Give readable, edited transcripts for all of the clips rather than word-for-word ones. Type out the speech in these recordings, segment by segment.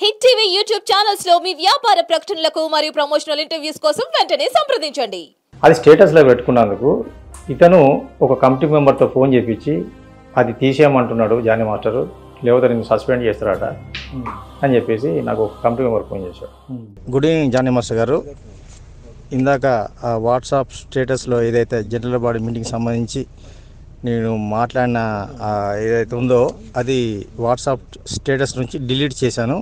Hit TV YouTube channels లో మీ వ్యాపార ప్రకటనలకు మరియు ప్రమోషనల్ ఇంటర్వ్యూస్ కోసం వెంటనే సంప్రదించండి. అది స్టేటస్ లో పెట్టుకున్నందుకు ఇతను ఒక కమిటీ మెంబర్ తో ఫోన్ చేపించి అది తీసేయమంటున్నాడు జానీ మాస్టర్, లేకపోతే నేను సస్పెండ్ చేస్తారట అని చెప్పేసి నాకు ఒక కమిటీ మెంబర్ ఫోన్ చేశాడు. గుడ్ ఈవినింగ్ జానీ మాస్టర్ గారు. ఇందాక వాట్సాప్ స్టేటస్లో ఏదైతే జనరల్ బాడీ మీటింగ్ సంబంధించి నేను మాట్లాడిన ఏదైతే ఉందో అది వాట్సాప్ స్టేటస్ నుంచి డిలీట్ చేశాను.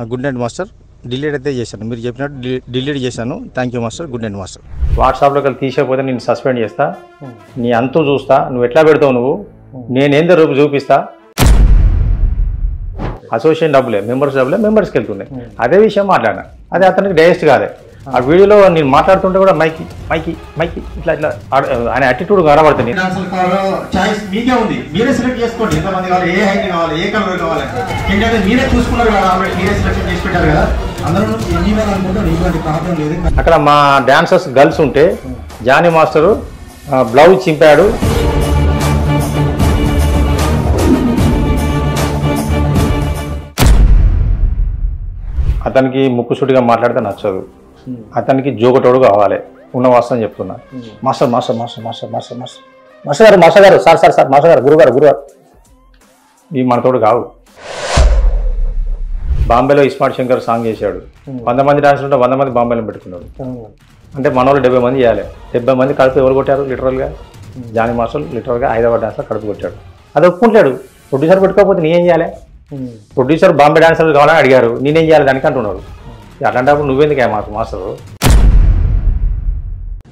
Good night master. డిలీట్ అయితే చేశాను, మీరు చెప్పినట్టు డిలీట్ చేశాను. Thank you master. Good night master. వాట్సాప్లోకి వెళ్ళి తీసేపోతే నేను సస్పెండ్ చేస్తా, నీ అంతు చూస్తా, నువ్వు ఎట్లా పెడతావు, నువ్వు నేనేందో రూపు చూపిస్తా. అసోసియేషన్ డబ్బులే, మెంబర్స్ డబ్బులే మెంబర్స్కి వెళ్తున్నాయి. అదే విషయం మాట్లాడినా, అది అతనికి డైజెస్ట్ కాదే. ఆ వీడియోలో నేను మాట్లాడుతుంటే కూడా మైకి మైకి మైకి ఇట్లా ఇట్లా ఆయన యాటిట్యూడ్ కనబడుతుంది. చాయిస్ మీకే ఉంది, మీరే సెలెక్ట్ చేసుకోండి. ఎంతమంది కావాలి, ఏ హైట్ కావాలి, ఏ కలర్ కావాలి, ఏంటంటే మీరే చూసుకున్నారు కదా, మీరే సెలెక్షన్ చేసి పెట్టారు కదా. అందరూ ఎటువంటి ప్రాబ్లం లేదు. అక్కడ మా డాన్సర్స్ గర్ల్స్ ఉంటే జానీ మాస్టరు బ్లౌజ్ చింపాడు. అతనికి ముక్కుసూటిగా మాట్లాడితే నచ్చదు, అతనికి జోగటోడు కావాలి. ఉన్న వాస్తవం చెప్తున్నా. Master master master master master master master గారు మాస్టర్ గారు సార్ సార్ సార్ మాస్టర్ గారు గురుగారు గురుగారు ఈ మనతోడు కావు. బాంబేలో ఇస్మార్ట్ శంకర్ సాంగ్ చేశాడు. 100 మంది డాన్సర్లు ఉంటే 100 మంది బాంబేలో పెట్టుకున్నాడు. అంటే మన వాళ్ళు 70 మంది చేయాలి. 70 మంది కడుపు ఎవరు కొట్టారు లిటరల్గా? జానీ మాస్టర్ లిటరల్గా హైదరాబాద్ డాన్సర్ కడుపు కొట్టాడు. అది ఒప్పుకుంటాడు. ప్రొడ్యూసర్ పెట్టుకోకపోతే నేనేం చేయాలి? ప్రొడ్యూసర్ బాంబే డాన్సర్లు కావాలని అడిగారు, నేనేం చేయాలి దానికి అంటున్నారు. అట్లాంటప్పుడు నువ్వెందుకే మాకు మాస్టరు?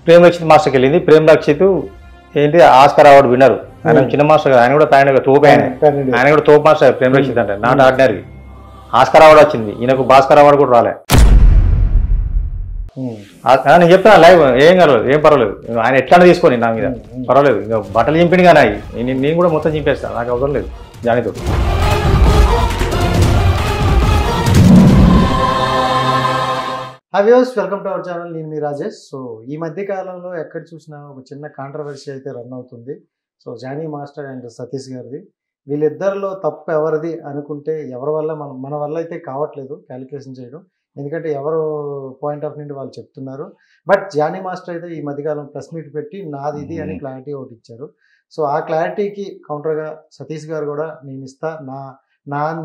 ప్రేమ్ రక్షిత్ మాస్టర్కి వెళ్ళింది. ప్రేమ్ రక్షిత్ ఏంటి ఆస్కార్ అవార్డు విన్నరు. ఆయన చిన్న మాస్టర్ కదా, ఆయన కూడా తోపు, ఆయన కూడా తోపు మాస్టర్. ప్రేమ్ రక్షిత్ అంటే నాట్ ఆర్డినరీ. ఆస్కార్ అవార్డు వచ్చింది, ఈయనకు భాస్కర్ అవార్డు కూడా రాలే. నేను చెప్తాను లైవ్, ఏం కలవలేదు, ఏం పర్వాలేదు. ఆయన ఎట్లా తీసుకొని నా మీద పర్వాలేదు. ఇంకా బట్టలు చింపిడి కానీ నేను కూడా మొత్తం చింపేస్తాను, నాకు అవసరం లేదు జానీతో. Viewers, welcome to our channel. నేను మీ రాజేష్. సో ఈ మధ్య కాలంలో ఎక్కడ చూసినా ఒక చిన్న కాంట్రవర్సీ అయితే రన్ అవుతుంది. So Jani master and Satish గారిది. వీళ్ళిద్దరిలో తప్పు ఎవరిది అనుకుంటే ఎవరి వల్ల మన వల్ల అయితే కావట్లేదు క్యాలిక్యులేషన్ చేయడం, ఎందుకంటే ఎవరు పాయింట్ ఆఫ్ నుండి వాళ్ళు చెప్తున్నారు. బట్ జానీ మాస్టర్ అయితే ఈ మధ్యకాలం ప్రెస్ మీట్ పెట్టి నాది ఇది అని క్లారిటీ ఒకటి ఇచ్చారు. సో ఆ క్లారిటీకి కౌంటర్గా సతీష్ గారు కూడా నేను ఇస్తా,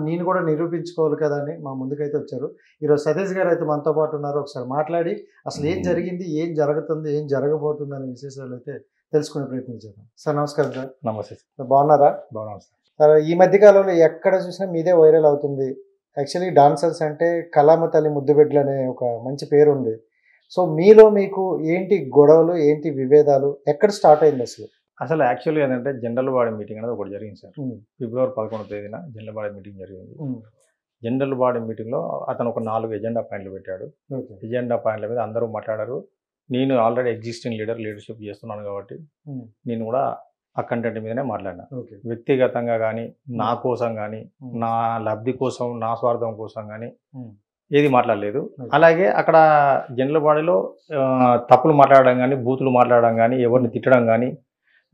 నేను కూడా నిరూపించుకోవాలి కదా అని మా ముందుకైతే వచ్చారు. ఈరోజు సతీష్ గారు అయితే మనతో పాటు ఉన్నారు. ఒకసారి మాట్లాడి అసలు ఏం జరిగింది, ఏం జరుగుతుంది, ఏం జరగబోతుంది అనే విశేషాలు అయితే తెలుసుకునే ప్రయత్నం చేద్దాం. సార్ నమస్కారం. సార్ నమస్తే. బాగున్నారా? బాగున్నాం సార్. ఈ మధ్యకాలంలో ఎక్కడ చూసినా మీదే వైరల్ అవుతుంది. యాక్చువల్లీ డాన్సర్స్ అంటే కళామ తల్లి ముద్దుబిడ్డలు అనే ఒక మంచి పేరు ఉంది. సో మీలో మీకు ఏంటి గొడవలు, ఏంటి విభేదాలు, ఎక్కడ స్టార్ట్ అయింది అసలు? అసలు యాక్చువల్గా ఏంటంటే జనరల్ బాడీ మీటింగ్ అనేది ఒకటి జరిగింది సార్. ఫిబ్రవరి 11వ తేదీన జనరల్ బాడీ మీటింగ్ జరిగింది. జనరల్ బాడీ మీటింగ్లో అతను ఒక 4 ఎజెండా పాయింట్లు పెట్టాడు. ఎజెండా పాయింట్ల మీద అందరూ మాట్లాడారు. నేను ఆల్రెడీ ఎగ్జిస్టింగ్ లీడర్షిప్ చేస్తున్నాను కాబట్టి నేను కూడా ఆ కంటెంట్ మీదనే మాట్లాడినా. వ్యక్తిగతంగా కానీ, నా కోసం కానీ, నా లబ్ధి కోసం, నా స్వార్థం కోసం కానీ ఏది మాట్లాడలేదు. అలాగే అక్కడ జనరల్ బాడీలో తప్పులు మాట్లాడడం కానీ, బూతులు మాట్లాడడం కానీ, ఎవరిని తిట్టడం కానీ,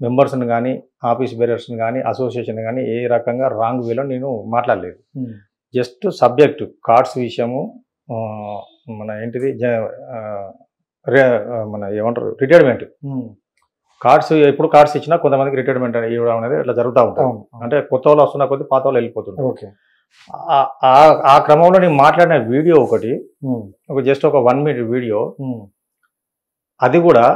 మెంబర్స్ని కానీ, ఆఫీస్ బేరర్స్ని కానీ, అసోసియేషన్ కానీ ఏ రకంగా రాంగ్ వేలో నేను మాట్లాడలేదు. జస్ట్ సబ్జెక్ట్ కార్డ్స్ విషయము, మన ఏంటిది మన ఏమంటారు రిటైర్మెంట్ కార్డ్స్. ఎప్పుడు కార్డ్స్ ఇచ్చినా కొంతమందికి రిటైర్మెంట్ ఇవ్వడం అనేది ఇట్లా జరుగుతూ ఉంటుంది. అంటే కొత్త వాళ్ళు వస్తున్న కొద్ది పాత వాళ్ళు వెళ్ళిపోతుంటారు. ఆ క్రమంలో నేను మాట్లాడిన వీడియో ఒకటి, జస్ట్ ఒక 1 minute వీడియో. అది కూడా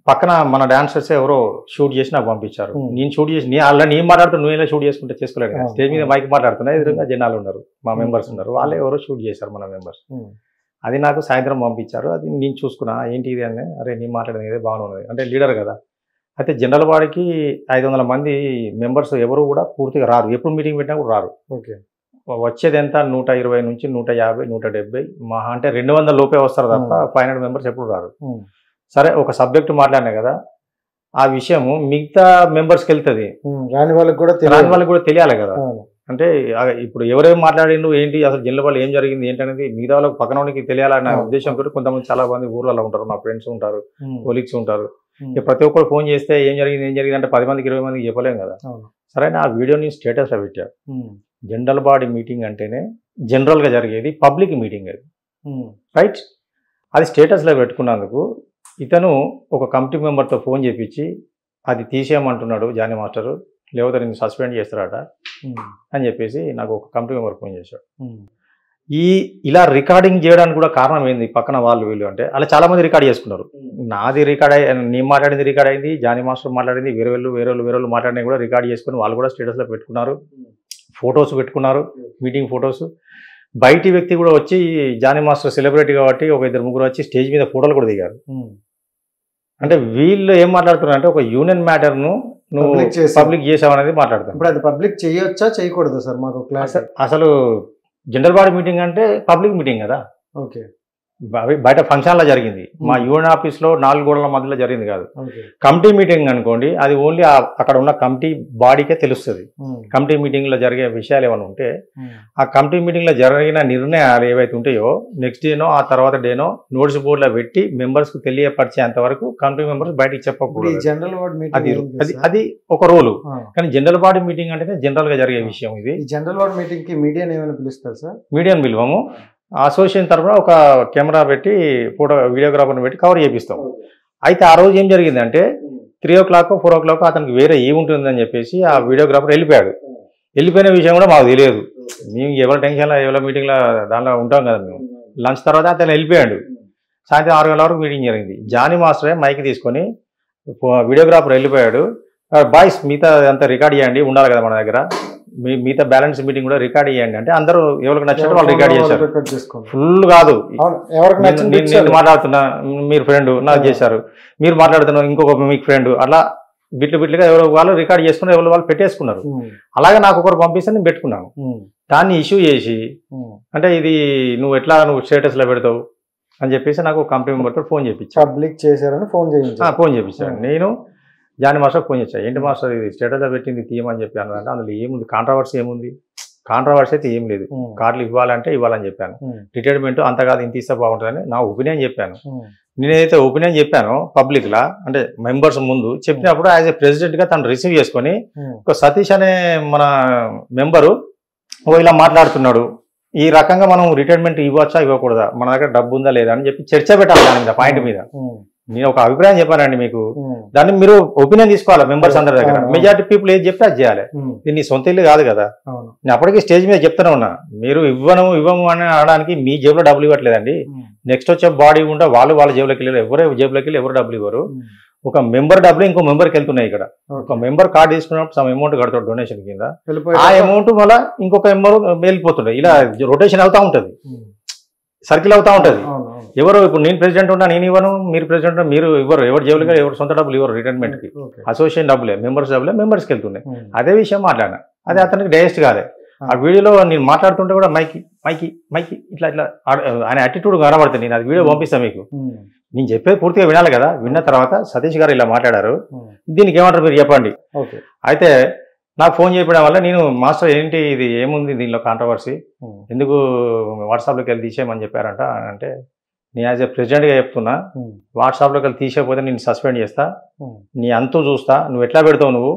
పక్కన మన డాన్సర్స్ ఎవరో షూట్ చేసి నాకు పంపించారు. నేను షూట్ చేసి నేను మాట్లాడుతూ నువ్వు ఎలా షూట్ చేసుకుంటే చేసుకోలేదు కదా. స్టేజ్ మీద మైక్ మాట్లాడుతున్నా, ఎదురుగా జనాలు ఉన్నారు, మా మెంబర్స్ ఉన్నారు, వాళ్ళే ఎవరో షూట్ చేశారు మన మెంబర్స్. అది నాకు సాయంత్రం పంపించారు. అది నేను చూసుకున్నా ఏంటి ఇది అని. అరే నేను మాట్లాడేది ఇదే బాగున్నది అంటే లీడర్ కదా. అయితే జనరల్ బాడీకి 500 మంది మెంబర్స్ ఎవరు కూడా పూర్తిగా రారు. ఎప్పుడు మీటింగ్ పెట్టినా కూడా రారు. వచ్చేది ఎంత 120 నుంచి 150, 170, మహా అంటే 200 లోపే వస్తారు తప్ప 500 మెంబర్స్ ఎప్పుడు రారు. సరే ఒక సబ్జెక్టు మాట్లాడినా కదా, ఆ విషయము మిగతా మెంబర్స్కి వెళ్తుంది, రాని వాళ్ళకి కూడా తెలియాలి కదా. అంటే ఇప్పుడు ఎవరేం మాట్లాడిండు ఏంటి, అసలు జనరల్ బాడీ ఏం జరిగింది ఏంటనేది మిగతా వాళ్ళకి పక్కనోనికి తెలియాలన్న ఉద్దేశంతో కొంతమంది చాలా మంది ఊర్లలో ఉంటారు, నా ఫ్రెండ్స్ ఉంటారు, కొలీగ్స్ ఉంటారు. ప్రతి ఒక్కరు ఫోన్ చేస్తే ఏం జరిగింది అంటే 10 మందికి 20 మందికి చెప్పలేం కదా. సరే ఆ వీడియోని స్టేటస్లో పెట్టాడు. జనరల్ బాడీ మీటింగ్ అంటేనే జనరల్గా జరిగేది పబ్లిక్ మీటింగ్ అది, రైట్? అది స్టేటస్లో పెట్టుకున్నందుకు ఇతను ఒక కమిటీ మెంబర్తో ఫోన్ చేపించి అది తీసేయమంటున్నాడు జానీ మాస్టరు, లేకపోతే నేను సస్పెండ్ చేస్తారట అని చెప్పేసి నాకు ఒక కమిటీ మెంబర్ ఫోన్ చేశాడు. ఇలా రికార్డింగ్ చేయడానికి కూడా కారణం ఏంది, పక్కన వాళ్ళు వీళ్ళు అంటే అలా చాలామంది రికార్డ్ చేసుకున్నారు. నాది రికార్డ్ నేను మాట్లాడింది రికార్డ్ అయింది, జానీ మాస్టర్ మాట్లాడింది, వేరే వాళ్ళు మాట్లాడినవి కూడా రికార్డ్ చేసుకుని వాళ్ళు కూడా స్టేటస్లో పెట్టుకున్నారు, ఫొటోస్ పెట్టుకున్నారు, మీటింగ్ ఫొటోస్. బయటి వ్యక్తి కూడా వచ్చి జానీ మాస్టర్ సెలబ్రిటీ కాబట్టి ఒక 2-3 వచ్చి స్టేజ్ మీద ఫోటోలు కూడా దిగారు. అంటే వీళ్ళు ఏం మాట్లాడుతున్నారు అంటే ఒక యూనియన్ మ్యాటర్ను నువ్వు పబ్లిక్ చేసావు అనేది మాట్లాడుతాను. ఇప్పుడు అది పబ్లిక్ చేయొచ్చా చేయకూడదు సార్ మాకు క్లాస్? అసలు జనరల్ బాడీ మీటింగ్ అంటే పబ్లిక్ మీటింగ్ కదా. ఓకే. బయట ఫంక్షన్లో జరిగింది, మా యూనియన్ ఆఫీస్లో 4 గోడల మధ్యలో జరిగింది కాదు. కమిటీ మీటింగ్ అనుకోండి, అది ఓన్లీ అక్కడ ఉన్న కమిటీ బాడీకే తెలుస్తుంది. కమిటీ మీటింగ్లో జరిగే విషయాలు ఏమైనా ఉంటే ఆ కమిటీ మీటింగ్లో జరిగిన నిర్ణయాలు ఏవైతే ఉంటాయో నెక్స్ట్ డేనో ఆ తర్వాత డేనో నోటీస్ బోర్డులో పెట్టి మెంబర్స్కు తెలియపరిచేంత వరకు కమిటీ మెంబర్స్ బయటికి చెప్పకూడదు. అది ఒక రోలు. కానీ జనరల్ బాడీ మీటింగ్ అంటేనే జనరల్గా జరిగే విషయం. ఇది జనరల్ బాడీ మీటింగ్ కి మీడియా ఏమైనా పిలుస్తారు సార్? మీడియాను పిలవము, అసోసియేషన్ తరఫున ఒక కెమెరా పెట్టి వీడియోగ్రాఫర్ని పెట్టి కవర్ చేపిస్తాం. అయితే ఆ రోజు ఏం జరిగిందంటే 3 o'clock 4 o'clock అతనికి వేరే ఏముంటుందని చెప్పేసి ఆ వీడియోగ్రాఫర్ వెళ్ళిపోయాడు. వెళ్ళిపోయిన విషయం కూడా మాకు తెలియదు. మేము ఎవరి టెన్షన్లో ఎవరి మీటింగ్లో దానిలో ఉంటాం కదా. మేము లంచ్ తర్వాత అతను వెళ్ళిపోయాడు. సాయంత్రం 6 గంటల వరకు మీటింగ్ జరిగింది. జానీ మాస్టరే మైక్ తీసుకొని వీడియోగ్రాఫర్ వెళ్ళిపోయాడు, బాయ్స్ మిగతా అంతా రికార్డ్ చేయండి, ఉండాలి కదా మన దగ్గర, మిగతా బ్యాలెన్స్ మీటింగ్ కూడా రికార్డ్ చేయండి అంటే అందరూ ఎవరికి నచ్చినట్టు వాళ్ళు రికార్డ్ చేశారు. ఫుల్ కాదు, నేను మాట్లాడుతున్నా మీరు ఫ్రెండ్ నాకు చేశారు, మీరు మాట్లాడుతున్నారు ఇంకొక మీకు ఫ్రెండ్, అట్లా బిట్లుగా ఎవరో వాళ్ళు రికార్డ్ చేసుకున్నారు, ఎవరు వాళ్ళు పెట్టేసుకున్నారు. అలాగే నాకు ఒకరు పంపిస్తే నేను పెట్టుకున్నాను. దాన్ని ఇష్యూ చేసి అంటే ఇది నువ్వు స్టేటస్లో పెడతావు అని చెప్పేసి నాకు కంపెనీ మెంబర్తో ఫోన్ చేయించాను. పబ్లిక్ చేశారని ఫోన్ చేయించాను. నేను జానీ మాస్టర్ ఫోన్ చేశాను, ఏంటి మాస్టర్ ఇది స్టేటస్లో పెట్టింది తీయమని చెప్పి అన్నారంటే అందులో ఏముంది, కాంట్రవర్సీ ఏముంది, కాంట్రవర్సీ అయితే ఏం లేదు, కార్డులు ఇవ్వాలంటే ఇవ్వాలని చెప్పాను. రిటైర్మెంట్ అంత కాదు ఇంత ఇస్తే బాగుంటుందని నా ఒపీనియన్ చెప్పాను. నేనైతే ఒపీనియన్ చెప్పాను పబ్లిక్లా అంటే మెంబర్స్ ముందు చెప్పినప్పుడు యాజ్ ఏ ప్రెసిడెంట్గా తను రిసీవ్ చేసుకొని ఒక సతీష్ అనే మన మెంబరు ఇలా మాట్లాడుతున్నాడు, ఈ రకంగా మనం రిటైర్మెంట్ ఇవ్వచ్చా ఇవ్వకూడదా, మన దగ్గర డబ్బు ఉందా లేదా అని చెప్పి చర్చ పెట్టాలి దాని మీద పాయింట్ మీద. నేను ఒక అభిప్రాయం చెప్పానండి మీకు, దాన్ని మీరు ఒపీనియన్ తీసుకోవాలి మెంబర్స్ అందరి దగ్గర. మెజారిటీ పీపుల్ ఏది చెప్తే అది చేయాలి. ఇది నీ సొంత ఇల్లు కాదు కదా. నేను అప్పటికీ స్టేజ్ మీద చెప్తూనే ఉన్నా, మీరు ఇవ్వము అని అనడానికి మీ జేబులో డబ్బులు ఇవ్వట్లేదండి. నెక్స్ట్ వచ్చే బాడీ ఉంటే వాళ్ళ జేబులోకి వెళ్ళి ఎవరు జేబులోకి వెళ్ళి ఎవరు డబ్బులు ఇవ్వరు. ఒక మెంబర్ డబ్బులు ఇంకో మెంబర్కి వెళ్తున్నాయి. ఇక్కడ ఒక మెంబర్ కార్డు తీసుకున్నప్పుడు సమ్ అమౌంట్ కడతాడు డొనేషన్ కింద, ఆ అమౌంట్ మళ్ళీ ఇంకొక మెంబర్ వెళ్ళిపోతుండే, ఇలా రొటేషన్ అవుతా ఉంటుంది, సర్కిల్ అవుతా ఉంటుంది. ఎవరు ఇప్పుడు నేను ప్రెసిడెంట్ ఉన్నా నేను ఇవ్వను, మీరు ప్రెసిడెంట్ మీరు ఇవ్వరు, ఎవరు జేబులుగా ఎవరు సొంత డబ్బులు ఇవ్వరు రిటైర్మెంట్ కి. అసోసియేషన్ డబ్బులే మెంబర్స్ కి వెళ్తున్నాయి. అదే విషయం మాట్లాడినా, అది అతనికి డైజెస్ట్ కాలే. ఆ వీడియోలో నేను మాట్లాడుతుంటే కూడా మైకి ఇట్లా ఆయన యాటిట్యూడ్ కనబడుతుంది. నేను అది వీడియో పంపిస్తాను మీకు. నేను చెప్పేది పూర్తిగా వినాలి కదా. విన్న తర్వాత సతీష్ గారు ఇలా మాట్లాడారు, దీనికి ఏమంటారు మీరు చెప్పండి. అయితే నాకు ఫోన్ చేయడం వల్ల నేను మాస్టర్ ఏంటి ఇది ఏముంది దీనిలో కాంట్రవర్సీ, ఎందుకు వాట్సాప్లోకి వెళ్ళి తీసేయమని చెప్పారంట అంటే, నేను యాజ్ ఏ ప్రెసిడెంట్గా చెప్తున్నా, వాట్సాప్లోకి వెళ్ళి తీసేయకపోతే నేను సస్పెండ్ చేస్తా, నీ అంతు చూస్తా, నువ్వు ఎట్లా పెడతావు, నువ్వు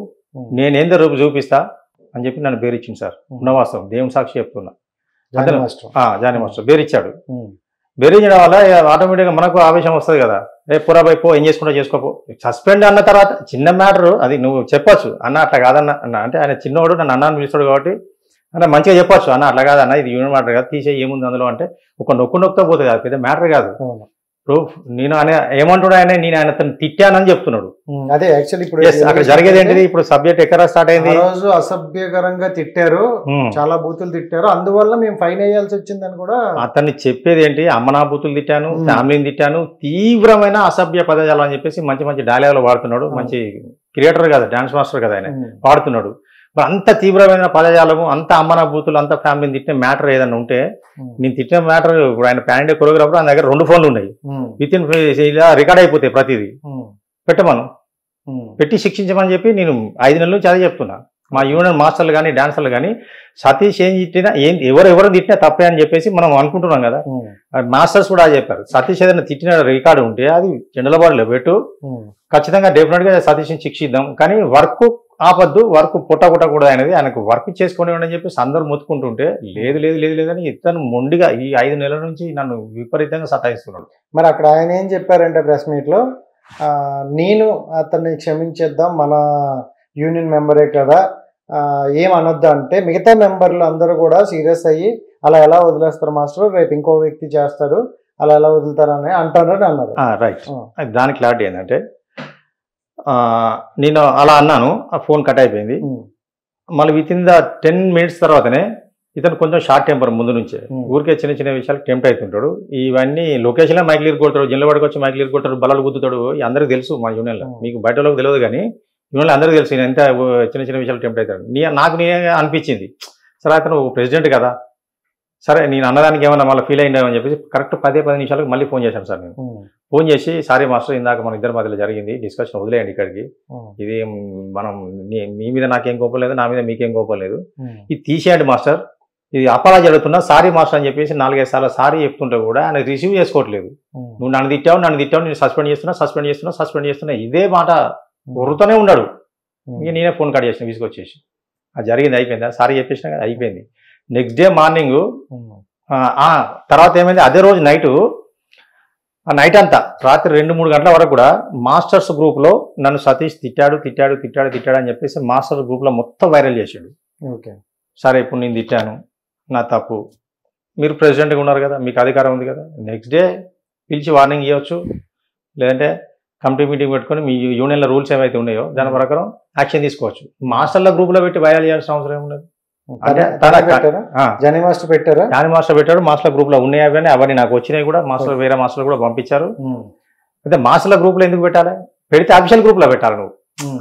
నేనేందో రూపు చూపిస్తా అని చెప్పి నన్ను బేరిచ్చింది సార్. ఉన్నవాస్తవం దేవుని సాక్షి చెప్తున్నా. జానీ మాస్టర్ బేరిచ్చాడు. బెదిరించడం వల్ల ఆటోమేటిక్గా మనకు ఆవేశం వస్తుంది కదా, రేపు పురాబై పో ఏం చేసుకుంటా చేసుకోపో. సస్పెండ్ అన్న తర్వాత చిన్న మ్యాటర్ అది నువ్వు చెప్పొచ్చు అన్న అట్లా కాదన్న అన్న అంటే ఆయన చిన్నవాడు నన్ను అన్నాను పిలుస్తాడు కాబట్టి అంటే మంచిగా చెప్పొచ్చు అన్న అట్లా కాదన్న ఇది యూనియన్ మ్యాటర్ కాదు తీసే ఏముంది అందులో అంటే ఒక నొక్కుతో పోతుంది, అది పెద్ద మ్యాటర్ కాదు. నేను ఆయన ఏమంటున్నా ఆయన నేను ఆయన తిట్టానని చెప్తున్నాడు. అదే యాక్చువల్లీ ఇప్పుడు అక్కడ జరిగేది ఏంటిది, ఇప్పుడు సబ్జెక్ట్ ఎక్కడ స్టార్ట్ అయింది, రోజు అసభ్యకరంగా తిట్టారు, చాలా బూతులు తిట్టారు, అందువల్ల మేము ఫైన్ వేయాల్సి వచ్చిందని కూడా అతన్ని చెప్పేది ఏంటి, అమ్మనా బూతులు తిట్టాను, ఫ్యామిలీని తిట్టాను, తీవ్రమైన అసభ్య పదజాలం అని చెప్పేసి మంచి మంచి డైలాగులు వాడుతున్నాడు. మంచి క్రియేటర్ కదా, డాన్స్ మాస్టర్ కదా ఆయన, వాడుతున్నాడు. అంత తీవ్రమైన పదజాలము, అంత అమ్మనా బూతులు, అంత ఫ్యామిలీని తిట్టిన మ్యాటర్ ఏదన్నా ఉంటే, నేను తిట్టిన మ్యాటర్ ఇప్పుడు ఆయన పాన్ ఇండియా కొరియోగ్రాఫర్ ఆయన దగ్గర 2 ఫోన్లు ఉన్నాయి, విత్ ఇన్ ఇలా రికార్డ్ అయిపోతాయి ప్రతిదీ. పెట్టమను పెట్టి శిక్షించమని చెప్పి నేను 5 నెలల నుంచి అదే చెప్తున్నా. మా యూనియన్ మాస్టర్లు కానీ డాన్సర్లు కానీ సతీష్ ఏం తిట్టినా ఎవరు తిట్టినా తప్పే అని చెప్పేసి మనం అనుకుంటున్నాం కదా. మాస్టర్స్ కూడా చెప్పారు, సతీష్ ఏదైనా తిట్టిన రికార్డు ఉంటే అది జనరల్ బాడీలో పెట్టు, ఖచ్చితంగా డెఫినెట్ గా సతీష్ని శిక్షిద్దాం, కానీ వర్క్ ఆపద్దు, వర్క్ పుట్టకూడదు అనేది ఆయనకు వర్క్ చేసుకుని అని చెప్పేసి అందరూ మొత్తుకుంటుంటే లేదు లేదు లేదు లేదని ఇతను మొండిగా ఈ 5 నెలల నుంచి నన్ను విపరీతంగా సతాయిస్తున్నాడు. మరి అక్కడ ఆయన ఏం చెప్పారంటే ప్రెస్ మీట్లో, నేను అతన్ని క్షమించేద్దాం, మన యూనియన్ మెంబరే కదా, ఏం అనొద్దు అంటే మిగతా మెంబర్లు అందరూ కూడా సీరియస్ అయ్యి అలా ఎలా వదిలేస్తారు మాస్టర్, రేపు ఇంకో వ్యక్తి చేస్తాడు, అలా ఎలా వదులుతారని అంటారని అన్నారు. రైట్. దాని క్లారిటీ ఏంటంటే నేను అలా అన్నాను, ఆ ఫోన్ కట్ అయిపోయింది. మళ్ళీ విత్ ఇన్ ద 10 minutes తర్వాతనే ఇతను కొంచెం షార్ట్ టెంపర్ ముందు నుంచే, ఊరికే చిన్న చిన్న విషయాలు టెంప్ట్ అవుతుంటాడు. ఇవన్నీ లొకేషన్లో మైక్ లీర్ కొడతాడు, జిల్లవాడికి వచ్చి మైక్ లీర్ కొడతాడు, బలాలు గుద్దుతాడు. అందరికీ తెలుసు మా యూనియన్లో, మీకు బయట వాళ్ళకి తెలియదు కానీ యూనియన్లో అందరికీ తెలుసు నేను ఎంత చిన్న చిన్న విషయాలు టెంప్ట్ అవుతాడు. నాకు నేనే అనిపించింది, సరే అతను ప్రెసిడెంట్ కదా, సరే నేను అన్నదానికి ఏమన్నా మళ్ళీ ఫీల్ అయినామని చెప్పేసి కరెక్ట్ 10 నిమిషాలకు మళ్ళీ ఫోన్ చేశాను సార్. నేను ఫోన్ చేసి, సారీ మాస్టర్, ఇందాక మన ఇద్దరి మధ్యలో జరిగింది, డిస్కషన్ వదిలేయండి ఇక్కడికి, ఇది మనం మీ మీద నాకేం కోపం లేదు, నా మీద మీకేం కోపం లేదు, ఇది తీసేయండి మాస్టర్, ఇది అపాలజీ అడుగుతున్నా, సారీ మాస్టర్ అని చెప్పేసి 4-5 సార్లు సారీ చెప్తుంటే కూడా ఆయన రిసీవ్ చేసుకోవట్లేదు. నువ్వు నన్ను తిట్టావు నేను సస్పెండ్ చేస్తున్నా ఇదే మాట వరుతూనే ఉన్నాడు. ఇక నేనే ఫోన్ కట్ చేసిన విసుకొచ్చేసి, అది జరిగింది, అయిపోయిందా, సారీ చెప్పేసిన కదా, అయిపోయింది. నెక్స్ట్ డే మార్నింగ్ తర్వాత ఏమైంది, అదే రోజు నైట్ అంతా రాత్రి 2-3 గంటల వరకు కూడా మాస్టర్స్ గ్రూప్లో నన్ను సతీష్ తిట్టాడు అని చెప్పేసి మాస్టర్స్ గ్రూప్లో మొత్తం వైరల్ చేసాడు. ఓకే, సరే ఇప్పుడు నేను తిట్టాను, నా తప్పు, మీరు ప్రెసిడెంట్గా ఉన్నారు కదా, మీకు అధికారం ఉంది కదా, నెక్స్ట్ డే పిలిచి వార్నింగ్ ఇవ్వచ్చు, లేదంటే కమిటీ మీటింగ్ పెట్టుకొని మీ యూనియన్ల రూల్స్ ఏవైతే ఉన్నాయో దాని ప్రకారం యాక్షన్ తీసుకోవచ్చు. మాస్టర్ల గ్రూప్లో పెట్టి వైరల్ చేయాల్సిన అవసరం ఏమున్నది. జానీ మాస్టర్ పెట్టారు, మాస్టర్ల గ్రూప్లో ఉన్నాయి అవన్నీ నాకు వచ్చినాయి కూడా, వేరే మాస్టర్లు కూడా పంపించారు. అయితే మాస్టర్ల గ్రూప్లో ఎందుకు పెట్టాలి, పెడితే అఫీషియల్ గ్రూప్లో పెట్టాలి. నువ్వు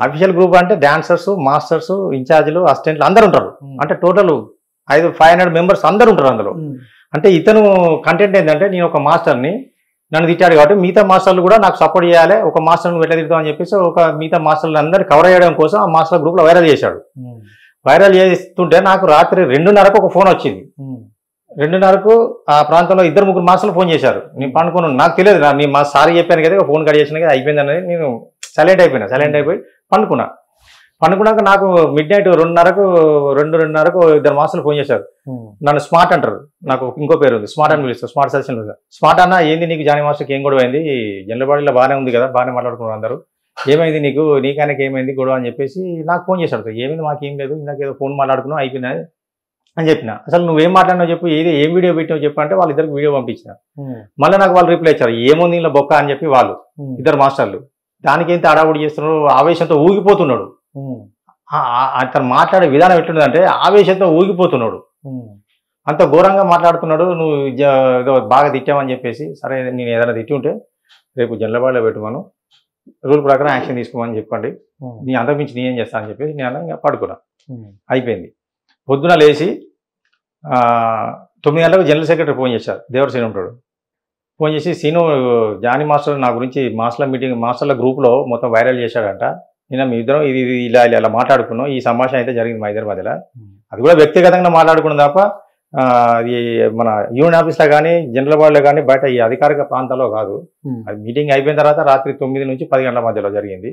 అఫీషియల్ గ్రూప్ అంటే డాన్సర్స్, మాస్టర్స్, ఇన్ఛార్జీలు, అసిస్టెంట్లు అందరు ఉంటారు. అంటే టోటల్ 500 మెంబర్స్ అందరు ఉంటారు అందులో. అంటే ఇతను కంటెంట్ ఏంటంటే, నేను ఒక మాస్టర్ని, నన్ను తిట్టాడు కాబట్టి మిగతా మాస్టర్లు కూడా నాకు సపోర్ట్ చేయాలి, ఒక మాస్టర్ని ఎట్లా తిడతాం అని చెప్పేసి ఒక మిగతా మాస్టర్లు అందరినీ కవర్ చేయడం కోసం ఆ మాస్టర్ గ్రూప్లో వైరల్ చేశాడు. వైరల్ చేస్తుంటే నాకు రాత్రి 2:30కు ఒక ఫోన్ వచ్చింది. 2:30కు ఆ ప్రాంతంలో 2-3 మాస్టర్లు ఫోన్ చేశారు. నేను పండుకున్నాను, నాకు తెలియదు, నేను మా సారీ చెప్పాను కదా, ఫోన్ కట్ చేసిన కదా, అయిపోయింది అనేది నేను సైలెంట్ అయిపోయి పండుకున్నాక నాకు మిడ్ నైట్ 2:30కు 2:30కు 2 మాస్టర్లు ఫోన్ చేశారు. నన్ను స్మార్ట్ అంటారు, నాకు ఇంకో పేరు ఉంది, స్మార్ట్ అని పిలుస్తారు, స్మార్ట్ సెషన్. స్మార్ట్ అన్న ఏంది నీకు జానీ మాస్టర్కి ఏం గొడవ అయింది, జనరల్ బాగానే ఉంది కదా, బాగానే మాట్లాడుకున్నారు అందరూ, ఏమైంది నీకైనాకి ఏమైంది గొడవ అని చెప్పేసి నాకు ఫోన్ చేశాడు. ఏమైంది మాకేం లేదు, ఇందాక ఏదో ఫోన్ మాట్లాడుకున్నావు అయిపోయింది అని చెప్పిన. అసలు నువ్వేం మాట్లాడినావు చెప్పు, ఏం వీడియో పెట్టావు చెప్పు అంటే వాళ్ళిద్దరికి వీడియో పంపించిన. మళ్ళీ నాకు వాళ్ళు రిప్లై ఇచ్చారు, ఏముంది ఇలా బొక్క అని చెప్పి వాళ్ళు 2 మాస్టర్లు. దానికేంత అడావుడి చేస్తున్నాడు, ఆవేశంతో ఊగిపోతున్నాడు. అతను మాట్లాడే విధానం ఎట్లుందంటే ఆవేశంతో ఊగిపోతున్నాడు, అంత ఘోరంగా మాట్లాడుతున్నాడు. నువ్వు ఏదో బాగా తిట్టామని చెప్పేసి, సరే నేను ఏదైనా తిట్టి ఉంటే రేపు జనరల్ పెట్టమను, రూల్ ప్రకారం యాక్షన్ తీసుకోమని చెప్పండి, నీ అంతకుమించి నేనేం చేస్తా అని చెప్పేసి నేను ఇంకా పడుకున్నా. అయిపోయింది. పొద్దున లేచి 9 గంటలకు జనరల్ సెక్రటరీ ఫోన్ చేశారు, దేవరసేన ఉంటాడు. ఫోన్ చేసి, సీను జానీ మాస్టర్ నా గురించి మాస్టర్ల గ్రూప్లో మొత్తం వైరల్ చేశాడంట, నిన్న మీ ఇద్దరం ఇది ఇలా మాట్లాడుకున్నాం, ఈ సంభాషణ అయితే జరిగింది మా ఇద్దరి మధ్యలో, అది కూడా వ్యక్తిగతంగా మాట్లాడుకున్నాం తప్ప మన యూనియన్ ఆఫీస్లో కానీ జనరల్ వార్డులో కానీ బయట ఈ అధికారిక ప్రాంతాల్లో కాదు. అది మీటింగ్ అయిపోయిన తర్వాత రాత్రి 9 నుంచి 10 గంటల మధ్యలో జరిగింది.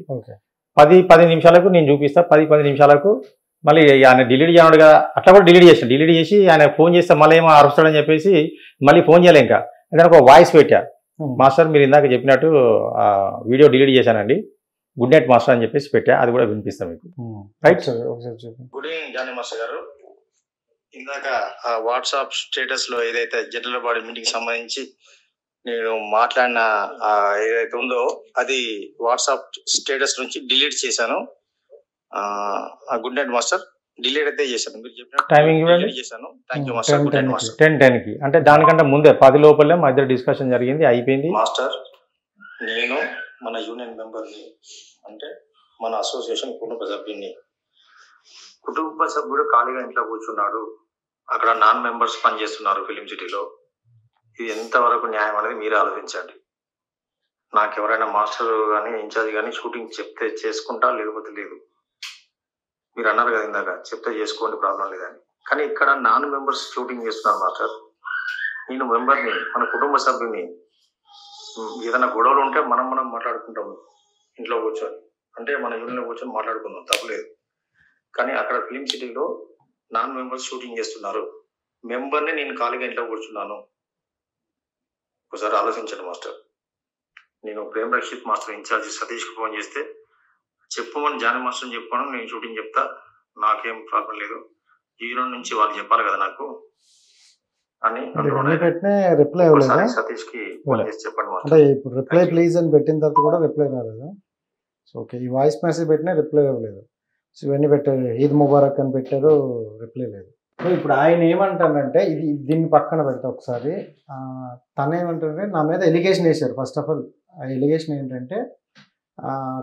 10 నిమిషాలకు నేను చూపిస్తా, 10 నిమిషాలకు మళ్ళీ ఆయన డిలీట్ చేయడు కదా, అట్లా కూడా డిలీట్ చేసి ఆయన ఫోన్ చేస్తే మళ్ళీ ఏమో అరుస్తాడని చెప్పేసి మళ్ళీ ఫోన్ చేయలే. ఇంకా అంటే ఒక వాయిస్ పెట్టా, మాస్టర్ మీరు ఇందాక చెప్పినట్టు వీడియో డిలీట్ చేశానండి, గుడ్ నైట్ మాస్టర్ అని చెప్పేసి పెట్టా, అది కూడా వినిపిస్తాం మీకు. Right. Good evening Jani master గారు. ఇందాక వాట్సాప్ స్టేటస్ లో ఏదైతే జనరల్ బాడీ మీటింగ్ సంబంధించి నేను మాట్లాడిన ఏదైతే ఉందో అది వాట్సాప్ స్టేటస్ నుంచి డిలీట్ చేశాను. గుడ్ నైట్ మాస్టర్, డిలీట్ అయితే చేశాను, మీరు చెప్పిన టైమింగ్ చేశాను. Thank you master. Good night master. 10:10కి అంటే దానికంటే ముందే 10 లోపలే మా ఇద్దరు డిస్కషన్ జరిగింది, అయిపోయింది. మాస్టర్, నేను మన యూనియన్ మెంబర్ని, అంటే మన అసోసియేషన్ కుటుంబ సభ్యుడు ఖాళీగా ఇంట్లో కూర్చున్నాడు, అక్కడ నాన్ మెంబర్స్ పనిచేస్తున్నారు ఫిలిం సిటీలో, ఇది ఎంతవరకు న్యాయం అనేది మీరు ఆలోచించండి. నాకు ఎవరైనా మాస్టర్ కానీ ఇన్ఛార్జ్ కానీ షూటింగ్ చెప్తే చేసుకుంటా, లేకపోతే లేదు. మీరు అన్నారు కదా ఇందాక, చెప్తే చేసుకోండి ప్రాబ్లం లేదని, కానీ ఇక్కడ నాన్ మెంబర్స్ షూటింగ్ చేస్తున్నారు మాస్టర్. నేను మెంబర్ని, మన కుటుంబ సభ్యుని, ఏదైనా గొడవలు ఉంటే మనం మాట్లాడుకుంటాం ఇంట్లో కూర్చొని, అంటే మన యూనియన్లో కూర్చొని మాట్లాడుకుందాం, తప్పలేదు. కానీ అక్కడ ఫిలిం సిటీలో నాన్ మెంబర్స్ షూటింగ్ చేస్తున్నారు. మెంబర్ని నేను ఖాళీగా ఇంట్లో కూర్చున్నాను. ఒకసారి ఆలోచించండి మాస్టర్. నేను ప్రేమ్ రక్షిత్ మాస్టర్ ఇన్ఛార్జి సతీష్కి ఫోన్ చేస్తే చెప్పమని జానీ మాస్టర్ చెప్పాను, నేను షూటింగ్ చెప్తా, నాకేం ప్రాబ్లం లేదు, హీరో నుంచి వాళ్ళు చెప్పాలి కదా నాకు అని రిప్లై సతీష్ కి ఫోన్ చేసి చెప్పండి. అంటే ఇప్పుడు రిప్లై ప్లీజ్ అని పెట్టిన తర్వాత కూడా రిప్లై రాలేదు. సో ఓకే, ఈ వాయిస్ మెసేజ్ పెట్టినా రిప్లై ఇవ్వలేదు. సో ఇవన్నీ పెట్టారు, ఈద్ ముబారక్ అని పెట్టారు, రిప్లై లేదు. సో ఇప్పుడు ఆయన ఏమంటానంటే దీన్ని పక్కన పెడతా ఒకసారి. తను ఏమంటారంటే నా మీద ఎలిగేషన్ వేశారు. ఫస్ట్ ఆఫ్ ఆల్ ఆ ఎలిగేషన్ ఏంటంటే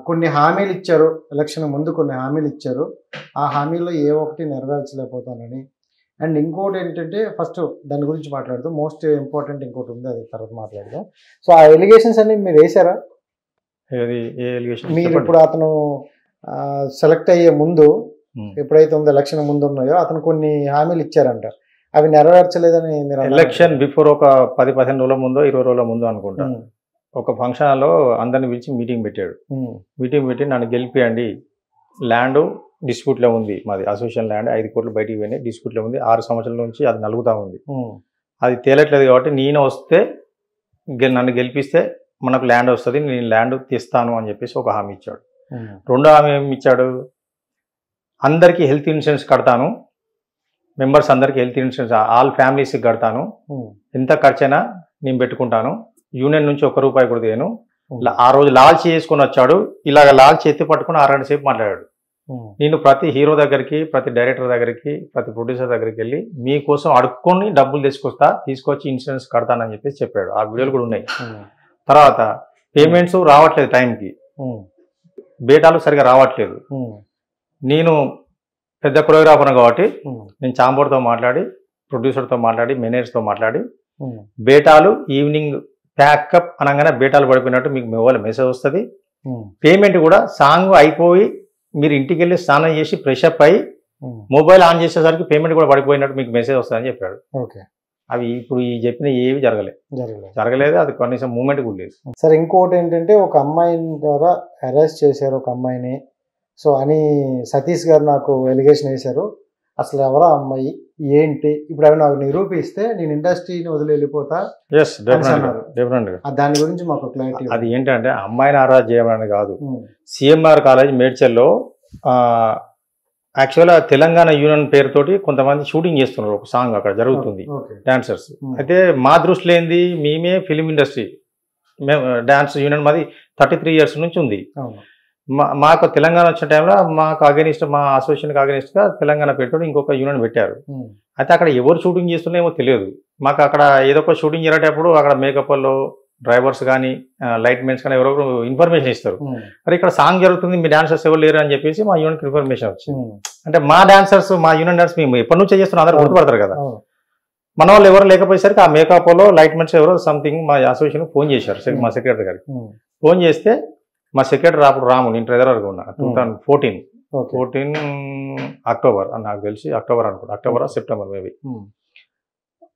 కొన్ని హామీలు ఇచ్చారు, ఎలక్షన్ ముందు కొన్ని హామీలు ఇచ్చారు, ఆ హామీలో ఏ ఒక్కటి నెరవేర్చలేకపోతానని. అండ్ ఇంకోటి ఏంటంటే ఫస్ట్ దాని గురించి మాట్లాడుతూ మోస్ట్ ఇంపార్టెంట్ ఇంకోటి ఉంది, అది తర్వాత మాట్లాడదాం. సో ఆ ఎలిగేషన్స్ అన్ని మీరు వేశారా? మీరు ఇప్పుడు అతను సెలెక్ట్ అయ్యే ముందు ఎప్పుడైతే ఉందో ఎలక్షన్ ముందు ఉన్నాయో అతను కొన్ని హామీలు ఇచ్చారంట, అవి నెరవేర్చలేదని మీరు ఎలక్షన్ బిఫోర్ ఒక 10-15 రోజుల ముందో 20 రోజుల ముందో అనుకుంటా ఒక ఫంక్షన్ హాల్లో అందరిని పిలిచి మీటింగ్ పెట్టాడు. మీటింగ్ పెట్టి నన్ను గెలిపియండి, ల్యాండ్ డిస్ప్యూట్లో ఉంది, మాది అసోసియేషన్ ల్యాండ్ 5 కోట్లు బయటికి పోయినాయి, డిస్ప్యూట్లో ఉంది, 6 సంవత్సరాల నుంచి అది నలుగుతూ ఉంది, అది తేలట్లేదు కాబట్టి నేను వస్తే నన్ను గెలిపిస్తే మనకు ల్యాండ్ వస్తుంది, నేను ల్యాండ్ తీస్తాను అని చెప్పేసి ఒక హామీ ఇచ్చాడు. రెండో హామీ ఏమి ఇచ్చాడు, అందరికీ హెల్త్ ఇన్సూరెన్స్ కడతాను, మెంబర్స్ అందరికీ హెల్త్ ఇన్సూరెన్స్ ఆల్ ఫ్యామిలీస్కి కడతాను, ఎంత ఖర్చైనా నేను పెట్టుకుంటాను, యూనియన్ నుంచి ₹1 కూడా దేను. ఆ రోజు లాల్చి చేసుకుని వచ్చాడు, ఇలాగ లాల్చి ఎత్తి పట్టుకుని 6 గంటల సేపు మాట్లాడాడు. నేను ప్రతి హీరో దగ్గరికి, ప్రతి డైరెక్టర్ దగ్గరికి, ప్రతి ప్రొడ్యూసర్ దగ్గరికి వెళ్ళి మీకోసం అడుక్కొని డబ్బులు తీసుకొచ్చి ఇన్సూరెన్స్ కడతానని చెప్పేసి చెప్పాడు. ఆ వీడియోలు కూడా ఉన్నాయి. తర్వాత పేమెంట్స్ రావట్లేదు టైంకి, బేటాలు సరిగా రావట్లేదు. నేను పెద్ద కొరియోగ్రాఫర్ కాబట్టి నేను చాంబోర్తో మాట్లాడి, ప్రొడ్యూసర్తో మాట్లాడి, మేనేజర్తో మాట్లాడి బేటాలు ఈవినింగ్ ప్యాకప్ అనగానే బేటాలు పడిపోయినట్టు మీకు మొబైల్ మెసేజ్ వస్తుంది. పేమెంట్ కూడా సాంగ్ అయిపోయి మీరు ఇంటికి వెళ్ళి స్నానం చేసి ఫ్రెష్ అప్ అయ్యి మొబైల్ ఆన్ చేసేసరికి పేమెంట్ కూడా పడిపోయినట్టు మీకు మెసేజ్ వస్తుందని చెప్పాడు. అవి ఇప్పుడు ఈ చెప్పిన ఏవి జరగలేదు, అది కనీసం మూమెంట్ కూడా లేదు. సరే, ఇంకోటి ఏంటంటే ఒక అమ్మాయి ద్వారా అరెస్ట్ చేశారు ఒక అమ్మాయిని, సో అని సతీష్ గారు నాకు ఎలిగేషన్ వేశారు. అసలు ఎవరో అమ్మాయి ఏంటి, ఇప్పుడు అవి నాకు నిరూపిస్తే నేను ఇండస్ట్రీని వదిలి వెళ్ళిపోతా. దాని గురించి మాకు క్లారిటీ. అది ఏంటంటే అమ్మాయిని ఆరాధన చేయమని కాదు, సిఎంఆర్ కాలేజ్ మేడ్చల్లో యాక్చువల్గా తెలంగాణ యూనియన్ పేరుతోటి కొంతమంది షూటింగ్ చేస్తున్నారు, ఒక సాంగ్ అక్కడ జరుగుతుంది, డాన్సర్స్. అయితే మా దృష్టిలో ఏంది, మేమే ఫిలిం ఇండస్ట్రీ, మేము డాన్స్ యూనియన్ మాది 33 years నుంచి ఉంది. మాకు తెలంగాణ వచ్చిన టైంలో మాకు అగెనిస్ట్, మా అసోసియేషన్కి అగెనిస్ట్గా తెలంగాణ పేరుతో ఇంకొక యూనియన్ పెట్టారు. అయితే అక్కడ ఎవరు షూటింగ్ చేస్తున్నామో తెలియదు మాకు. అక్కడ ఏదో ఒక షూటింగ్ జరిగేటప్పుడు అక్కడ మేకప్ వాళ్ళు, డ్రైవర్స్ కానీ, లైట్ మెన్స్ కానీ ఎవరొకరు ఇన్ఫర్మేషన్ ఇస్తారు, మరి ఇక్కడ సాంగ్ జరుగుతుంది, మీ డాన్సర్స్ ఎవరు లేరు అని చెప్పేసి మా యూనియన్కి ఇన్ఫర్మేషన్ వచ్చింది. అంటే మా డాన్సర్స్, మా యూనియన్ డాన్స్ మేము ఎప్పటి నుంచో చేస్తున్నాం, అందరూ గుర్తుపడతారు కదా. మన వాళ్ళు ఎవరు లేకపోయేసరికి ఆ మేకప్ లో, లైట్ మెన్స్ ఎవరో సంథింగ్ మా అసోసియేషన్ ఫోన్ చేశారు మా సెక్రటరీ గారికి. ఫోన్ చేస్తే మా సెక్రటరీ అప్పుడు రాము, నేను ట్రెజరర్గా ఉన్నా, 2014 అక్టోబర్ అని నాకు తెలిసి, అక్టోబర్ అనుకుంటా, అక్టోబర్ సెప్టెంబర్ మేబీ.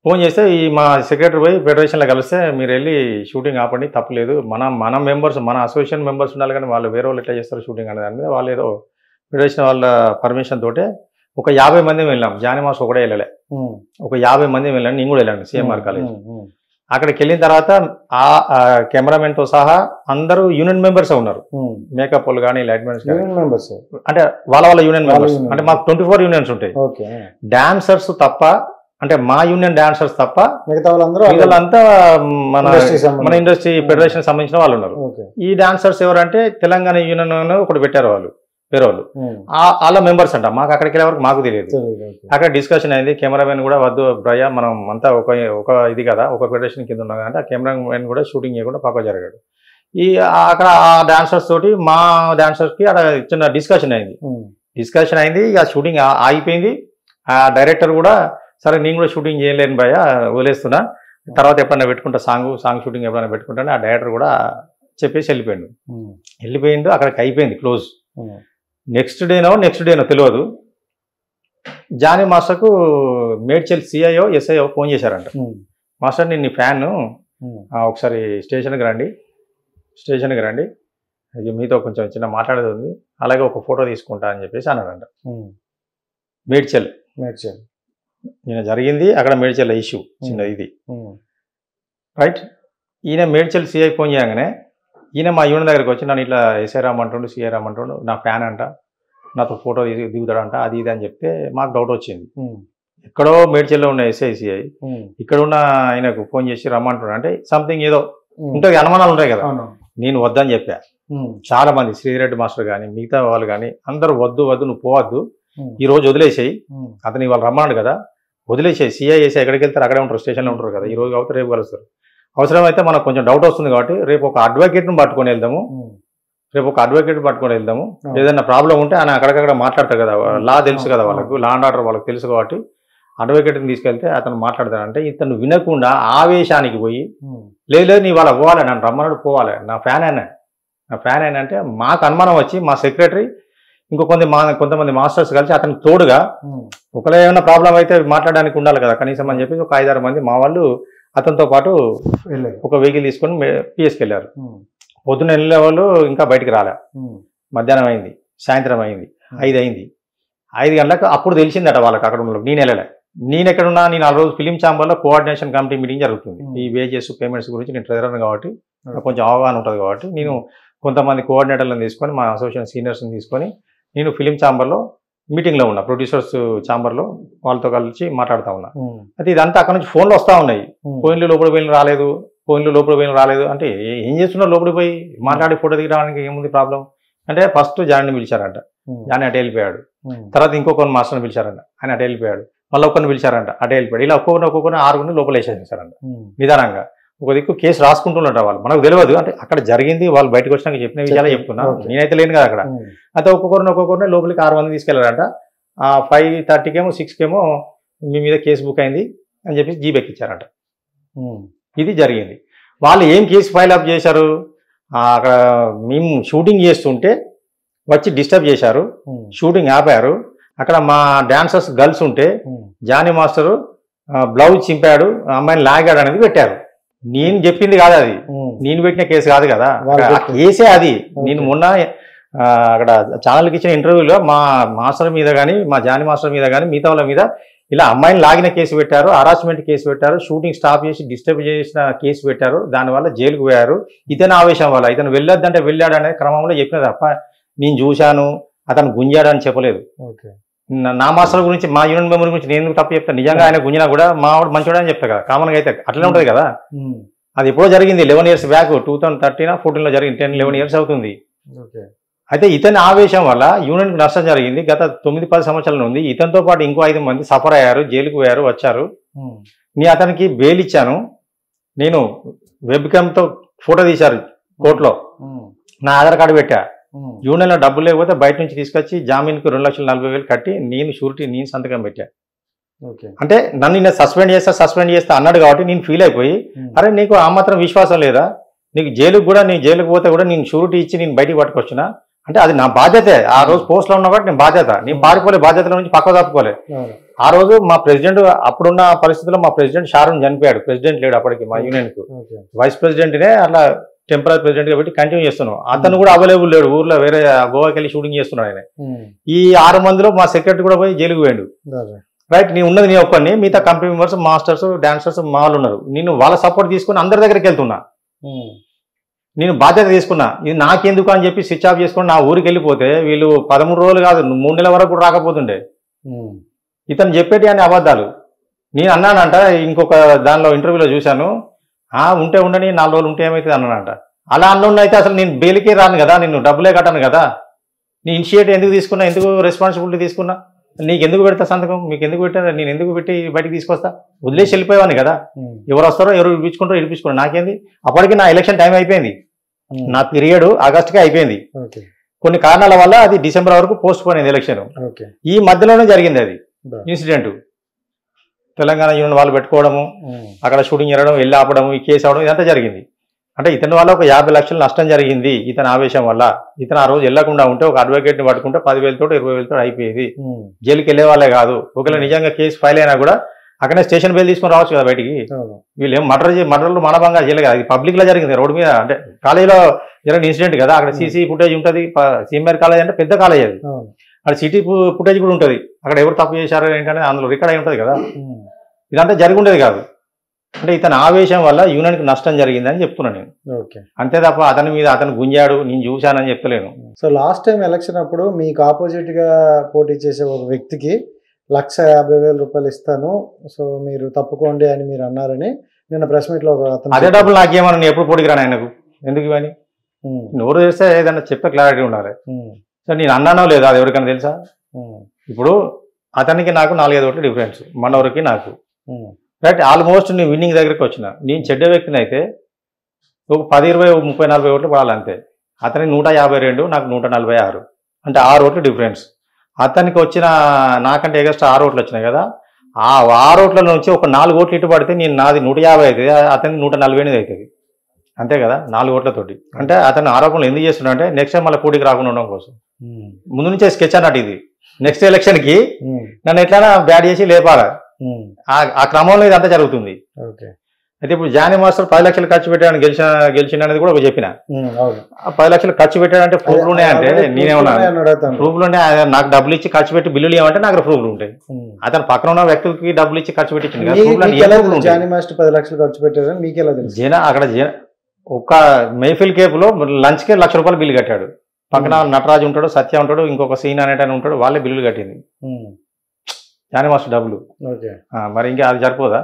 ఫోన్ చేస్తే ఈ మా సెక్రటరీ పోయి ఫెడరేషన్లో కలిస్తే మీరు వెళ్ళి షూటింగ్ ఆపండి, తప్పలేదు, మన మెంబర్స్, మన అసోసియేషన్ మెంబర్స్ ఉండాలి కానీ వాళ్ళు వేరే వాళ్ళు ఎట్లా చేస్తారు షూటింగ్ అనే దాని మీద వాళ్ళు ఏదో ఫెడరేషన్ వాళ్ళ పర్మిషన్ తోటే ఒక 50 మంది వెళ్ళాం. జానీ మాస్ ఒకటే వెళ్ళలే, ఒక 50 మంది వెళ్ళాను, నేను కూడా వెళ్ళాను సిఎంఆర్ కాలేజ్. అక్కడికి వెళ్ళిన తర్వాత ఆ కెమెరామెన్తో సహా అందరూ యూనియన్ మెంబర్స్ ఉన్నారు, మేకప్ వాళ్ళు కానీ, లైట్ మెన్స్ మెంబర్స్, అంటే వాళ్ళ యూనియన్ మెంబర్స్. అంటే మాకు 24 యూనియన్స్ ఉంటాయి, డాన్సర్స్ తప్ప, అంటే మా యూనియన్ డాన్సర్స్ తప్ప మిగతా వాళ్ళంతా మన ఇండస్ట్రీ ఫెడరేషన్ సంబంధించిన వాళ్ళు ఉన్నారు. ఈ డాన్సర్స్ ఎవరంటే తెలంగాణ యూనియన్ ఒకటి పెట్టారు వాళ్ళు, వేరే వాళ్ళు, వాళ్ళ మెంబర్స్ అంట. మాకు అక్కడికి వెళ్ళే వరకు మాకు తెలియదు. అక్కడ డిస్కషన్ అయింది, కెమెరామెన్ కూడా వద్దు భయ్యా, మనం అంతా ఒక ఇది కదా, ఒక ఫెడరేషన్ కింద ఉన్నాం అంటే ఆ కెమెరామెన్ కూడా షూటింగ్ చేయకుండా పక్క జరిగాడు. అక్కడ ఆ డాన్సర్స్ తోటి మా డాన్సర్స్ కి అక్కడ చిన్న డిస్కషన్ అయింది. ఇక షూటింగ్ ఆగిపోయింది. ఆ డైరెక్టర్ కూడా సరే నేను కూడా షూటింగ్ చేయలేను భయ్యా, వదిలేస్తున్నా, తర్వాత ఎప్పుడైనా పెట్టుకుంటా, సాంగ్ షూటింగ్ ఎప్పుడైనా పెట్టుకుంటాను. ఆ డైరెక్టర్ కూడా చెప్పేసి వెళ్ళిపోయిండు. అక్కడికి అయిపోయింది, క్లోజ్. నెక్స్ట్ డేనో తెలియదు, జానీ మాస్టర్కు మేడ్చల్ సిఐఓ ఎస్ఐఓ ఫోన్ చేశారంట. మాస్టర్ నేను నీ ఫ్యాన్, ఒకసారి స్టేషన్కి రండి, మీతో కొంచెం చిన్న మాట్లాడేది ఉంది, అలాగే ఒక ఫోటో తీసుకుంటా అని చెప్పేసి అన్నాడంట. మేడ్చల్ మేడ్చల్. ఈయన జరిగింది అక్కడ మేడ్చల్ ఇష్యూ చిన్నది ఇది రైట్. ఈయన మేడ్చల్ సిఐ ఫోన్ చేయగానే ఈయన మా యూనియన్ దగ్గరికి వచ్చి నన్ను ఇట్లా ఎస్ఐ రామంటుండు సిఐ రామంటుండు నా ఫ్యాన్ అంట నాతో ఫోటో దిగుతాడంట అది ఇది అని చెప్తే మాకు డౌట్ వచ్చింది. ఎక్కడో మేడ్చల్లో ఉన్న ఎస్ఐ సిఐ ఇక్కడ ఉన్న ఆయనకు ఫోన్ చేసి రమ్మంటున్నాడు అంటే సంథింగ్ ఏదో ఉంటుంది, అనుమానాలు ఉంటాయి కదా. నేను వద్దని చెప్పా. చాలా మంది శ్రీరెడ్డి మాస్టర్ కానీ మిగతా వాళ్ళు కానీ అందరూ వద్దు నువ్వు పోవద్దు, ఈ రోజు వదిలేసేయి, అతను ఇవాళ రమ్మన్నాడు కదా వదిలేసేయి, సిఐ ఎస్ఐ ఎక్కడికి వెళ్తారు అక్కడే ఉంటారు, స్టేషన్లో ఉంటారు కదా, ఈ రోజు కాబట్టి రేపు కలుస్తారు. అవసరమైతే మనకు కొంచెం డౌట్ వస్తుంది కాబట్టి రేపు ఒక అడ్వకేట్ను పట్టుకొని వెళ్దాము, ఏదైనా ప్రాబ్లం ఉంటే ఆయన అక్కడికక్కడ మాట్లాడతారు కదా, లా తెలుసు కదా వాళ్ళకు, లా అండ్ ఆర్డర్ వాళ్ళకి తెలుసు కాబట్టి అడ్వకేట్ని తీసుకెళ్తే అతను మాట్లాడతాడంటే ఇతను వినకుండా ఆవేశానికి పోయి లేదు నీ వాళ్ళ పోవాలి, నన్ను రమ్మన్నాడు పోవాలి, నా ఫ్యాన్ అయినా అంటే మాకు అనుమానం వచ్చి మా సెక్రటరీ ఇంకో కొంతమంది మాస్టర్స్ కలిసి అతనికి తోడుగా ఒకవేళ ఏమైనా ప్రాబ్లం అయితే మాట్లాడడానికి ఉండాలి కదా కనీసం అని చెప్పి ఒక 5-6 మంది మా వాళ్ళు అతనితో పాటు ఒక వెహికల్ తీసుకొని పిఎస్కి వెళ్ళారు. పొద్దున్న వెళ్ళే వాళ్ళు ఇంకా బయటికి రాలే, మధ్యాహ్నం అయింది, సాయంత్రం అయింది, 5 అయింది. 5 గంటలకు అప్పుడు తెలిసిందట వాళ్ళకి అక్కడ ఉన్న. నేను వెళ్ళలే, నేను ఎక్కడున్నా నేను 4 రోజులు ఫిలిం ఛాంబర్లో కోఆర్డినేషన్ కమిటీ మీటింగ్ జరుగుతుంది ఈ వేజెస్ పేమెంట్స్ గురించి. నేను ట్రెజరర్ కాబట్టి కొంచెం అవగాహన ఉంటుంది కాబట్టి నేను కొంతమంది కోఆర్డినేటర్లను తీసుకొని మా అసోసియేషన్ సీనియర్స్ని తీసుకొని నేను ఫిలిం ఛాంబర్లో మీటింగ్లో ఉన్నా, ప్రొడ్యూసర్స్ ఛాంబర్లో వాళ్ళతో కలిసి మాట్లాడుతూ ఉన్నా. అయితే ఇదంతా అక్కడ నుంచి ఫోన్లు వస్తూ ఉన్నాయి, ఫోన్లు లోపలికి పోయిన రాలేదు అంటే ఏం చేస్తున్నారు లోపలికి పోయి మాట్లాడి ఫోటో దిగడానికి ఏముంది ప్రాబ్లం అంటే ఫస్ట్ జాన్ని పిలిచారంట, జాన్ని అటు వెళ్ళిపోయాడు. తర్వాత ఇంకొక మాస్టర్ని పిలిచారంట, ఆయన అటు వెళ్ళిపోయాడు. మళ్ళీ ఒక్కరిని పిలిచారంట, అటు వెళ్ళిపోయాడు. ఇలా ఒక్కొక్కరిని 6 లోపల వేసేసారంట నిదానంగా. ఒక దిక్కు కేసు రాసుకుంటున్నట్టు వాళ్ళు, మనకు తెలియదు అంటే అక్కడ జరిగింది వాళ్ళు బయటకు వచ్చినాక చెప్పిన విషయాలే చెప్తున్నా, నేనైతే లేను కదా అక్కడ. అయితే ఒక్కొక్కరిని లోపలికి 6 మంది తీసుకెళ్లారంట. 5:30కేమో 6కేమో మీ మీద కేసు బుక్ అయింది అని చెప్పి జీబెక్కిచ్చారంట. ఇది జరిగింది. వాళ్ళు ఏం కేసు ఫైల్ అప్ చేశారు, అక్కడ మేము షూటింగ్ చేస్తుంటే వచ్చి డిస్టర్బ్ చేశారు, షూటింగ్ ఆపారు. అక్కడ మా డాన్సర్స్ గర్ల్స్ ఉంటే జానీ మాస్టరు బ్లౌజ్ చింపాడు, అమ్మాయిని లాగాడు అనేది పెట్టారు. నేను చెప్పింది కాదు అది, నేను పెట్టిన కేసు కాదు కదా, ఆ కేసే అది. నేను మొన్న అక్కడ ఛానల్కి ఇచ్చిన ఇంటర్వ్యూలో మా మాస్టర్ మీద కానీ మా జానీ మాస్టర్ మీద కానీ మిగతా వాళ్ళ మీద ఇలా అమ్మాయిని లాగిన కేసు పెట్టారు, హరాస్మెంట్ కేసు పెట్టారు, షూటింగ్ స్టాప్ చేసి డిస్టర్బ్ చేసిన కేసు పెట్టారు, దానివల్ల జైలుకు పోయారు. ఇతని ఆవేశం వల్ల ఇతను వెళ్ళొద్దంటే వెళ్ళాడు అనే క్రమంలో చెప్పిన తప్ప నేను చూశాను అతను గుంజాడు అని చెప్పలేదు. నా మాస్టర్ గురించి మా యూనియన్ మెంబర్ గురించి నేను తప్పు చెప్తాను, నిజంగా ఆయన గుంజినా కూడా మా వాడు మంచివాడు అని చెప్తా కదా, కామన్గా అయితే అట్లనే ఉంటుంది కదా. అది ఎప్పుడో జరిగింది, 11 years బ్యాక్, 2013-14లో జరిగింది, 10-11 years అవుతుంది. అయితే ఇతని ఆవేశం వల్ల యూనియన్కి నష్టం జరిగింది. గత 9-10 సంవత్సరాల నుండి ఇతనితో పాటు ఇంకో 5 మంది సఫర్ అయ్యారు, జైలుకు పోయారు, వచ్చారు. నేను అతనికి బెయిల్ ఇచ్చాను, నేను వెబ్కామ్తో ఫోటో తీశారు కోర్టులో, నా ఆధార్ కార్డు పెట్టా. యూనియన్లో డబ్బులు లేకపోతే బయట నుంచి తీసుకొచ్చి జామీన్కి 2,40,000 కట్టి నేను షూరిటీ నేను సంతకం పెట్టా. అంటే నన్ను నేను సస్పెండ్ చేస్తా అన్నాడు కాబట్టి నేను ఫీల్ అయిపోయి అరే నీకు ఆ మాత్రం విశ్వాసం లేదా, నీకు జైలుకు పోతే కూడా నేను షూరిటీ ఇచ్చి నేను బయటికి పట్టుకొచ్చినా అంటే అది నా బాధ్యతే. ఆ రోజు పోస్ట్లో ఉన్నా కాబట్టి నేను బాధ్యత, నేను పారిపోలే, బాధ్యతల నుంచి పక్క తప్పుకోలే. ఆ రోజు మా ప్రెసిడెంట్, అప్పుడున్న పరిస్థితుల్లో మా ప్రెసిడెంట్ షారూన్ చనిపోయాడు, ప్రెసిడెంట్ లేడు అప్పటికి మా యూనియన్కు, వైస్ ప్రెసిడెంట్నే అట్లా టెంపరీ ప్రెసిడెంట్ గా పెట్టి కంటిన్యూ చేస్తున్నాం. అతను కూడా అవైలబుల్ లేడు, ఊర్లో వేరే గోవాకి వెళ్ళి షూటింగ్ చేస్తున్నాడు ఆయన. ఈ 6 మందిలో మా సెక్రటరీ కూడా పోయి జైలుకు పోయాడు. రైట్, నేను ఉన్నది నీ ఒక్కడిని, మిగతా కంపెనీ మెంబర్స్, మాస్టర్స్, డాన్సర్స్ మా వాళ్ళు ఉన్నారు. నేను వాళ్ళ సపోర్ట్ తీసుకుని అందరి దగ్గరికి వెళ్తున్నా, నేను బాధ్యత తీసుకున్నా. ఇది నాకెందుకు అని చెప్పి స్విచ్ ఆఫ్ చేసుకుని నా ఊరికి వెళ్ళిపోతే వీళ్ళు 13 రోజులు కాదు 3 నెలల వరకు కూడా రాకపోతుండే. ఇతను చెప్పేటి అని అబద్ధాలు. నేను అన్నానంట, ఇంకొక దానిలో ఇంటర్వ్యూలో చూశాను, ఉంటే ఉండని 4 రోజులు ఉంటే ఏమైతుంది అన్నానంట. అలా అన్నున్న అయితే అసలు నేను బెయిల్కే రాను కదా, నేను డబ్బులే కట్టాను కదా, నీ ఇనిషియేటివ్ ఎందుకు తీసుకున్నా, ఎందుకు రెస్పాన్సిబిలిటీ తీసుకున్నా, నీకు ఎందుకు పెడతా సంతకం, మీకు ఎందుకు పెట్టా, నేను ఎందుకు పెట్టి బయటకు తీసుకొస్తా, వదిలేసి వెళ్ళిపోయేవాడిని కదా. ఎవరు వస్తారో ఎవరు ఇడిపించుకుంటారో ఇడిపించుకున్నారు, నాకేంది. అప్పటికి నా ఎలక్షన్ టైం అయిపోయింది, నా పీరియడ్ ఆగస్టుకే అయిపోయింది. కొన్ని కారణాల వల్ల అది డిసెంబర్ వరకు పోస్ట్ పోన్ అయింది ఎలక్షన్. ఈ మధ్యలోనే జరిగింది అది ఇన్సిడెంట్. తెలంగాణ యూనియన్ వాళ్ళు పెట్టుకోవడము, అక్కడ షూటింగ్ జరగడం, వెళ్ళి ఆపడము, ఈ కేసు అవడం, ఇదంతా జరిగింది. అంటే ఇతని వల్ల ఒక 50 లక్షలు నష్టం జరిగింది ఇతని ఆవేశం వల్ల. ఇతను ఆ రోజు వెళ్లకుండా ఉంటే ఒక అడ్వకేట్ని పట్టుకుంటే 10,000 20,000 అయిపోయేది, జైలుకి వెళ్ళే వాళ్ళే కాదు. ఒకవేళ నిజంగా కేసు ఫైల్ అయినా కూడా అక్కడే స్టేషన్ బెయిల్ తీసుకొని రావచ్చు కదా బయటికి. వీళ్ళు ఏం మర్డర్లు మానభంగా చేయలేదు, అది పబ్లిక్ లో జరిగింది, రోడ్డు మీద. అంటే కాలేజీలో జరిగిన ఇన్సిడెంట్ కదా, అక్కడ సీసీ ఫుటేజ్ ఉంటుంది. సీఎంఆర్ కాలేజ్ అంటే పెద్ద కాలేజ్ అది, అది సిటీ ఫుటేజ్ కూడా ఉంటుంది, అక్కడ ఎవరు తప్పు చేశారో ఏంటంటే అందులో రికార్డ్ అయి ఉంటుంది కదా. ఇదంతా జరిగి ఉండేది కాదు. అంటే ఇతని ఆవేశం వల్ల యూనియన్కి నష్టం జరిగిందని చెప్తున్నాను నేను. ఓకే. అంతే తప్ప అతని మీద అతను గుంజాడు నేను చూశానని చెప్తలేను. సో లాస్ట్ టైం ఎలక్షన్ అప్పుడు మీకు ఆపోజిట్గా పోటీ చేసే ఒక వ్యక్తికి 1,50,000 రూపాయలు ఇస్తాను, సో మీరు తప్పుకోండి అని మీరు అన్నారని నిన్న ప్రెస్ మీట్లో అదే డబ్బులు నాకేమన్నా నేను ఎప్పుడు పోటీకి రాను ఆయనకు, ఎందుకు ఇవని నోరు తెస్తే ఏదన్నా చెప్పే క్లారిటీ ఉండాలి. సో నేను అన్నానో లేదా అది ఎవరికైనా తెలుసా? ఇప్పుడు అతనికి నాకు 4-5 ఓట్లు డిఫరెన్స్, మనవరికి నాకు రైట్. ఆల్మోస్ట్ నేను విన్నింగ్ దగ్గరికి వచ్చిన. నేను చెడ్డ వ్యక్తిని అయితే ఒక 10, 20, 30, 40 ఓట్లు పడాలంతే. అతనికి 152, నాకు 146, అంటే 6 ఓట్లు డిఫరెన్స్. అతనికి వచ్చిన నాకంటే ఎగస్ట్రా 6 ఓట్లు వచ్చినాయి కదా. ఆ 6 ఓట్ల నుంచి ఒక 4 ఓట్లు ఇటు పడితే నేను నాది 150 అవుతుంది, అతనికి 148 అవుతుంది. అంతే కదా 4 ఓట్లతోటి. అంటే అతను ఆరోపణలు ఎందుకు చేస్తున్నా అంటే నెక్స్ట్ టైం మళ్ళీ పోటీకి రాకుండా ఉండడం కోసం. ముందు నుంచే స్కెచ్ అన్నట్టు ఇది. నెక్స్ట్ ఎలక్షన్కి నన్ను ఎట్లైనా బ్యాడ్ చేసి లేపాలి, ఆ క్రమంలో ఇదంతా జరుగుతుంది. అయితే ఇప్పుడు జానీ మాస్టర్ 10 లక్షలు ఖర్చు పెట్టాడని గెలిచిన అనేది కూడా చెప్పిన. 10 లక్షలు ఖర్చు పెట్టాడంటే ప్రూఫ్లు ఉన్నాయంటే నేనేమన్నా ప్రూఫ్లు ఉన్నాయి, నాకు డబ్బులు ఇచ్చి ఖర్చు పెట్టి బిల్లులు ఏమంటే నాకు ప్రూఫ్లు ఉంటాయి. అతను పక్కన ఉన్న వ్యక్తులకి డబ్బులు ఇచ్చి ఖర్చు పెట్టించింది అక్కడ ఒక మెహఫిల్ కేపులో లంచ్కే ₹1,00,000 బిల్లు కట్టాడు. పక్కన నటరాజు ఉంటాడు, సత్య ఉంటాడు, ఇంకొక సీన్ అనేటని ఉంటాడు, వాళ్ళే బిల్లులు కట్టింది జానీ మాస్టర్ డబ్బులు. మరి ఇంకా అది సరిపోదా?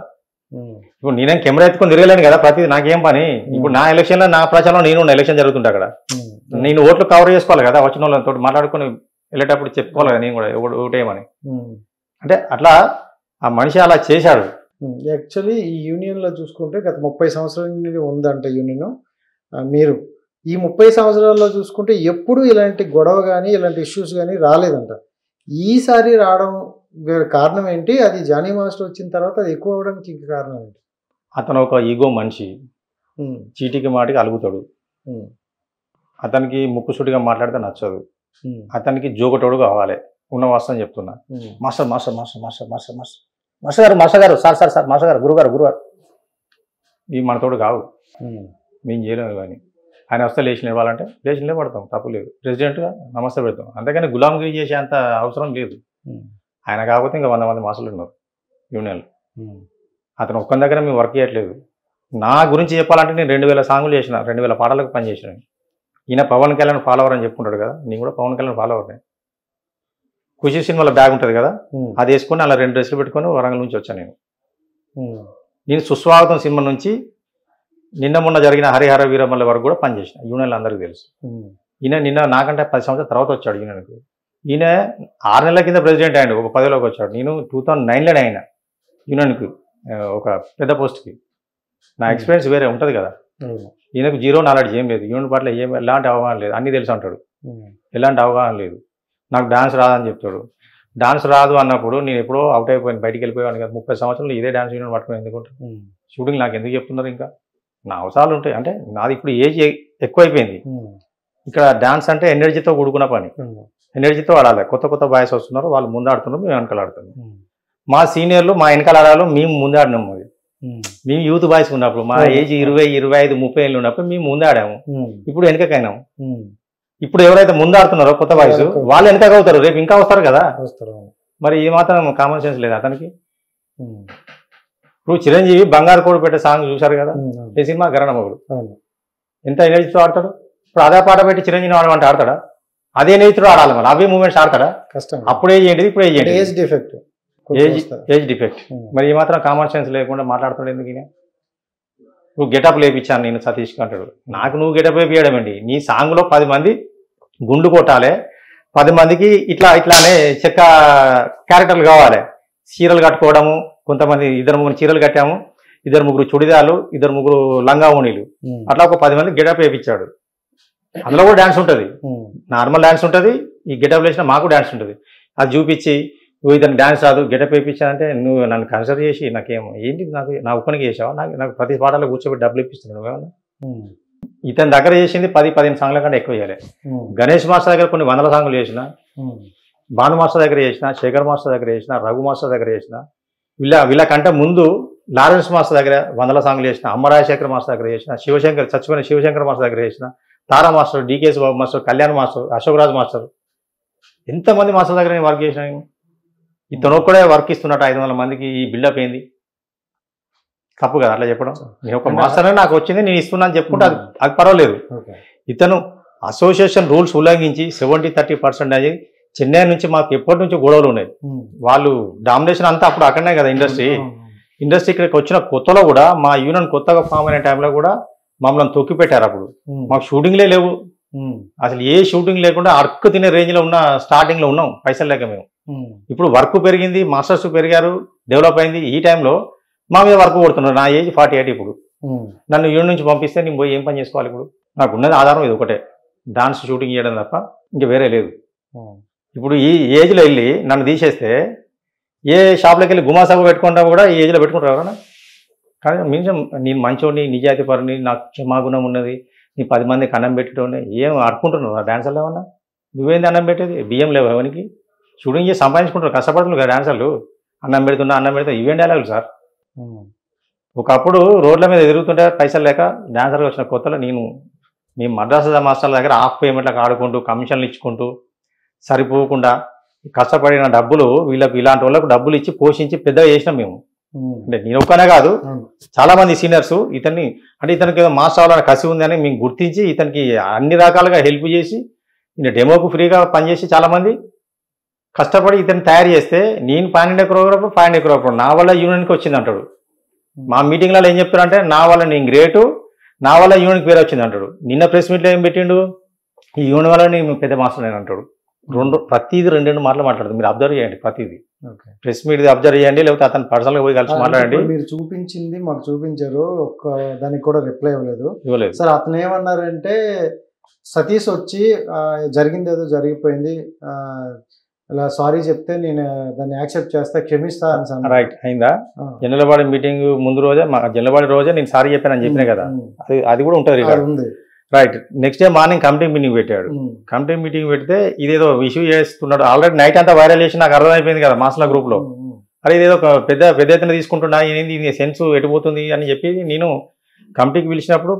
ఇప్పుడు నేనేం కెమెరా ఎత్తుకొని తిరగలేను కదా ప్రతిదీ, నాకేం పని? ఇప్పుడు నా ఎలక్షన్లో నా ప్రచారంలో నేను ఎలక్షన్ జరుగుతుంటా అక్కడ, నేను ఓట్లు కవర్ చేసుకోవాలి కదా, వచ్చిన వాళ్ళతో మాట్లాడుకొని వెళ్ళేటప్పుడు చెప్పుకోవాలి కదా నేను కూడా ఓటేయమని. అంటే అట్లా ఆ మనిషి అలా చేశాడు. యాక్చువల్లీ ఈ యూనియన్లో చూసుకుంటే గత 30 సంవత్సరాల నుండి ఉందంట యూనియన్. మీరు ఈ 30 సంవత్సరాల్లో చూసుకుంటే ఎప్పుడు ఇలాంటి గొడవ కానీ ఇలాంటి ఇష్యూస్ కానీ రాలేదంట. ఈసారి రావడం కారణం ఏంటి? అది జానీ మాస్టర్ వచ్చిన తర్వాత అది ఎక్కువ అవడానికి ఇంక కారణం ఏంటి? అతను ఒక ఈగో మనిషి, చీటికి మాటికి అలుగుతాడు. అతనికి ముక్కుసూటిగా మాట్లాడితే నచ్చదు. అతనికి జోగటోడు కావాలి. ఉన్న వాస్తవం చెప్తున్నా. Master master master master master master master గారు మాస్టర్ గారు సార్ సార్ సార్ మాస్టర్ గారు గురుగారు ఇవి మనతోడు కావు, మేము చేయలేము ఇవన్నీ. ఆయన వస్తే లేచి నిలవాలంటే లేచి నిలబడతాం, తప్పు లేదు. ప్రెసిడెంట్గా నమస్తే పెడతాం, అంతేగాని గులాంగిరి చేసే అంత అవసరం లేదు. ఆయన కాకపోతే ఇంకా 100 మంది మాస్టర్లు ఉన్నారు యూనియన్లు. అతను ఒక్కని దగ్గర మేము వర్క్ చేయట్లేదు. నా గురించి చెప్పాలంటే నేను 2000 సాంగులు చేసిన, 2000 పాటలకు పనిచేసిన. ఈయన పవన్ కళ్యాణ్ ఫాలోవర్ అని చెప్పుకుంటాడు కదా, నేను కూడా పవన్ కళ్యాణ్ ఫాలోవర్నే. ఖుషి సినిమాలో బ్యాగ్ ఉంటుంది కదా, అది వేసుకొని అలా 2 డ్రెస్సులు పెట్టుకొని వరంగల్ నుంచి వచ్చాను నేను సుస్వాగతం సినిమా నుంచి నిన్న మొన్న జరిగిన హరిహర వీరమల్ల వరకు కూడా పనిచేసిన. యూనియన్లు అందరికీ తెలుసు. ఈయన నిన్న నాకంటే 10 సంవత్సరాల తర్వాత వచ్చాడు యూనియన్కి. ఈయన 6 నెలల కింద ప్రెసిడెంట్ అయ్యాడు, ఒక పదవిలోకి వచ్చాడు. నేను 2009లోనే అయినా యూనియన్కి ఒక పెద్ద పోస్ట్కి. నా ఎక్స్పీరియన్స్ వేరే ఉంటుంది కదా. ఈయనకు జీరో నాలెడ్జ్ ఏం లేదు, యూనియన్ పట్ల ఎలాంటి అవగాహన లేదు, అన్నీ తెలుసు అంటాడు. ఎలాంటి అవగాహన లేదు. నాకు డాన్స్ రాదని చెప్తాడు. డాన్స్ రాదు అన్నప్పుడు నేను ఎప్పుడో అవుట్ అయిపోయాను, బయటికి వెళ్ళిపోయాను కదా. 30 సంవత్సరాలు ఇదే డాన్స్ యూనియన్ పట్టుకుని ఎందుకుంటా? షూటింగ్ నాకు ఎందుకు చెప్తున్నారు? ఇంకా నా అవసరాలు ఉంటాయి. అంటే నాది ఇప్పుడు ఏజ్ ఎక్కువైపోయింది. ఇక్కడ డాన్స్ అంటే ఎనర్జీతో కూడుకున్న పని, ఎనర్జీతో ఆడాలి. కొత్త కొత్త బాయ్స్ వస్తున్నారు, వాళ్ళు ముందు ఆడుతున్నారు, మేము వెనకాల ఆడుతున్నాం. మా సీనియర్లు మా వెనకాల ఆడాలి, మేము ముందు ఆడినాము. అది మేము యూత్ బాయ్స్ ఉన్నప్పుడు, మా ఏజ్ 20, 25, 30 ఏళ్ళు ఉన్నప్పుడు మేము ముందు ఆడాము. ఇప్పుడు వెనకకైనాము. ఇప్పుడు ఎవరైతే ముందు ఆడుతున్నారో కొత్త బాయ్స్ వాళ్ళు వెనకగా అవుతారు, రేపు ఇంకా వస్తారు కదా. మరి ఏ మాత్రం కామన్ సెన్స్ లేదు అతనికి. ఇప్పుడు చిరంజీవి బంగారు కోడి పెట్టే సాంగ్ చూశారు కదా, ఈ సినిమా గరణమగుడు ఎంత ఎనర్జీతో ఆడతాడు. ఇప్పుడు అదే పాట పెట్టి చిరంజీవి ఆడమంటే ఆడతాడా? అదే ఎనర్జీతో ఆడాలి, మరి అవే మూమెంట్స్ ఆడతాడా? కష్టం. అప్పుడు ఏజ్ ఏంటిది, ఇప్పుడు ఏజ్ ఏంటి? Age defect. మరి ఈ మాత్రం కామన్ సెన్స్ లేకుండా మాట్లాడుతాడు ఎందుకు? నువ్వు గెటప్ లేపించాను నేను సతీష్కి అంటాడు. నాకు నువ్వు గెటప్ లేపియడం ఏంటి? నీ సాంగ్లో 10 మంది గుండు కొట్టాలి, 10 మందికి ఇట్లానే చెక్క క్యారెక్టర్లు కావాలి. చీరలు కట్టుకోవడము, కొంతమంది 2-3 చీరలు కట్టాము, 2-3 చుడిదాలు, 2-3 లంగా ఓణీలు, అట్లా ఒక 10 మంది గెటప్ వేయించాడు. అందులో కూడా డ్యాన్స్ ఉంటుంది, నార్మల్ డ్యాన్స్ ఉంటుంది. ఈ గెటప్ వేసినా మాకు డ్యాన్స్ ఉంటుంది. అది చూపించి నువ్వు ఇతను డ్యాన్స్ రాదు గెటప్ వేయించానంటే నువ్వు నన్ను కన్సిడర్ చేసి నాకేమో ఏంటి, నా ఒక్కనికి చేసావా? నాకు ప్రతి పాటలో కూర్చోబెట్టి డబ్బులు ఇప్పిస్తున్నావు నువ్వేమన్నా? ఇతని దగ్గర చేసింది 10-15 సాంగ్ల కంటే ఎక్కువ చేయాలి. గణేష్ మాస్టర్ దగ్గర కొన్ని 100 సాంగులు చేసిన, భాను మాస్టర్ దగ్గర చేసిన, శేఖర్ మాస్టర్ దగ్గర చేసిన, రఘు మాస్టర్ దగ్గర చేసిన, వీళ్ళకంటే ముందు లారెన్స్ మాస్టర్ దగ్గర 100 సాంగులు చేసిన, అమ్మరాజశేఖర్ మాస్టర్ దగ్గర చేసిన, చచ్చిపోయిన శివశంకర్ మాస్టర్ దగ్గర చేసిన, Tara master, DKS Babu master, Kalyan master, Ashok Raj master, ఎంతమంది మాస్టర్ దగ్గర నేను వర్క్ చేసిన నేను ఇతను ఒక్కడే వర్క్ ఇస్తున్నట్టు 500 మందికి ఈ బిల్డప్ ఏంది? తప్పు కదా అట్లా చెప్పడం. నేను ఒక మాస్టర్ నాకు వచ్చింది నేను ఇస్తున్నాను చెప్పుకుంటే అది పర్వాలేదు. ఇతను అసోసియేషన్ రూల్స్ ఉల్లంఘించి 70-30% అయ్యి చెన్నై నుంచి మాకు ఎప్పటి నుంచి గొడవలు ఉన్నాయి. వాళ్ళు డామినేషన్ అంతా అప్పుడు అక్కడనే కదా ఇండస్ట్రీ ఇక్కడికి వచ్చిన కొత్తలో కూడా మా యూనియన్ కొత్తగా ఫామ్ అయిన టైంలో కూడా మమ్మల్ని తొక్కి పెట్టారు. అప్పుడు మాకు షూటింగ్లే లేవు, అసలు ఏ షూటింగ్ లేకుండా అడుక్కు తినే రేంజ్ లో ఉన్న స్టార్టింగ్ లో ఉన్నాం పైసలు లేక మేము. ఇప్పుడు వర్క్ పెరిగింది, మాస్టర్స్ పెరిగారు, డెవలప్ అయింది. ఈ టైంలో మా మీద వర్క్ కొడుతున్నారు. నా ఏజ్ 48. ఇప్పుడు నన్ను యూనియన్ నుంచి పంపిస్తే నేను పోయి ఏం పని చేసుకోవాలి? ఇప్పుడు నాకు ఉన్నది ఆధారం ఇది ఒకటే, డాన్స్ షూటింగ్ చేయడం తప్ప ఇంకా వేరే లేదు. ఇప్పుడు ఈ ఏజ్లో వెళ్ళి నన్ను తీసేస్తే ఏ షాప్లోకి వెళ్ళి గుమాసాగు పెట్టుకుంటా కూడా ఈ ఏజ్లో పెట్టుకుంటారు ఎవరన్నా? కానీ మీన్స్ నేను మంచోడిని, నిజాయితీ పరుని, నాకు క్షమాగుణం ఉన్నది, నీ 10 మందికి అన్నం పెట్టేటోని ఏం ఆడుకుంటున్నావు? డాన్సర్లు ఏమన్నా నువ్వేంది అన్నం పెట్టేది? బియ్యం లేవు ఎవరికి? షూటింగ్ చేసి సంపాదించుకుంటారు, కష్టపడుతున్నారు కదా డాన్సర్లు. అన్నం పెడుతున్నా ఇవేం డైలాగులు సార్. ఒకప్పుడు రోడ్ల మీద ఎదురుతుంటే పైసలు లేక డాన్సర్గా వచ్చిన కొత్తలో మేము మద్రాసు మాస్టర్ల దగ్గర హాఫ్ పేమెంట్లకు ఆడుకుంటూ కమిషన్లు ఇచ్చుకుంటూ సరిపోకుండా కష్టపడిన డబ్బులు వీళ్ళకి ఇలాంటి వాళ్ళకు డబ్బులు ఇచ్చి పోషించి పెద్దగా చేసినాం మేము. అంటే నేను ఒక్కనే కాదు, చాలా మంది సీనియర్స్ ఇతనికి ఏదో మాస్టర్ అవ్వాలని కసి ఉందని మేము గుర్తించి ఇతనికి అన్ని రకాలుగా హెల్ప్ చేసి ఈయన డెమోకు ఫ్రీగా పనిచేసి చాలా మంది కష్టపడి ఇతన్ని తయారు చేస్తే నేను 500 crore నా వల్ల యూనియన్కి వచ్చింది అంటాడు. మా మీటింగ్లలో ఏం చెప్తారంటే నా వల్ల నేను గ్రేటు, నా వల్ల యూనియన్కి పేరు వచ్చింది అంటాడు. నిన్న ప్రెస్ మీట్లో ఏం పెట్టిండు, ఈ యూనియన్ వల్ల నేను పెద్ద మాస్టర్ అని అంటాడు. ప్రతిదీ 2 మాటలు మాట్లాడదు. మీరు అబ్జర్వ్ చేయండి, ప్రతిదీ ప్రెస్ మీట్ అబ్జర్వ్ చేయండి, లేకపోతే అతను పర్సనల్గా పోయి కలిసి మాట్లాడండి. మీరు చూపించింది మాకు చూపించారు, ఒక్క దానికి కూడా రిప్లై ఇవ్వలేదు సార్. అతను ఏమన్నారంటే సతీష్ వచ్చి జరిగింది ఏదో జరిగిపోయింది, ఇలా సారీ చెప్తే నేను దాన్ని యాక్సెప్ట్ చేస్తా, క్షమిస్తా అని. రైట్ అయిందా? జనరల్ మీటింగ్ ముందు రోజే, జనరల్ రోజే నేను సారీ చెప్పానని చెప్పినా కదా, అది కూడా ఉంటుంది. Right. Next day morning committee meeting పెట్టాడు. కమిటీ మీటింగ్ పెడితే ఇదేదో ఇష్యూ చేస్తున్నాడు. ఆల్రెడీ నైట్ అంతా వైరల్ చేసి నాకు అర్థమైపోయింది కదా మాస్టర్ల గ్రూప్ లో. అరే ఇదేదో పెద్ద ఎత్తున తీసుకుంటున్నా, ఏంది సెన్స్ ఎటుపోతుంది అని చెప్పి నేను కమిటీకి పిలిచినప్పుడు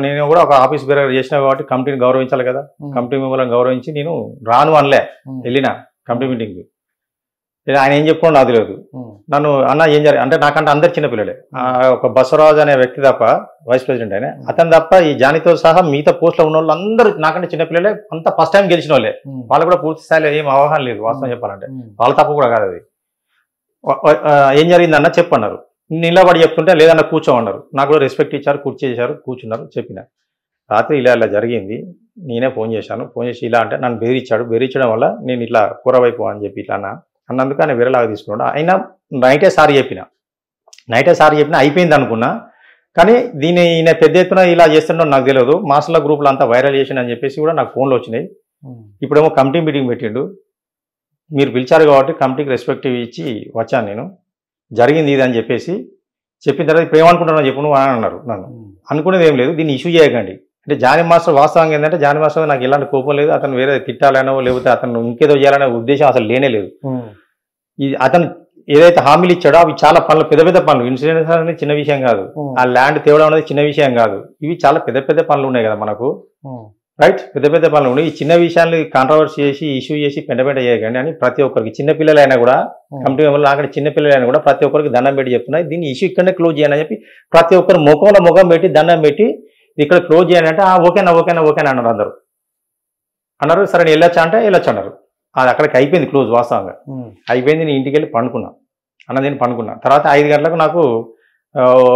నేను కూడా ఒక ఆఫీస్ బేరర్ చేసిన కాబట్టి కమిటీని గౌరవించాలి కదా. కమిటీ మెంబర్లను గౌరవించి నేను రాను అనలే, వెళ్ళిన కమిటీ మీటింగ్. ఆయన ఏం చెప్పుకోండి నాకు తెలియదు. నన్ను అన్న ఏం జరిగింది అంటే నాకంటే అందరు చిన్నపిల్లలే, ఒక బసవరాజు అనే వ్యక్తి తప్ప, వైస్ ప్రెసిడెంట్ ఆయన, అతను తప్ప ఈ జానీతో సహా మిగతా పోస్టులో ఉన్న వాళ్ళు అందరూ నాకంటే చిన్నపిల్లలే, అంతా ఫస్ట్ టైం గెలిచిన వాళ్ళే. వాళ్ళు కూడా పూర్తి స్థాయిలో ఏం అవగాహన లేదు వాస్తవం చెప్పాలంటే. వాళ్ళ తప్పు కూడా కాదు అది. ఏం జరిగిందన్న చెప్పన్నారు. నిలబడి చెప్తుంటే లేదన్న కూర్చోమన్నారు. నాకు కూడా రెస్పెక్ట్ ఇచ్చారు, కూర్చేసారు, కూర్చున్నారు. చెప్పిన రాత్రి ఇలా జరిగింది, నేనే ఫోన్ చేశాను. ఫోన్ చేసి ఇలా అంటే నన్ను బెదిరించడం వల్ల నేను ఇట్లా కూరవైపు అని చెప్పి ఇట్లా అన్నందుకు ఆయన వేరేలాగా తీసుకున్నాడు. అయినా నైటే సారీ చెప్పిన అయిపోయింది అనుకున్నా. కానీ ఈయన పెద్ద ఎత్తున ఇలా చేస్తుండో నాకు తెలియదు. మాస్టర్ల గ్రూప్లో అంతా వైరల్ చేసిండు అని చెప్పేసి కూడా నాకు ఫోన్లు వచ్చినాయి. ఇప్పుడేమో కమిటీ మీటింగ్ పెట్టిండు, మీరు పిలిచారు కాబట్టి కమిటీకి రెస్పెక్టివ్ ఇచ్చి వచ్చాను నేను, జరిగింది ఇది అని చెప్పేసి చెప్పిన తర్వాత ఇప్పుడు ఏమనుకుంటున్నావు చెప్పు నువ్వు అని అన్నారు. నన్ను అనుకునేది ఏం లేదు, దీన్ని ఇష్యూ చేయకండి అంటే. జానీ మాస్టర్ వాస్తవంగా ఏంటంటే జానీ మాస్టర్ నాకు ఎలాంటి కోపం లేదు, అతను వేరే తిట్టాలనో లేకపోతే అతను ఇంకేదో చేయాలనే ఉద్దేశం అసలు లేనే లేదు. అతను ఏదైతే హామీలు ఇచ్చాడో అవి చాలా పనులు, పెద్ద పనులు. ఇన్సూరెన్స్ అనేది చిన్న విషయం కాదు, ఆ ల్యాండ్ తేవడం అనేది చిన్న విషయం కాదు. ఇవి చాలా పెద్ద పనులు ఉన్నాయి కదా మనకు. రైట్, పెద్ద పనులు ఉన్నాయి. ఈ చిన్న విషయాన్ని కాంట్రవర్సీ చేసి ఇష్యూ చేసి పెంట చేయకండి అని ప్రతి ఒక్కరికి, చిన్నపిల్లలైనా కూడా కమిటీ మెంబర్లు అక్కడ చిన్నపిల్లలైనా కూడా ప్రతి ఒక్కరికి దండం పెట్టి చెప్తున్నాయి. దీన్ని ఇష్యూ ఇక్కడనే క్లోజ్ చేయాలని చెప్పి ప్రతి ఒక్కరు ముఖం పెట్టి దండం పెట్టి ఇక్కడ క్లోజ్ చేయాలంటే ఓకేనా అన్నారు. సరే నేను వెళ్ళొచ్చా అంటే వెళ్ళొచ్చు అన్నారు. అది అక్కడికి అయిపోయింది క్లోజ్. వాస్తవంగా అయిపోయింది. నేను ఇంటికి వెళ్ళి పండుకున్నా. తర్వాత 5 గంటలకు నాకు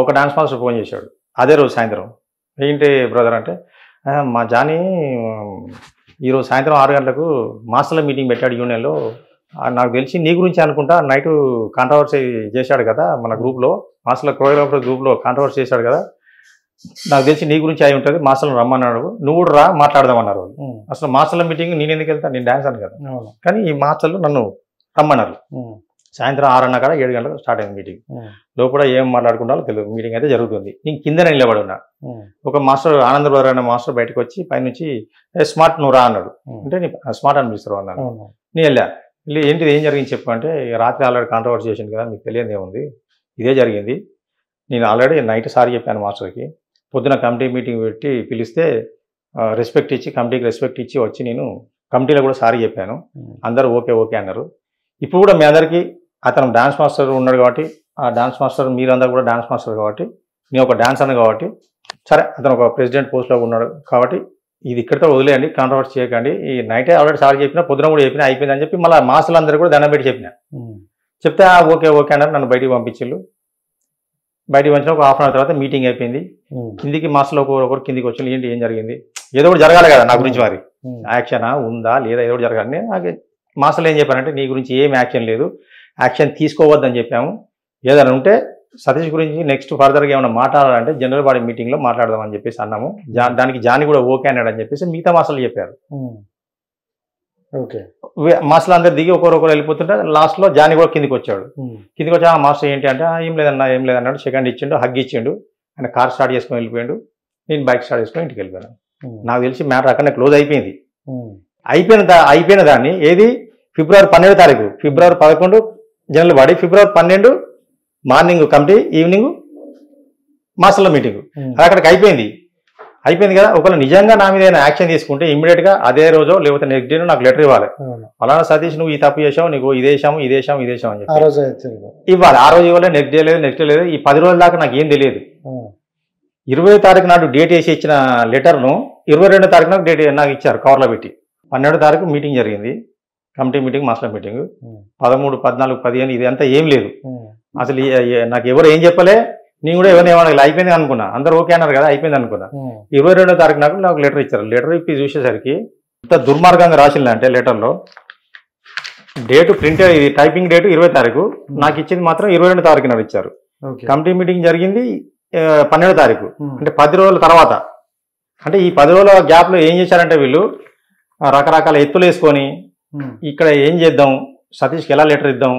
ఒక డాన్స్ మాస్టర్ ఫోన్ చేశాడు అదే రోజు సాయంత్రం. ఏంటి బ్రదర్ అంటే, మా జానీ ఈరోజు సాయంత్రం 6 గంటలకు మాస్టర్ల మీటింగ్ పెట్టాడు యూనియన్లో, నాకు తెలిసి నీ గురించి అనుకుంటా నైట్ కాంట్రవర్సీ చేశాడు కదా మన గ్రూప్లో, మాస్టర్ల కోరియోగ్రాఫర్ గ్రూప్లో కాంట్రవర్సీ చేశాడు కదా, నాకు తెలిసి నీ గురించి అయి ఉంటుంది, మాస్టర్లు రమ్మన్నాడు, నువ్వు కూడా రా మాట్లాడదామన్నారు. అసలు మాస్టర్ల మీటింగ్ నేను ఎందుకు వెళ్తాను, నేను డాన్స్ అని కదా. కానీ ఈ మాస్టర్లు నన్ను రమ్మన్నారు. సాయంత్రం 6:30 కాడ 7 గంటలకు స్టార్ట్ అయింది మీటింగ్. లోపల ఏం మాట్లాడుకుంటారో తెలియదు. మీటింగ్ అయితే జరుగుతుంది. నేను కిందనే నిలబడి ఉన్నా. ఒక మాస్టర్ ఆనంద్ బ్రదర్ అనే మాస్టర్ బయటకు వచ్చి పైనుంచి స్మార్ట్ నువ్వు రా అన్నాడు. అంటే నీ స్మార్ట్ అనిపిస్తారు అన్నాను. నేను వెళ్ళి ఏంటిది ఏం జరిగింది చెప్పు అంటే, రాత్రి ఆల్రెడీ కాంట్రవర్సీ చేసింది కదా, మీకు తెలియదు ఏముంది, ఇదే జరిగింది. నేను ఆల్రెడీ నైట్ సారీ చెప్పాను మాస్టర్కి. పొద్దున కమిటీ మీటింగ్ పెట్టి పిలిస్తే కమిటీకి రెస్పెక్ట్ ఇచ్చి వచ్చి నేను కమిటీలో కూడా సారీ చెప్పాను, అందరూ ఓకే ఓకే అన్నారు. ఇప్పుడు కూడా మీ అందరికీ అతను డాన్స్ మాస్టర్ ఉన్నాడు కాబట్టి, ఆ డాన్స్ మాస్టర్ మీరందరూ కూడా డాన్స్ మాస్టర్ కాబట్టి, నేను ఒక డాన్సర్ కాబట్టి, సరే అతను ఒక ప్రెసిడెంట్ పోస్ట్లో ఉన్నాడు కాబట్టి ఇది ఇక్కడితో వదిలేయండి, కాంట్రవర్సీ చేయకండి. ఈ నైటే ఆల్రెడీ సారీ చెప్పినా, పొద్దున కూడా చెప్పినా, అయిపోయిందని చెప్పి మళ్ళీ మాస్టర్లందరూ కూడా దండం పెట్టి చెప్పిన. చెప్తే ఓకే ఓకే అన్నారు. నన్ను బయటికి పంపించారు. బయటికి పంచిన ఒక హాఫ్ అన్ అవర్ తర్వాత మీటింగ్ అయిపోయింది. కిందికి మాస్టర్లు ఒకరు కిందికి వచ్చి ఏంటి ఏం జరిగింది, ఏదో ఒకటి జరగాలి కదా నా గురించి, మరి యాక్షనా ఉందా లేదా ఏదో ఒకటి జరగాలి. నాకు మాస్టర్లు ఏం చెప్పారంటే నీ గురించి ఏం యాక్షన్ లేదు, యాక్షన్ తీసుకోవద్దని చెప్పాము. ఏదైనా ఉంటే సతీష్ గురించి నెక్స్ట్ ఫర్దర్గా ఏమైనా మాట్లాడాలంటే జనరల్ బాడీ మీటింగ్లో మాట్లాడదామని చెప్పేసి అన్నాము. దానికి జాని కూడా ఓకే అన్నాడు అని చెప్పేసి మిగతా మాస్టర్లు చెప్పారు. ఓకే, మాస్టర్లు అందరు దిగి ఒకరొకరు వెళ్ళిపోతుంటే లాస్ట్లో జాని కూడా కిందికి వచ్చాడు. కిందికి వచ్చి ఆ మాస్టర్ ఏంటి అంటే ఏం లేదన్నాడు. సెకండ్ ఇచ్చిండు, హగ్ ఇచ్చిండు. ఆయన కార్ స్టార్ట్ చేసుకొని వెళ్ళిపోయాడు. నేను బైక్ స్టార్ట్ చేసుకొని ఇంటికి వెళ్ళిపోయాను. నాకు తెలిసి మ్యాటర్ అక్కడనే క్లోజ్ అయిపోయింది. అయిపోయిన దాన్ని ఏది ఫిబ్రవరి 12వ తారీఖు, ఫిబ్రవరి 11 జనరల్ బాడీ, ఫిబ్రవరి 12 మార్నింగ్ కమిటీ, ఈవినింగ్ మాస్టర్ల మీటింగ్. అది అక్కడికి అయిపోయింది కదా. ఒకవేళ నిజంగా నా మీద ఏదైనా యాక్షన్ తీసుకుంటే ఇమ్మీడియట్గా అదే రోజు లేకపోతే నెక్స్ట్ డే నాకు లెటర్ ఇవ్వాలి. అలానే సతీష్ నువ్వు ఈ తప్పు చేసావు, నీకు ఇదేశాము అని చెప్పి ఇవ్వాలి. ఆ రోజు ఇవ్వలేదు, నెక్స్ట్ డే లేదు. ఈ 10 రోజుల దాకా నాకు ఏం తెలియదు. 20వ తారీఖు నాడు డేట్ వేసి ఇచ్చిన లెటర్ను 22వ తారీఖు నాకు డేట్ నాకు ఇచ్చారు కవర్లో పెట్టి. 12వ తారీఖు మీటింగ్ జరిగింది, కమిటీ మీటింగ్, మాస్టర్ మీటింగ్. 13, 14, 15 ఇది అంతా ఏం లేదు అసలు. నాకు ఎవరు ఏం చెప్పలే, నేను కూడా ఎవరిని ఏమన్నా అయిపోయింది అనుకున్నా. అందరూ ఓకే అన్నారు కదా, అయిపోయింది అనుకున్నా. 22వ తారీఖు నాకు లెటర్ ఇచ్చారు. లెటర్ ఇప్పి చూసేసరికి ఇంత దుర్మార్గంగా రాసిందంటే లెటర్లో డేటు ప్రింట్, ఇది టైపింగ్ డేటు 20వ తారీఖు, నాకు ఇచ్చింది మాత్రం 22వ తారీఖు నాడు ఇచ్చారు. కమిటీ మీటింగ్ జరిగింది 12వ తారీఖు, అంటే 10 రోజుల తర్వాత. అంటే ఈ 10 రోజుల గ్యాప్లో ఏం చేశారంటే వీళ్ళు రకరకాల ఎత్తులు వేసుకొని ఇక్కడ ఏం చేద్దాం, సతీష్కి ఎలా లెటర్ ఇద్దాం,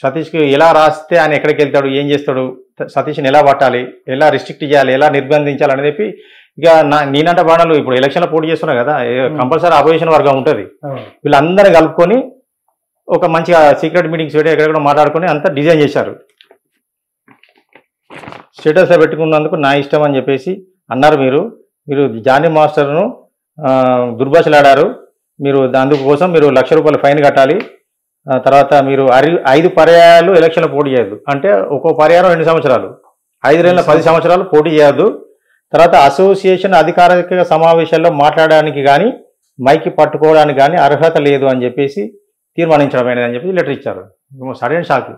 సతీష్కి ఎలా రాస్తే ఆయన ఎక్కడికి వెళ్తాడు, ఏం చేస్తాడు, సతీష్ని ఎలా పట్టాలి, ఎలా రిస్ట్రిక్ట్ చేయాలి, ఎలా నిర్బంధించాలి అని చెప్పి ఇక నేనంట బాణాలు ఇప్పుడు ఎలక్షన్లో పోటీ చేస్తున్నారు కదా, కంపల్సరీ అపోజిషన్ వర్గం ఉంటుంది. వీళ్ళందరినీ కలుపుకొని ఒక మంచిగా సీక్రెట్ మీటింగ్స్ పెట్టి ఎక్కడెక్కడ మాట్లాడుకొని అంతా డిజైన్ చేశారు. స్టేటస్లో పెట్టుకున్నందుకు నా ఇష్టం అని చెప్పేసి అన్నారు. మీరు జానీ మాస్టర్ను దుర్భాషలాడారు, మీరు అందుకోసం మీరు ₹1,00,000 ఫైన్ కట్టాలి. తర్వాత మీరు 5 పర్యాయాలు ఎలక్షన్లో పోటీ చేయొద్దు, అంటే ఒక్కో పర్యాయం 2 సంవత్సరాలు, 5 ఏళ్ళ 10 సంవత్సరాలు పోటీ చేయొద్దు. తర్వాత అసోసియేషన్ అధికారిక సమావేశాల్లో మాట్లాడడానికి కానీ మైకి పట్టుకోవడానికి కానీ అర్హత లేదు అని చెప్పేసి తీర్మానించడం అని చెప్పి లెటర్ ఇచ్చారు. సరైన షాక్.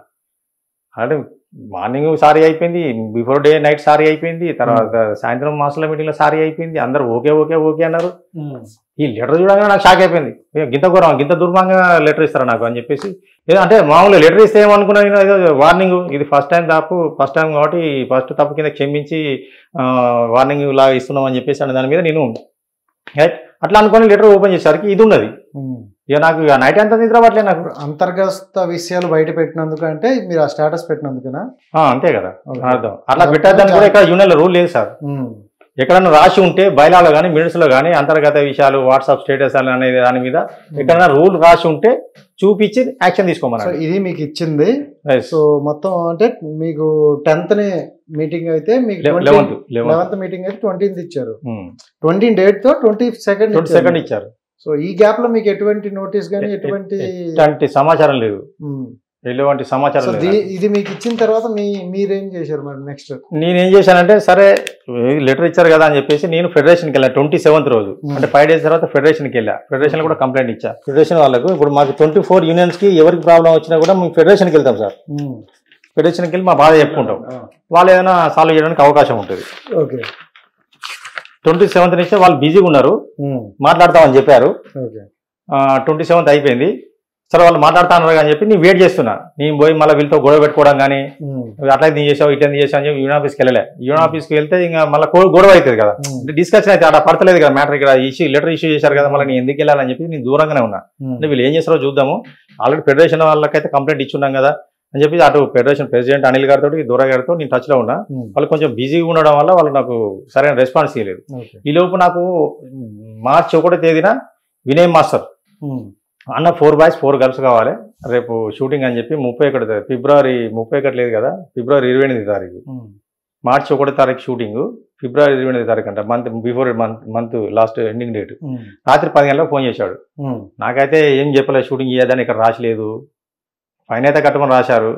అంటే మార్నింగ్ సారీ అయిపోయింది, బిఫోర్ డే నైట్ సారీ అయిపోయింది, తర్వాత సాయంత్రం మాస్టర్ల మీటింగ్లో సారీ అయిపోయింది. అందరూ ఓకే ఓకే ఓకే అన్నారు. ఈ లెటర్ చూడగానే నాకు షాక్ అయిపోయింది. గింత దుర్మార్గంగా లెటర్ ఇస్తారా నాకు అని చెప్పేసి. అంటే మామూలుగా లెటర్ ఇస్తే ఏమనుకున్నా, ఏదో వార్నింగ్, ఇది ఫస్ట్ టైం కాబట్టి ఫస్ట్ తప్పు కింద క్షమించి వార్నింగ్ లాగా ఇస్తున్నాం అని చెప్పేసి అన్న దాని మీద నేను అట్లా అనుకుని లెటర్ ఓపెన్ చేసేసరికి ఇది ఉన్నది. ఇక నాకు నైట్ అంతా నిద్ర పట్టలేదు. నాకు అంతర్గత విషయాలు బయట పెట్టినందుకు, అంటే మీరు ఆ స్టేటస్ పెట్టినందుకునా? అంతే కదా అర్థం. అట్లా పెట్టద్దని కూడా ఇక్కడ యూనియన్లో రూల్ లేదు సార్. ఎక్కడన్నా రాసి ఉంటే బయలాలో కానీ మినిట్స్లో కానీ అంతర్గత విషయాలు, వాట్సాప్ స్టేటస్ అనేది దాని మీద ఎక్కడన్నా రూల్ రాసి ఉంటే చూపించి యాక్షన్ తీసుకోమన్నారు. ఇది మీకు ఇచ్చింది. సో మొత్తం అంటే మీకు 10th మీటింగ్ అయితే మీకు 11th మీటింగ్ అయితే 20th ఇచ్చారు. 20 డేట్ తో 22nd ఇచ్చారు. సో ఈ గ్యాప్ లో మీకు ఎటువంటి నోటీస్ కానీ ఎటువంటి సమాచారం లేదు, ఎటువంటి సమాచారం లేదు. ఇది మీకు ఇచ్చిన తర్వాత మీరేం చేశారు మరి నెక్స్ట్? నేనేం చేశానంటే సరే లెటర్ ఇచ్చారు కదా అని చెప్పేసి నేను ఫెడరేషన్కి వెళ్ళాను 27th రోజు. అంటే 5 days తర్వాత ఫెడరేషన్కి వెళ్ళా. ఫెడరేషన్ కూడా కంప్లైంట్ ఇచ్చా. ఫెడరేషన్ వాళ్ళకు ఇప్పుడు మాకు 24 యూనియన్స్ కి ఎవరికి ప్రాబ్లం వచ్చినా కూడా మేము ఫెడరేషన్కి వెళ్తాం సార్. ఫెడరేషన్కి వెళ్ళి మా బాధ చెప్పుకుంటాం, వాళ్ళు ఏదైనా సాల్వ్ చేయడానికి అవకాశం ఉంటుంది. ఓకే, 27th నుంచే వాళ్ళు బిజీగా ఉన్నారు, మాట్లాడతామని చెప్పారు. 27th అయిపోయింది. సరే వాళ్ళు మాట్లాడుతున్నారు అని చెప్పి నేను వెయిట్ చేస్తున్నా. నేను పోయి మళ్ళీ వీళ్ళతో గొడవ పెట్టుకోవడం కానీ అట్లా నీ చేసావు ఇట్లా చేసావు అని చెప్పి యూనియన్ ఆఫీస్కి వెళ్ళలే. యూనియన్ ఆఫీస్కి వెళ్తే ఇంకా మళ్ళీ గొడవ అవుతుంది కదా, డిస్కషన్ అయితే అక్కడ పడతలేదు కదా మ్యాటర్. ఇక్కడ లెటర్ ఇష్యూ చేశారు కదా, మళ్ళీ నేను ఎందుకు వెళ్ళాలని చెప్పి నేను దూరంగానే ఉన్నా. అంటే వీళ్ళు ఏం చేస్తారో చూద్దాము, ఆల్రెడీ ఫెడరేషన్ వాళ్ళకైతే కంప్లైంట్ ఇచ్చున్నాం కదా అని చెప్పి అటు ఫెడరేషన్ ప్రెసిడెంట్ అనిల్ గారితో దూర గారితో నేను టచ్లో ఉన్నా. వాళ్ళు కొంచెం బిజీగా ఉండడం వల్ల వాళ్ళు నాకు సరైన రెస్పాన్స్ ఇవ్వలేదు. ఈ లోపు నాకు మార్చి 1వ తేదీన వినయ్ మాస్టర్ అన్న 4 boys 4 girls కావాలి రేపు షూటింగ్ అని చెప్పి 31 ఫిబ్రవరి 31 లేదు కదా, ఫిబ్రవరి 28వ తారీఖు మార్చి 1వ తారీఖు షూటింగ్, ఫిబ్రవరి 28వ తారీఖు అంట, మంత్ లాస్ట్ ఎండింగ్ డేట్. రాత్రి 10 గంటలకు ఫోన్ చేశాడు. నాకైతే ఏం చెప్పలేదు, షూటింగ్ చేయదని ఇక్కడ రాసలేదు, ఫైన్ అయితే కట్టమని రాశారు.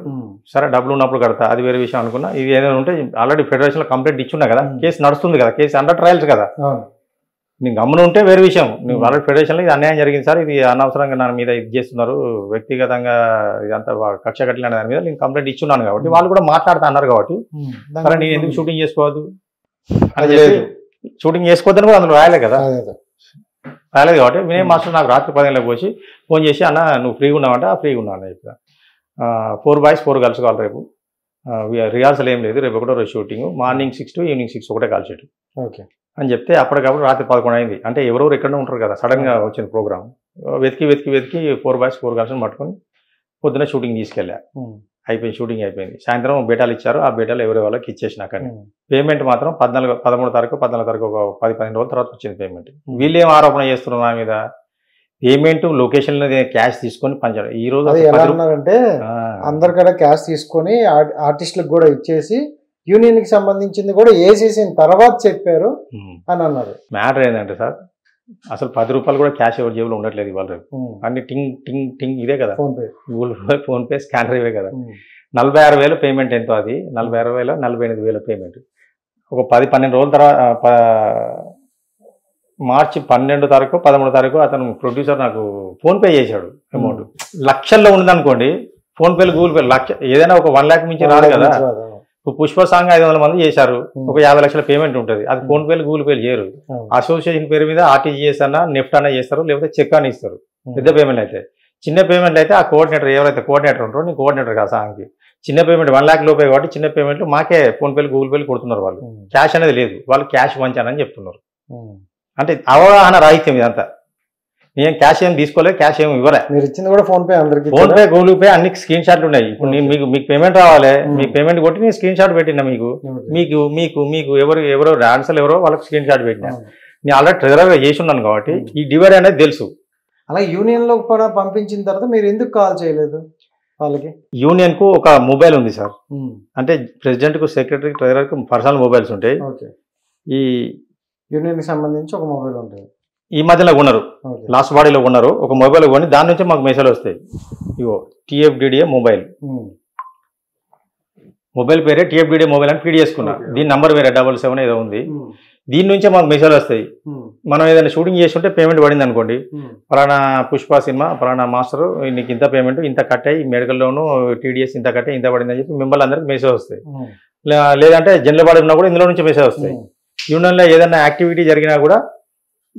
సరే డబ్బులు ఉన్నప్పుడు కడతా, అది వేరే విషయం అనుకున్నా. ఇది ఏదైనా ఉంటే ఆల్రెడీ ఫెడరేషన్లో కంప్లైంట్ ఇచ్చున్నా కదా, కేసు నడుస్తుంది కదా, కేసు అండర్ ట్రయల్స్ కదా. నీకు గమ్మున ఉంటే వేరే విషయం. నువ్వు ఆల్రెడీ ఫెడరేషన్లో ఇది అన్యాయం జరిగింది సార్, ఇది అనవసరంగా నా మీద ఇది చేస్తున్నారు, వ్యక్తిగతంగా ఇదంతా కక్ష కట్టిన దాని మీద నేను కంప్లైంట్ ఇచ్చున్నాను కాబట్టి వాళ్ళు కూడా మాట్లాడుతా అన్నారు కాబట్టి సరే నేను ఎందుకు షూటింగ్ చేసుకోవద్దు అని చెప్పి షూటింగ్ చేసుకోవద్దని కూడా అందులో రాయలేదు కదా, రాయలేదు కాబట్టి వినయ్ మాస్టర్ నాకు రాత్రి 10 గంటలకు వచ్చి ఫోన్ చేసి అన్న నువ్వు ఫ్రీగా ఉన్నావంటే ఫ్రీగా ఉన్నాను చెప్పి 4 బాయ్స్ 4 గర్ల్స్ కావాలి రేపు, రిహార్సల్ ఏం లేదు, రేపు ఒకటో రోజు షూటింగ్, మార్నింగ్ 6 to ఈవినింగ్ 6 ఒకటే కాల్ షీట్ అని చెప్తే అప్పటికప్పుడు రాత్రి 11 అయింది. అంటే ఎవరెవరు ఎక్కడనే ఉంటారు కదా, సడన్గా వచ్చింది ప్రోగ్రామ్. వెతికి 4 బాయ్స్ 4 గర్ల్స్ని పట్టుకొని పొద్దున్న షూటింగ్ తీసుకెళ్ళా. అయిపోయింది, షూటింగ్ అయిపోయింది. సాయంత్రం బేటాలు ఇచ్చారు, ఆ బేటాలు ఎవరి వాళ్ళకి ఇచ్చేసిన కానీ పేమెంట్ మాత్రం 13 తారీఖు ఒక 10-15 రోజుల తర్వాత వచ్చింది పేమెంట్. వీళ్ళేం ఆరోపణ చేస్తున్నారు నా మీద, పేమెంట్ లొకేషన్ క్యాష్ తీసుకొని పంచారు. ఈ రోజు ఎలా అన్నారంటే అందరికడ క్యాష్ తీసుకొని ఆర్టిస్టులకు కూడా ఇచ్చేసి యూనియన్ కి సంబంధించింది కూడా వేసేసిన తర్వాత చెప్పారు అని అన్నారు. మ్యాటర్ ఏంటంటే సార్, అసలు 10 రూపాయలు కూడా క్యాష్ ఎవరి జేబులో ఉండట్లేదు ఇవాళ రేపు. అన్ని టింగ్ టింగ్ టింగ్ ఇదే కదా, Google pay phone pay scanner ఇవే కదా. 46,000 పేమెంట్ ఎంతో, అది 46,000 48,000 పేమెంట్. ఒక 10-12 రోజుల తర్వాత మార్చి 12వ తారీఖు 13వ తారీఖు అతను ప్రొడ్యూసర్ నాకు ఫోన్పే చేశాడు. అమౌంట్ లక్షల్లో ఉందనుకోండి, ఫోన్పేలు గూగుల్ పే లక్ష ఏదైనా ఒక 1 lakh మించి రాదు కదా. ఇప్పుడు పుష్ప సాంగ్ 500 మంది చేశారు, ఒక 50 లక్షల పేమెంట్ ఉంటుంది, అది ఫోన్పేలు గూగుల్ పేలు చేయరు. అసోసియేషన్ పేరు మీద ఆర్టీజీఎస్ అన్నా నెఫ్ట్ అన్నా చేస్తారు, లేకపోతే చెక్ అని ఇస్తారు పెద్ద పేమెంట్ అయితే. చిన్న పేమెంట్ అయితే ఆ కోఆర్డినేటర్ ఎవరైతే కోఆర్డినేటర్ ఉంటారో, నీ కోఆర్డినేటర్ కాదు సాంగ్కి, చిన్న పేమెంట్ 1 lakh లోపే కాబట్టి చిన్న పేమెంట్లు మాకే ఫోన్పేలు గూగుల్ పేలు కొడుతున్నారు వాళ్ళు. క్యాష్ అనేది లేదు, వాళ్ళు క్యాష్ వంచానని చెప్తున్నారు. అంటే అవగాహన రాహిత్యం ఇదంతా. నేను క్యాష్ ఏం తీసుకోలేదు, క్యాష్ ఏమి ఇవ్వలే. మీరు ఇచ్చింది కూడా ఫోన్ పే, అందరికి ఫోన్ పే గూగుల్ పే అన్ని స్క్రీన్ షాట్లు ఉన్నాయి. ఇప్పుడు నేను మీకు పేమెంట్ రావాలి, మీ పేమెంట్ కొట్టి నేను స్క్రీన్ షాట్ పెట్టినా మీకు ఎవరో డాన్సర్లు ఎవరో వాళ్ళకి స్క్రీన్ షాట్ పెట్టినా. నేను ఆల్రెడీ ట్రెజరర్గా చేసి ఉన్నాను కాబట్టి ఈ డివైడ్ అనేది తెలుసు. అలా యూనియన్ లో కూడా పంపించిన తర్వాత మీరు ఎందుకు కాల్ చేయలేదు వాళ్ళకి? యూనియన్ కు ఒక మొబైల్ ఉంది సార్, అంటే ప్రెసిడెంట్ కు సెక్రటరీ ట్రెజరర్ కు పర్సనల్ మొబైల్స్ ఉంటాయి. ఈ యూనియన్ కి సంబంధించి ఒక మొబైల్ ఉంటుంది. ఈ మధ్యలో ఉన్నారు, లాస్ట్ బాడీలో ఉన్నారు, ఒక మొబైల్ కొని దాని నుంచి మాకు మెసేజ్ వస్తాయి. ఇగో TFDDA మొబైల్, మొబైల్ పేరే TFDDA మొబైల్ అని ఫీడ్ చేసుకున్నా. దీని నంబర్ వేరే 77 ఏదో ఉంది. దీని నుంచే మాకు మెసేజ్ వస్తాయి. మనం ఏదైనా షూటింగ్ చేస్తుంటే పేమెంట్ పడింది అనుకోండి, పలానా పుష్ప సినిమా పలానా మాస్టర్ నీకు ఇంత పేమెంట్ ఇంత కట్టాయి, మెడికల్ లోను TDS ఇంత కట్టాయి, ఇంత పడింది అని చెప్పి మిమ్మల్ని అందరికి మెసేజ్ వస్తాయి. లేదంటే జనరల్ బాడీ ఉన్నా కూడా ఇందులో నుంచి మెసేజ్ వస్తాయి. యూనియన్లో ఏదైనా యాక్టివిటీ జరిగినా కూడా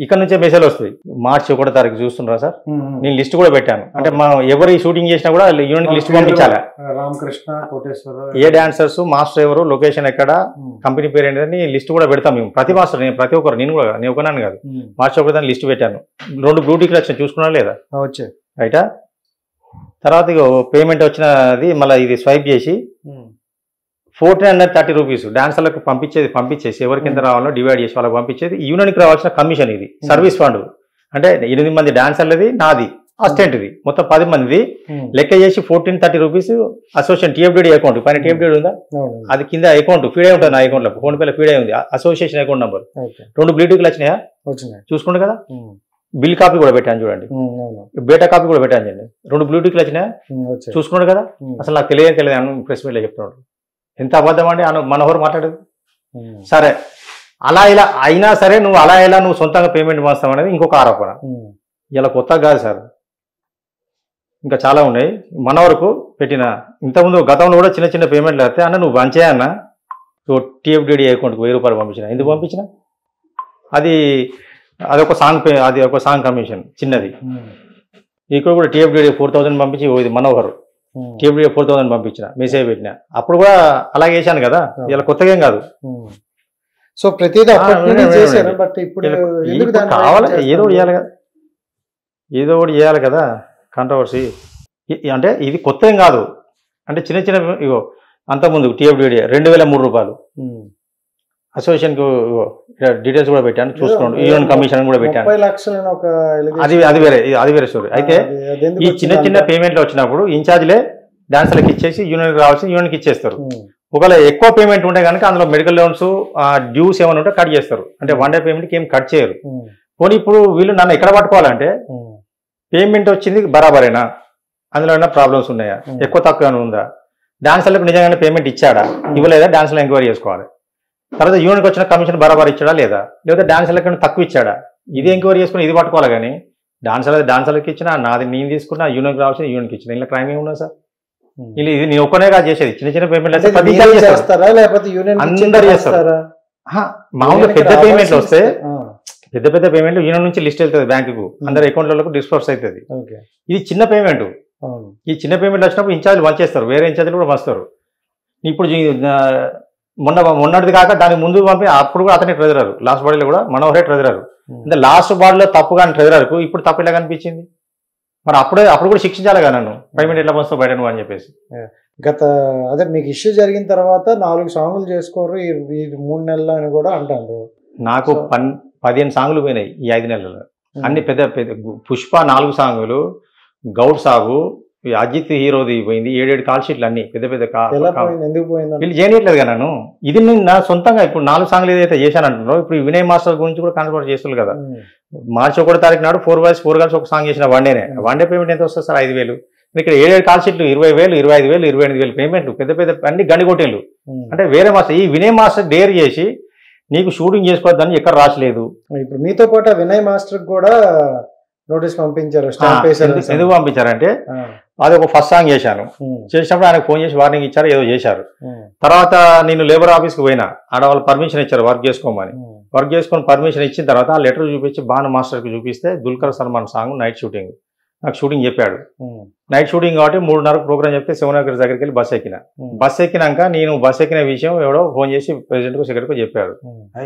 ఇక్కడ నుంచే మెసేజ్ వస్తాయి. మార్చి 1వ తారీఖు చూస్తున్నారా సార్, నేను లిస్ట్ కూడా పెట్టాను. అంటే మనం ఎవరు షూటింగ్ చేసినా కూడా యూనియన్ లిస్ట్ పంపించాలి. రామకృష్ణ, కోటేశ్వర, ఏ డాన్సర్స్, మాస్టర్ ఎవరు, లొకేషన్ ఎక్కడ, కంపెనీ పేరు ఏంటని లిస్ట్ కూడా పెడతాం మేము. ప్రతి మాస్టర్ ప్రతి ఒక్కరు, నేను ఒకనాను కాదు, మార్చి 1వ తారీఖు లిస్ట్ పెట్టాను. 2 బ్లూటిక్లు వచ్చాయి, చూసుకున్నా లేదా వచ్చాయి రైటా. తర్వాత పేమెంట్ వచ్చినది మళ్ళీ ఇది స్వైప్ చేసి 1430 రూపీస్ డాన్సర్లకు పంపించేసి ఎవరికి ఎంత రావాలో డివైడ్ చేసి వాళ్ళకి పంపించేది. యూనియన్కి రావాల్సిన కమిషన్ ఇది, సర్వీస్ ఫండ్. అంటే 8 మంది డాన్సర్లది, నాది, అసిస్టెంట్ది, మొత్తం 10 మందిది లెక్క చేసి 1430 రూపీస్ అసోసియేషన్ TFDD అకౌంట్ పైన TFDD ఉందా, అది కింద అకౌంట్ ఫీడ్ అయి ఉంటుంది. నా అకౌంట్లో ఫోన్ పేలో ఫీడ్ అయి ఉంది, అసోసియేషన్ అకౌంట్ నెంబర్. 2 బ్లూటిక్లు వచ్చినాయా, చూసుకోండి కదా. బిల్ కాపీ కూడా పెట్టాను చూడండి, బేటా కాపీ కూడా పెట్టాను చూడండి. 2 బ్లూటిక్లు వచ్చినాయా, చూసుకోండి కదా. అసలు నాకు తెలియదు ప్రెస్ మీట్లో చెప్తున్నాడు. ఎంత అబద్ధం అండి మనోహర్ మాట్లాడేది. సరే అలా ఇలా అయినా సరే నువ్వు అలా ఇలా నువ్వు సొంతంగా పేమెంట్ మాస్తావు అనేది ఇంకొక ఆరోపణ. ఇలా కొత్తగా కాదు సార్, ఇంకా చాలా ఉన్నాయి. మన వరకు పెట్టిన ఇంతకుముందు గతంలో కూడా చిన్న చిన్న పేమెంట్లు వస్తే అన్న నువ్వు పంచేయన్నా, TFDD అకౌంట్కి 1000 రూపాయలు పంపించిన. ఎందుకు పంపించిన, అదొక సాంగ్ కమిషన్ చిన్నది. ఇక్కడ కూడా TFDD 4000 పంపించి ఇది మనోహర్ TFDD 4000 పంపించిన, మెసేజ్ పెట్టిన. అప్పుడు కూడా అలాగే చేశాను కదా, ఇలా కొత్తగా ఏం కాదు. సో ప్రతిదీ బట్ ఇప్పుడు కావాలి, ఏదో ఒకటి చేయాలి కదా. కాంట్రవర్సీ అంటే ఇది కొత్త ఏం కాదు. అంటే చిన్న చిన్న ఇగో అంతకుముందు TFDD 2003 రూపాయలు అసోసియేషన్కు డీటెయిల్స్ కూడా పెట్టాను, చూసుకోండి. యూనియన్ కమిషన్ కూడా పెట్టాను, అది వేరే స్టోరీ. అయితే ఈ చిన్న చిన్న పేమెంట్లు వచ్చినప్పుడు ఇన్ఛార్జ్లే డాన్సర్లకు ఇచ్చేసి యూనియన్కి రావాల్సి యూనియన్కి ఇచ్చేస్తారు. ఒకవేళ ఎక్కువ పేమెంట్ ఉంటే కనుక అందులో మెడికల్ లోన్స్ డ్యూస్ ఏమైనా ఉంటే కట్ చేస్తారు. అంటే 1 డే పేమెంట్కి ఏం కట్ చేయరు. పోనీ ఇప్పుడు వీళ్ళు నన్ను ఎక్కడ పట్టుకోవాలంటే పేమెంట్ వచ్చింది బరాబరేనా, అందులో ఏమైనా ప్రాబ్లమ్స్ ఉన్నాయా, ఎక్కువ తక్కువ ఏమైనా ఉందా, డాన్సర్లకు నిజంగానే పేమెంట్ ఇచ్చాడా ఇవ్వలేదా, డాన్సర్లు ఎంక్వైరీ చేసుకోవాలి. తర్వాత యూనిట్కి వచ్చిన కమిషన్ బరాబర్ ఇచ్చాడా లేదా, లేదా డాన్సర్లకు తక్కువ ఇచ్చాడా, ఇది ఎంక్వైరీ చేసుకుని ఇది పట్టుకోవాలి. కానీ డాన్సర్లకి ఇచ్చినా నాది నేను తీసుకున్నా, యూనిట్కి రావాల్సిన యూనిట్కి ఇచ్చిన, ఇలా క్రైమ్ ఏమున్నా సార్? ఇది నేను ఒక్కనే కాదు చేసేది, చిన్న చిన్న పేమెంట్లు చేస్తారా లేకపోతే అందరు చేస్తారు. మామూలుగా పెద్ద పేమెంట్లు వస్తే పెద్ద పెద్ద పేమెంట్లు యూనియన్ నుంచి లిస్ట్ వెళ్తుంది బ్యాంకుకు, అందరు అకౌంట్లకు డిస్పర్స్ అవుతుంది. ఇది చిన్న పేమెంట్. ఈ చిన్న పేమెంట్లు వచ్చినప్పుడు ఇన్ఛార్జ్లు పంచేస్తారు, వేరే ఇన్ఛార్జ్లు కూడా పంచుతారు. ఇప్పుడు మొన్నటిది కాక దానికి ముందు పంపి అప్పుడు కూడా అతనే ట్రెజరర్, లాస్ట్ బాడీలో కూడా మనోహరే ట్రెజరర్. అంటే లాస్ట్ బాడీలో తప్పు కానీ ట్రెజరర్కు ఇప్పుడు తప్పు ఇలా కనిపించింది. మరి అప్పుడు కూడా శిక్షించాలి కదా నన్ను, పేమెంట్ ఎట్లా పంచుతావు బయట నువ్వు అని చెప్పేసి. అదే మీకు ఇష్యూ జరిగిన తర్వాత 4 సాంగులు చేసుకోరు ఈ 3 నెలలు అని కూడా అంటారు. నాకు 15 సాంగులు పోయినాయి ఈ 5 నెలల్లో. అన్ని పెద్ద పెద్ద పుష్ప 4 సాంగులు, గౌడ్ సాగు, అజిత్ హీరోది పోయింది, 7 కాల్ షీట్లు అన్ని పెద్ద పెద్ద. వీళ్ళు చేయట్లేదు కదా నన్ను. ఇది నేను నా సొంతంగా ఇప్పుడు 4 సాంగ్లు ఏదైతే చేశాను అంటున్నారో, ఇప్పుడు వినయ్ మాస్టర్ గురించి కూడా కాన్సన్ట్రేట్ చేస్తున్నారు కదా. మార్చి 1వ తారీఖు నాడు 4 బాయ్స్ 4 గర్ల్స్ ఒక సాంగ్ చేసిన వన్ డే పేమెంట్ ఎంత వస్తుంది సార్? 5,000. ఇక్కడ 7 కాల్ షీట్లు 20,000, 25,000, 28,000 పేమెంట్లు, పెద్ద పెద్ద అన్ని గండిగొట్టేళ్ళు. అంటే వేరే మాస్టర్, ఈ వినయ్ మాస్టర్ డేర్ చేసి నీకు షూటింగ్ చేసుకోవద్దని ఎక్కడ రాసలేదు. ఇప్పుడు మీతో పాటు వినయ్ మాస్టర్ కూడా నోటీస్ పంపించారు. ఎందుకు పంపించారంటే అది ఒక ఫస్ట్ సాంగ్ చేశాను, చేసినప్పుడు ఆయనకు ఫోన్ చేసి వార్నింగ్ ఇచ్చారు, ఏదో చేశారు. తర్వాత నేను లేబర్ ఆఫీస్కి పోయినా, ఆడ వాళ్ళు పర్మిషన్ ఇచ్చారు వర్క్ చేసుకోమని. వర్క్ చేసుకొని పర్మిషన్ ఇచ్చిన తర్వాత ఆ లెటర్ చూపించి భాను మాస్టర్కి చూపిస్తే Dulquer Salman song night shooting, నాకు షూటింగ్ చెప్పాడు. నైట్ షూటింగ్ కాబట్టి 3:30 ప్రోగ్రామ్ చెప్తే 7 దగ్గరికి వెళ్ళి బస్ ఎక్కిన. బస్ ఎక్కినాక నేను బస్ ఎక్కిన విషయం ఎవడో ఫోన్ చేసి ప్రెసిడెంట్కు సెక్రటరీకి చెప్పాడు,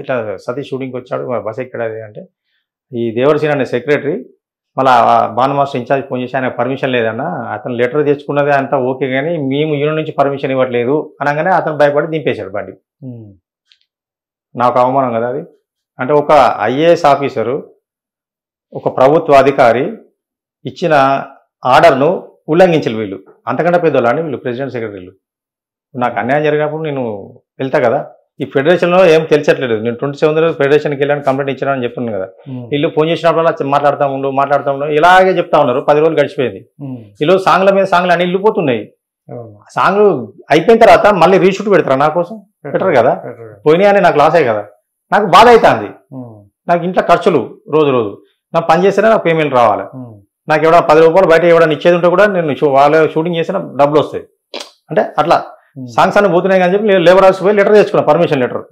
ఇట్లా సతీష్ షూటింగ్కి వచ్చాడు, బస్ ఎక్కాడు అంటే. ఈ దేవరసీన్ అనే సెక్రటరీ మళ్ళీ భాను మాస్టర్ ఇన్ఛార్జ్ ఫోన్ చేసి ఆయన పర్మిషన్ లేదన్న, అతను లెటర్ తెచ్చుకున్నదే అంతా ఓకే కానీ మేము యూనియన్ నుంచి పర్మిషన్ ఇవ్వట్లేదు అనగానే అతను భయపడి దింపేశాడు బండి. నాకు అవమానం కదా అది. అంటే ఒక ఐఏఎస్ ఆఫీసరు, ఒక ప్రభుత్వ అధికారి ఇచ్చిన ఆర్డర్ను ఉల్లంఘించారు వీళ్ళు. అంతకంటే పెద్దోళ్ళని వీళ్ళు ప్రెసిడెంట్ సెక్రటరీలు. నాకు అన్యాయం జరిగినప్పుడు నేను వెళ్తా కదా. ఈ ఫెడరేషన్లో ఏం తెలిసట్లేదు. నేను 27 ఫెడరేషన్కి వెళ్ళాను, కంప్లైంట్ ఇచ్చానని చెప్తున్నాను కదా. వీళ్ళు ఫోన్ చేసినప్పుడు మాట్లాడుతూ ఉండు ఇలాగే చెప్తా ఉన్నారు. 10 రోజులు గడిచిపోయింది. ఈరోజు సాంగ్ల మీద సాంగ్లు అన్ని వెళ్ళిపోతున్నాయి. సాంగ్ అయిపోయిన తర్వాత మళ్ళీ రీషూట్ పెడతారా? నా కోసం పెట్టరు కదా. పోయినాయి అని నాకు లాసే కదా. నాకు బాధ అవుతుంది. నాకు ఇంట్లో ఖర్చులు రోజు నాకు పని చేస్తేనే నాకు పేమెంట్ రావాలి. నాకు ఎవడ 10 రూపాయలు బయట ఎవడన్నా ఇచ్చేది ఉంటే కూడా నేను వాళ్ళు షూటింగ్ చేసిన డబ్బులు వస్తాయి. అంటే అట్లా సాంగ్స్ అన్ని పోతున్నాయి కానీ చెప్పి లేబర్ ఆఫీస్ పోయి లెటర్ తెచ్చుకున్నా, పర్మిషన్ లెటర్.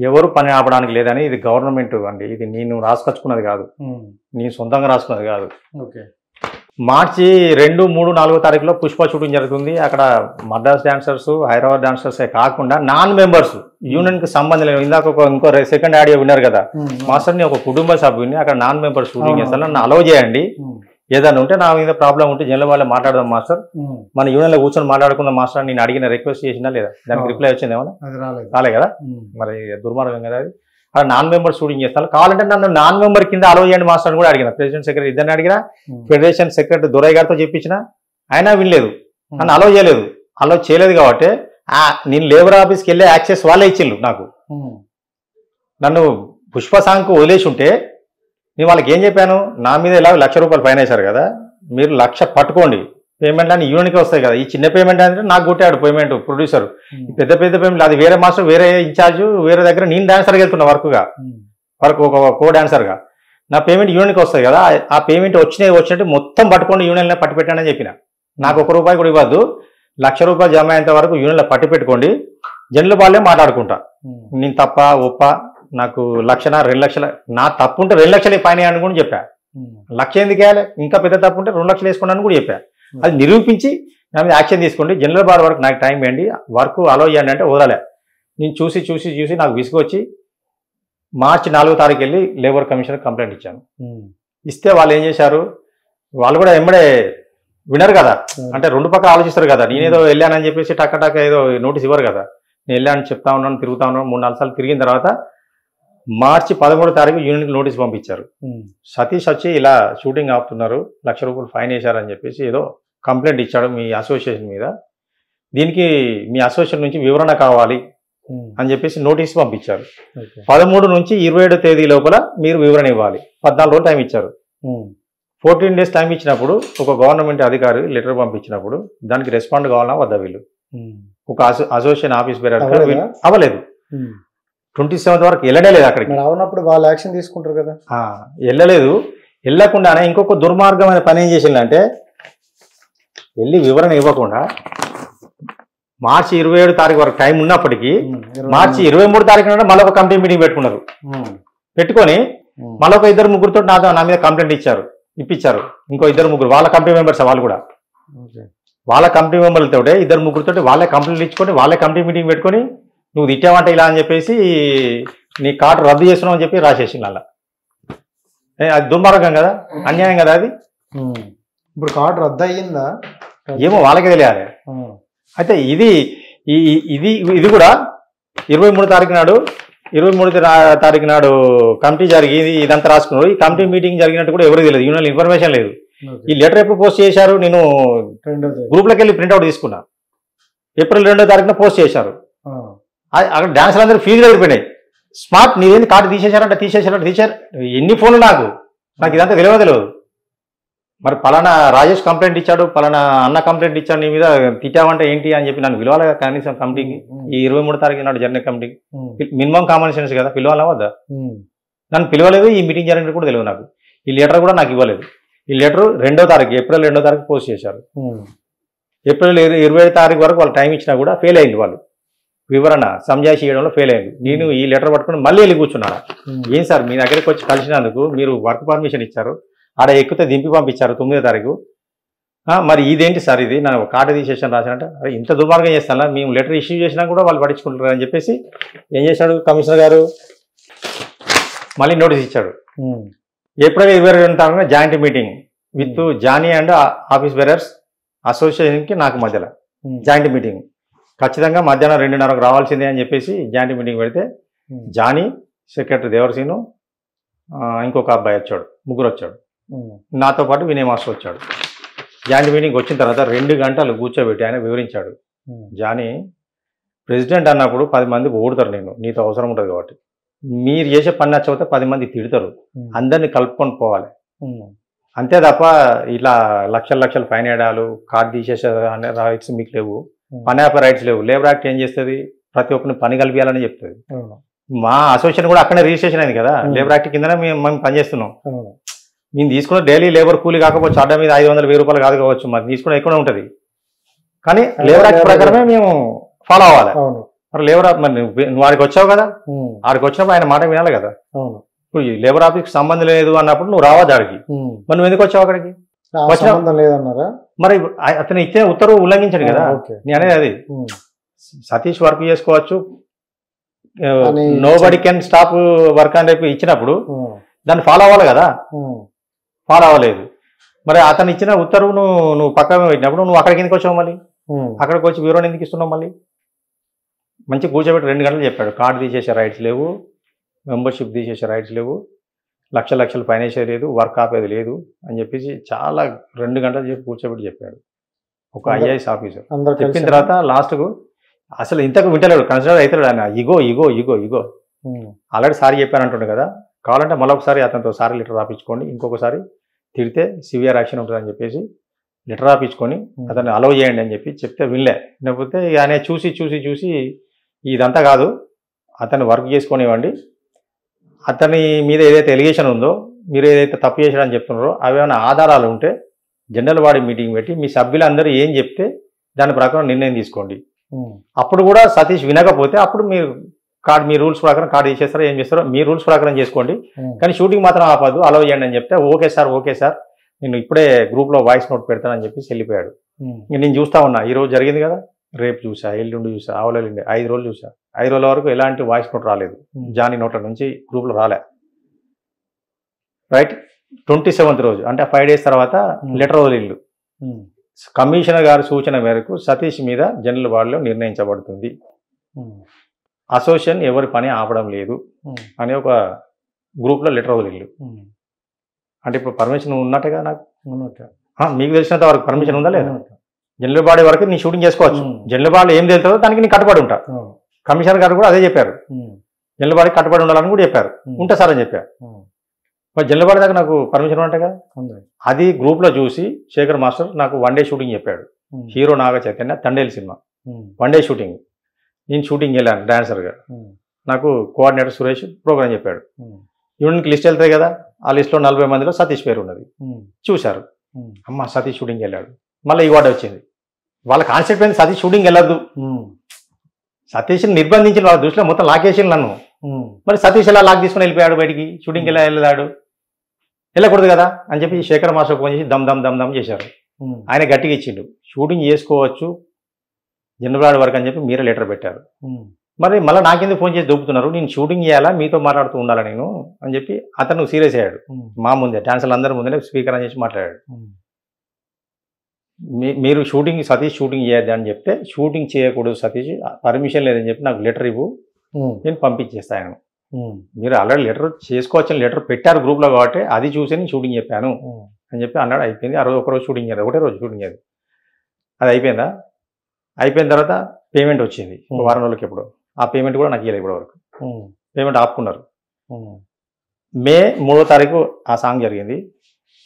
ఎవరు పని ఆపడానికి లేదని, ఇది గవర్నమెంట్ అండి, ఇది నేను రాసుకొచ్చుకున్నది కాదు, నేను సొంతంగా రాసుకున్నది కాదు. మార్చి 2, 3, 4వ తారీఖులో పుష్ప షూటింగ్ జరుగుతుంది. అక్కడ మద్రాస్ డాన్సర్స్, హైదరాబాద్ డాన్సర్సే కాకుండా నాన్ మెంబర్స్, యూనియన్ కి సంబంధం లేదు. ఇందాక ఇంకో సెకండ్ ఆడియో విన్నారు కదా, మాస్టర్ని ఒక కుటుంబ సభ్యుని అక్కడ నాన్ మెంబర్స్ షూటింగ్ చేస్తాను, నన్ను అలౌ చేయండి. ఏదైనా ఉంటే నా మీద ప్రాబ్లం ఉంటే జనరల్ వాళ్ళే మాట్లాడదాం మాస్టర్, మన యూనియన్లో కూర్చొని మాట్లాడుకున్న మాస్టర్ నేను అడిగిన రిక్వెస్ట్ చేసినా లేదా, దానికి రిప్లై వచ్చింది ఏమన్నా? రాలే కదా. మరి దుర్మార్గం కదా అది. అక్కడ నాన్ మెంబర్ షూటింగ్ చేస్తాను, కావాలంటే నన్ను నాన్ మెంబర్ కింద అలౌ చేయండి మాస్టర్ కూడా అడిగిన. ప్రెసిడెంట్ సెక్రటరీ ఇద్దరిని అడిగినా, ఫెడరేషన్ సెక్రటరీ దురై గారితో చెప్పించిన, అయినా వినలేదు, నన్ను అలౌ చేయలేదు. కాబట్టి నేను లేబర్ ఆఫీస్కి వెళ్ళే యాక్సెస్ వాళ్ళే ఇచ్చిళ్ళు నాకు. నన్ను పుష్ప సాంగ్కు వదిలేసి ఉంటే నేను వాళ్ళకి ఏం చెప్పాను, నా మీద ఇలా ₹1,00,000 ఫైన్ వేశారు కదా, మీరు 1,00,000 పట్టుకోండి, పేమెంట్ అని యూనిట్కి వస్తాయి కదా. ఈ చిన్న పేమెంట్ అంటే నాకు కొట్టాడు పేమెంట్ ప్రొడ్యూసర్. పెద్ద పేమెంట్ అది వేరే మాస్టర్, వేరే ఇన్ఛార్జ్, వేరే దగ్గర నేను డాన్సర్కి వెళ్తున్నా వర్క్ ఒక కో డాన్సర్గా. నా పేమెంట్ యూనిట్కి వస్తాయి కదా, ఆ పేమెంట్ వచ్చినట్టు మొత్తం పట్టుకోండి, యూనియన్లో పట్టి పెట్టానని చెప్పిన. నాకు ₹1 కూడా ఇవ్వద్దు, ₹1,00,000 జమ అయ్యేంత వరకు యూనియన్లో పట్టి పెట్టుకోండి, జనరల్ వాళ్ళే మాట్లాడుకుంటా. నేను తప్ప ఒప్ప, నాకు 1,00,000 2,00,000, నా తప్పు ఉంటే 2,00,000 ఫైన్ అని కూడా చెప్పా. 1,00,000 ఎందుకు వేయాలి, ఇంకా పెద్ద తప్పు ఉంటే 2,00,000 వేసుకున్నాను కూడా చెప్పా. అది నిరూపించి నా మీద యాక్షన్ తీసుకోండి, జనరల్ బార్ వరకు నాకు టైం వేయండి, వర్క్ అలో చేయండి అంటే వదలలే. నేను చూసి నాకు విసుగొచ్చి మార్చి 4వ తారీఖు వెళ్ళి లేబర్ కమిషనర్ కంప్లైంట్ ఇచ్చాను. ఇస్తే వాళ్ళు ఏం చేశారు, వాళ్ళు కూడా ఎంబడే వినరు కదా, అంటే 2 పక్కల ఆలోచిస్తారు కదా. నేనేదో వెళ్ళానని చెప్పేసి టక్క ఏదో నోటీస్ ఇవ్వరు కదా. నేను వెళ్ళానని చెప్తా ఉన్నాను, తిరుగుతా ఉన్నాను. 3-4 సార్లు తిరిగిన తర్వాత మార్చి 13వ తారీఖు యూనియన్కి నోటీస్ పంపించారు. సతీష్ వచ్చి ఇలా షూటింగ్ ఆపుతున్నారు, ₹1,00,000 ఫైన్ వేశారని చెప్పేసి ఏదో కంప్లైంట్ ఇచ్చాడు మీ అసోసియేషన్ మీద. దీనికి మీ అసోసియేషన్ నుంచి వివరణ కావాలి అని చెప్పేసి నోటీస్ పంపించారు. 13 నుంచి 27 తేదీ లోపల మీరు వివరణ ఇవ్వాలి. 14 రోజులు టైం ఇచ్చారు. 14 డేస్ టైం ఇచ్చినప్పుడు ఒక గవర్నమెంట్ అధికారి లెటర్ పంపించినప్పుడు దానికి రెస్పాండ్ కావాలన్నా వద్దా వీళ్ళు? ఒక అసోసియేషన్ ఆఫీస్ బేరర్ అవ్వలేదు. 27 వరకు వెళ్ళడే లేదు అక్కడికి. అవునప్పుడు వాళ్ళు యాక్షన్ తీసుకుంటారు కదా. వెళ్ళలేదు. వెళ్ళకుండానే ఇంకొక దుర్మార్గమైన పని ఏం చేసిందంటే వెళ్ళి వివరణ ఇవ్వకుండా మార్చి 27 తారీఖు వరకు టైం ఉన్నప్పటికీ మార్చి 23 తారీఖు నాడు మళ్ళీ ఒక కమిటీ మీటింగ్ పెట్టుకున్నారు. పెట్టుకొని మళ్ళీ ఒక 2-3 నా మీద కంప్లైంట్ ఇప్పించారు. ఇంకో 2-3 వాళ్ళ కమిటీ మెంబర్స్, వాళ్ళు కూడా వాళ్ళ కమిటీ మెంబర్లతో 2-3 వాళ్ళే కంప్లైంట్ ఇచ్చుకొని వాళ్ళే కమిటీ మీటింగ్ పెట్టుకొని నువ్వు తిట్టావంటే ఇలా అని చెప్పేసి నీ కార్డు రద్దు చేస్తున్నావు అని చెప్పి రాసేసింది. అలా అది దుర్మార్గం కదా, అన్యాయం కదా అది. ఇప్పుడు కార్డు రద్దు అయ్యిందా ఏమో వాళ్ళకే తెలియాలి. అయితే ఇది కూడా 23 తారీఖు నాడు కమిటీ జరిగి ఇదంతా రాసుకున్నారు. ఈ కమిటీ మీటింగ్ జరిగినట్టు కూడా ఎవరికి తెలియదు, యూనియన్ ఇన్ఫర్మేషన్ లేదు. ఈ లెటర్ ఎప్పుడు పోస్ట్ చేశారు? నేను గ్రూప్లోకి వెళ్ళి ప్రింట్అవుట్ తీసుకున్నా. ఏప్రిల్ 2వ తారీఖున పోస్ట్ చేశారు. అక్కడ డాన్సర్లు అందరూ ఫీజులు ఎగిరిపోయినాయి. స్మార్ట్ నీదేంది కార్డు తీసేశారు. ఎన్ని ఫోన్లు నాకు ఇదంతా తెలియదు. మరి పలానా రాజేష్ కంప్లైంట్ ఇచ్చాడు, పలానా అన్న కంప్లైంట్ ఇచ్చాడు, నీ మీద తిట్టావంటే ఏంటి అని చెప్పి నన్ను పిలవాలి కదా కనీసం కమిటీకి. ఈ 23 తారీఖు నాడు జరిగిన కమిటీకి మినిమం కామన్ సెన్స్ కదా, పిలవాలా వద్దా? నన్ను పిలవలేదు. ఈ మీటింగ్ జరిగినట్టు కూడా తెలియదు నాకు. ఈ లెటర్ కూడా నాకు ఇవ్వలేదు. ఈ లెటర్ ఏప్రిల్ 2వ తారీఖు పోస్ట్ చేశారు. ఏప్రిల్ 25 తారీఖు వరకు వాళ్ళు టైం ఇచ్చినా కూడా ఫెయిల్ అయింది. వాళ్ళు వివరణ సంజాయిషి చేయడంలో ఫెయిల్ అయింది. నేను ఈ లెటర్ పట్టుకుని మళ్ళీ వెళ్ళి కూర్చున్నాను. ఏం సార్ మీ దగ్గరికి వచ్చి కలిసినందుకు మీరు వర్క్ పర్మిషన్ ఇచ్చారు, ఆడ ఎక్కితే దింపి పంపించారు 9వ తారీఖు. మరి ఇదేంటి సార్, ఇది నన్ను కార్డు తీసేసాను రాశానంటే, అరే ఇంత దుర్మార్గం చేస్తాను, మేము లెటర్ ఇష్యూ చేసినా కూడా వాళ్ళు పట్టించుకుంటారు అని చెప్పేసి ఏం చేశాడు కమిషనర్ గారు, మళ్ళీ నోటీస్ ఇచ్చాడు. ఏప్రిల్ 22 తారీఖున joint meeting with Jani and office bearers అసోసియేషన్కి నాకు మధ్యలో జాయింట్ మీటింగ్. ఖచ్చితంగా మధ్యాహ్నం 2:30కు రావాల్సిందే అని చెప్పేసి జాయింట్ మీటింగ్ పెడితే జానీ, సెక్రటరీ దేవరసీను, ఇంకొక అబ్బాయి వచ్చాడు, ముగ్గురు వచ్చాడు. నాతో పాటు వినయ్ మాస్టర్ వచ్చాడు. జాయింట్ మీటింగ్ వచ్చిన తర్వాత 2 గంటలు కూర్చోబెట్టి ఆయన వివరించాడు. జానీ, ప్రెసిడెంట్ అన్నప్పుడు 10 మంది ఓడతారు, నీతో అవసరం ఉంటుంది కాబట్టి మీరు చేసే పని నచ్చకపోతే 10 మంది తిడతారు, అందరినీ కలుపుకొని పోవాలి. అంతే తప్ప ఇట్లా లక్షల ఫైన్ వేయడాలు, కార్డు తీసేసే అనే రైట్స్ మీకు లేవు, పని ఆపే రైట్స్ లేవు. లేబర్ యాక్ట్ ఏం చేస్తుంది, ప్రతి ఒక్కరిని పని కలిపియాలని చెప్తుంది. మా అసోసియేషన్ కూడా అక్కడే రిజిస్ట్రేషన్ అయింది కదా, లేబర్ యాక్ట్ కిందనే మేము పనిచేస్తున్నాం. మేము తీసుకున్న డైలీ లేబర్ కూలీ కాకపోవచ్చు, అడ్డ మీద 500-1000 రూపాయలు కాదు కావచ్చు, మాది తీసుకున్న ఎక్కువ ఉంటుంది. కానీ లేబర్ యాక్ట్ ప్రకారమే మేము ఫాలో అవ్వాలి. మరి లేబర్ మరి నువ్వు వాడికి వచ్చావు కదా, ఆడికి వచ్చినప్పుడు ఆయన మాట వినాలి కదా. ఇప్పుడు లేబర్ ఆఫీస్కి సంబంధం లేదు అన్నప్పుడు నువ్వు రావద్దు ఆడికి. మరి నువ్వు ఎందుకు వచ్చావు అక్కడికి? లేదన్నారా? మరి అతను ఇచ్చిన ఉత్తర్వు ఉల్లంఘించాడు కదా. నేను అనేది అది, సతీష్ వర్క్ చేసుకోవచ్చు, nobody can stop work అని చెప్పి ఇచ్చినప్పుడు దాన్ని ఫాలో అవ్వాలి కదా. ఫాలో అవ్వలేదు. మరి అతను ఇచ్చిన ఉత్తర్వు నువ్వు పక్కన పెట్టినప్పుడు నువ్వు అక్కడికి ఎందుకు వచ్చావు? మళ్ళీ అక్కడికి వచ్చి వివరణ ఎందుకు ఇస్తున్నావు? మళ్ళీ మంచి కూర్చోబెట్టి 2 గంటలు చెప్పాడు, కార్డు తీసేసే రైట్స్ లేవు, మెంబర్షిప్ తీసేసే రైట్స్ లేవు, లక్షలు ఫైన్ వేసేది లేదు, వర్క్ ఆపేది లేదు అని చెప్పేసి చాలా 2 గంటలు చెప్పి కూర్చోబెట్టి చెప్పాడు ఒక ఐఏఎస్ ఆఫీసర్. చెప్పిన తర్వాత లాస్ట్కు అసలు ఇంతకు వింటలేడు, కన్సిడర్ అవుతాడు. ఆయన ఇగో ఆల్రెడీ సారీ చెప్పానంటుండే కదా, కావాలంటే మరొకసారి అతనితో సారీ లెటర్ రాపించుకోండి, ఇంకొకసారి తిడితే సివియర్ యాక్షన్ ఉంటుందని చెప్పేసి లెటర్ రాపించుకొని అతన్ని అలౌ చేయండి అని చెప్పి చెప్తే వినలే. లేకపోతే ఆయన చూసి ఇదంతా కాదు, అతన్ని వర్క్ చేసుకొనివ్వండి, అతని మీద ఏదైతే ఎలిగేషన్ ఉందో, మీరు ఏదైతే తప్పు చేశాడని చెప్తున్నారో అవేమైనా ఆధారాలు ఉంటే జనరల్ బాడీ మీటింగ్ పెట్టి మీ సభ్యులందరూ ఏం చెప్తే దాని ప్రకారం నిర్ణయం తీసుకోండి. అప్పుడు కూడా సతీష్ వినకపోతే అప్పుడు మీరు కార్డు మీ రూల్స్ ప్రకారం కార్డు తీసేస్తారో ఏం చేస్తారో మీ రూల్స్ ప్రకారం చేసుకోండి, కానీ షూటింగ్ మాత్రం ఆపద్దు, అలౌ చేయండి అని చెప్తే ఓకే సార్ నేను ఇప్పుడే గ్రూప్లో వాయిస్ నోట్ పెడతానని చెప్పి వెళ్ళిపోయాడు. నేను చూస్తా ఉన్నా, ఈరోజు జరిగింది కదా, రేపు చూసా, ఎల్లుండి చూసా, ఆవులండి 5 రోజులు చూసా. 5 రోజుల వరకు ఎలాంటి వాయిస్ నోట్ రాలేదు, జానీ నోట్ల నుంచి గ్రూప్లో రాలే. రైట్, 27th రోజు అంటే 5 days తర్వాత లెటర్ వదిలిండు. కమిషనర్ గారి సూచన మేరకు సతీష్ మీద జనరల్ బాడీలో నిర్ణయించబడుతుంది, అసోసియేషన్ ఎవరి పని ఆపడం లేదు అని ఒక గ్రూప్లో లెటర్ వదిలిండు. అంటే ఇప్పుడు పర్మిషన్ ఉన్నట్టుగా నాకు మీకు తెలిసినంత వరకు పర్మిషన్ ఉందా లేదా? జనరల్ బాడీ వరకు నీ షూటింగ్ చేసుకోవచ్చు. జనరల్ బాడీ ఏం తెలుతుందో దానికి నీ కట్టుబడి ఉంటా. కమిషనర్ గారు కూడా అదే చెప్పారు, జనరల్ బాడీ కట్టుబడి ఉండాలని కూడా చెప్పారు. ఉంటా సార్ అని చెప్పారు. మరి జనరల్ బాడీ దాకా నాకు పర్మిషన్ ఉంటాయి కదా. అది గ్రూప్లో చూసి శేఖర్ మాస్టర్ నాకు 1 డే షూటింగ్ చెప్పాడు. Hero Naga Chaitanya Thandel cinema 1 day shooting. నేను షూటింగ్ వెళ్ళాను డాన్సర్గా. నాకు కోఆర్డినేటర్ సురేష్ ప్రోగ్రామ్ చెప్పాడు. యూనిట్కి లిస్ట్ వెళ్తాయి కదా, ఆ లిస్ట్లో 40 మందిలో సతీష్ పేరు ఉన్నది. చూశారు, అమ్మ సతీష్ షూటింగ్ వెళ్ళాడు. మళ్ళీ ఈ వార్డు వచ్చింది. వాళ్ళ కాన్సెప్ట్ ఏంది, సతీష్ షూటింగ్ వెళ్ళొద్దు, సతీష్ని నిర్బంధించిన వాళ్ళ దృష్టిలో మొత్తం లాకేసి నన్ను. మరి సతీష్ ఎలా లాక్ తీసుకుని వెళ్ళిపోయాడు బయటికి, షూటింగ్కి ఎలా వెళ్ళాడు, వెళ్ళకూడదు కదా అని చెప్పి శేఖర్ మాస్టర్ ఫోన్ చేసి దమ్ దమ్ దమ్ దమ్ చేశారు. ఆయన గట్టిగా ఇచ్చిండు, షూటింగ్ చేసుకోవచ్చు జనరల్ వరకు అని చెప్పి మీరే లెటర్ పెట్టారు. మరి మళ్ళీ నాకెందుకు ఫోన్ చేసి దొబ్బుతున్నారు, నేను షూటింగ్ చేయాలా మీతో మాట్లాడుతూ ఉండాలా నేను అని చెప్పి అతను సీరియస్ అయ్యాడు. మా ముందే డాన్సర్లు అందరి ముందే స్పీకర్ అని చేసి మాట్లాడాడు. మీరు షూటింగ్ సతీష్ షూటింగ్ చేయద్దు అని చెప్తే, షూటింగ్ చేయకూడదు సతీష్, పర్మిషన్ లేదని చెప్పి నాకు లెటర్ ఇవ్వు, నేను పంపించేస్తాను. మీరు ఆల్రెడీ లెటర్ చేసుకోవచ్చని లెటర్ పెట్టారు గ్రూప్లో కాబట్టి అది చూసి నేను షూటింగ్ చెప్పాను అని చెప్పి అన్నాడు. అయిపోయింది. ఆ రోజు ఒకరోజు షూటింగ్ చేయదు, ఒకటే రోజు షూటింగ్ చేయదు. అది అయిపోయిందా, అయిపోయిన తర్వాత పేమెంట్ వచ్చింది 1 వారం రోజులకి. ఎప్పుడు ఆ పేమెంట్ కూడా నాకు ఇవ్వలేదు ఇప్పటి వరకు. పేమెంట్ ఆపుకున్నారు. మే 3వ తారీఖు ఆ సాంగ్ జరిగింది.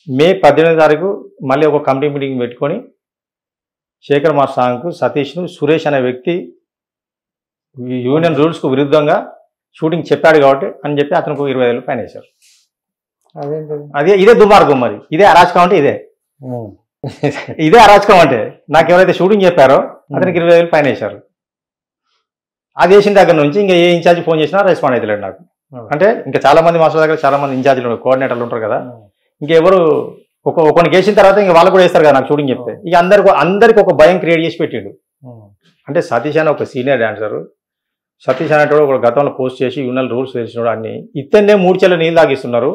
మే 18వ తారీఖు మళ్ళీ ఒక కమిటీ మీటింగ్ పెట్టుకొని శేఖర్ మాస్టర్ సాంగ్కు సతీష్ను సురేష్ అనే వ్యక్తి యూనియన్ రూల్స్కు విరుద్ధంగా షూటింగ్ చెప్పాడు కాబట్టి అని చెప్పి అతనికి 20,000 ఫైన్ వేశారు. అదే ఇదే దుర్మార్గం. మరి ఇదే అరాచకం అంటే ఇదే అరాచకం అంటే. నాకు ఎవరైతే షూటింగ్ చెప్పారో అతనికి 20,000 ఫైన్ వేశారు. అది వేసిన దగ్గర నుంచి ఇంకా ఏ ఇన్ఛార్జ్ ఫోన్ చేసినా రెస్పాండ్ అవుతలేడు నాకు. అంటే ఇంకా చాలా మంది మాస్టర్ దగ్గర చాలా మంది ఇన్ఛార్జీలు ఉన్నారు, కోఆర్డినేటర్లు ఉంటారు కదా. ఇంకెవరు ఒకరికి వేసిన తర్వాత ఇంకా వాళ్ళు కూడా వేస్తారు కదా నాకు షూటింగ్ చెప్తే. ఇక అందరికి ఒక భయం క్రియేట్ చేసి పెట్టిండు. అంటే సతీష్ అని ఒక సీనియర్ డాన్సరు, సతీష్ అనేటోడు ఒక గతంలో పోస్ట్ చేసి యూనియన్ రూల్స్ తెలిసినాడు అన్ని ఇతన్నే 3 చెల్ల నీళ్ళు తాగిస్తున్నారు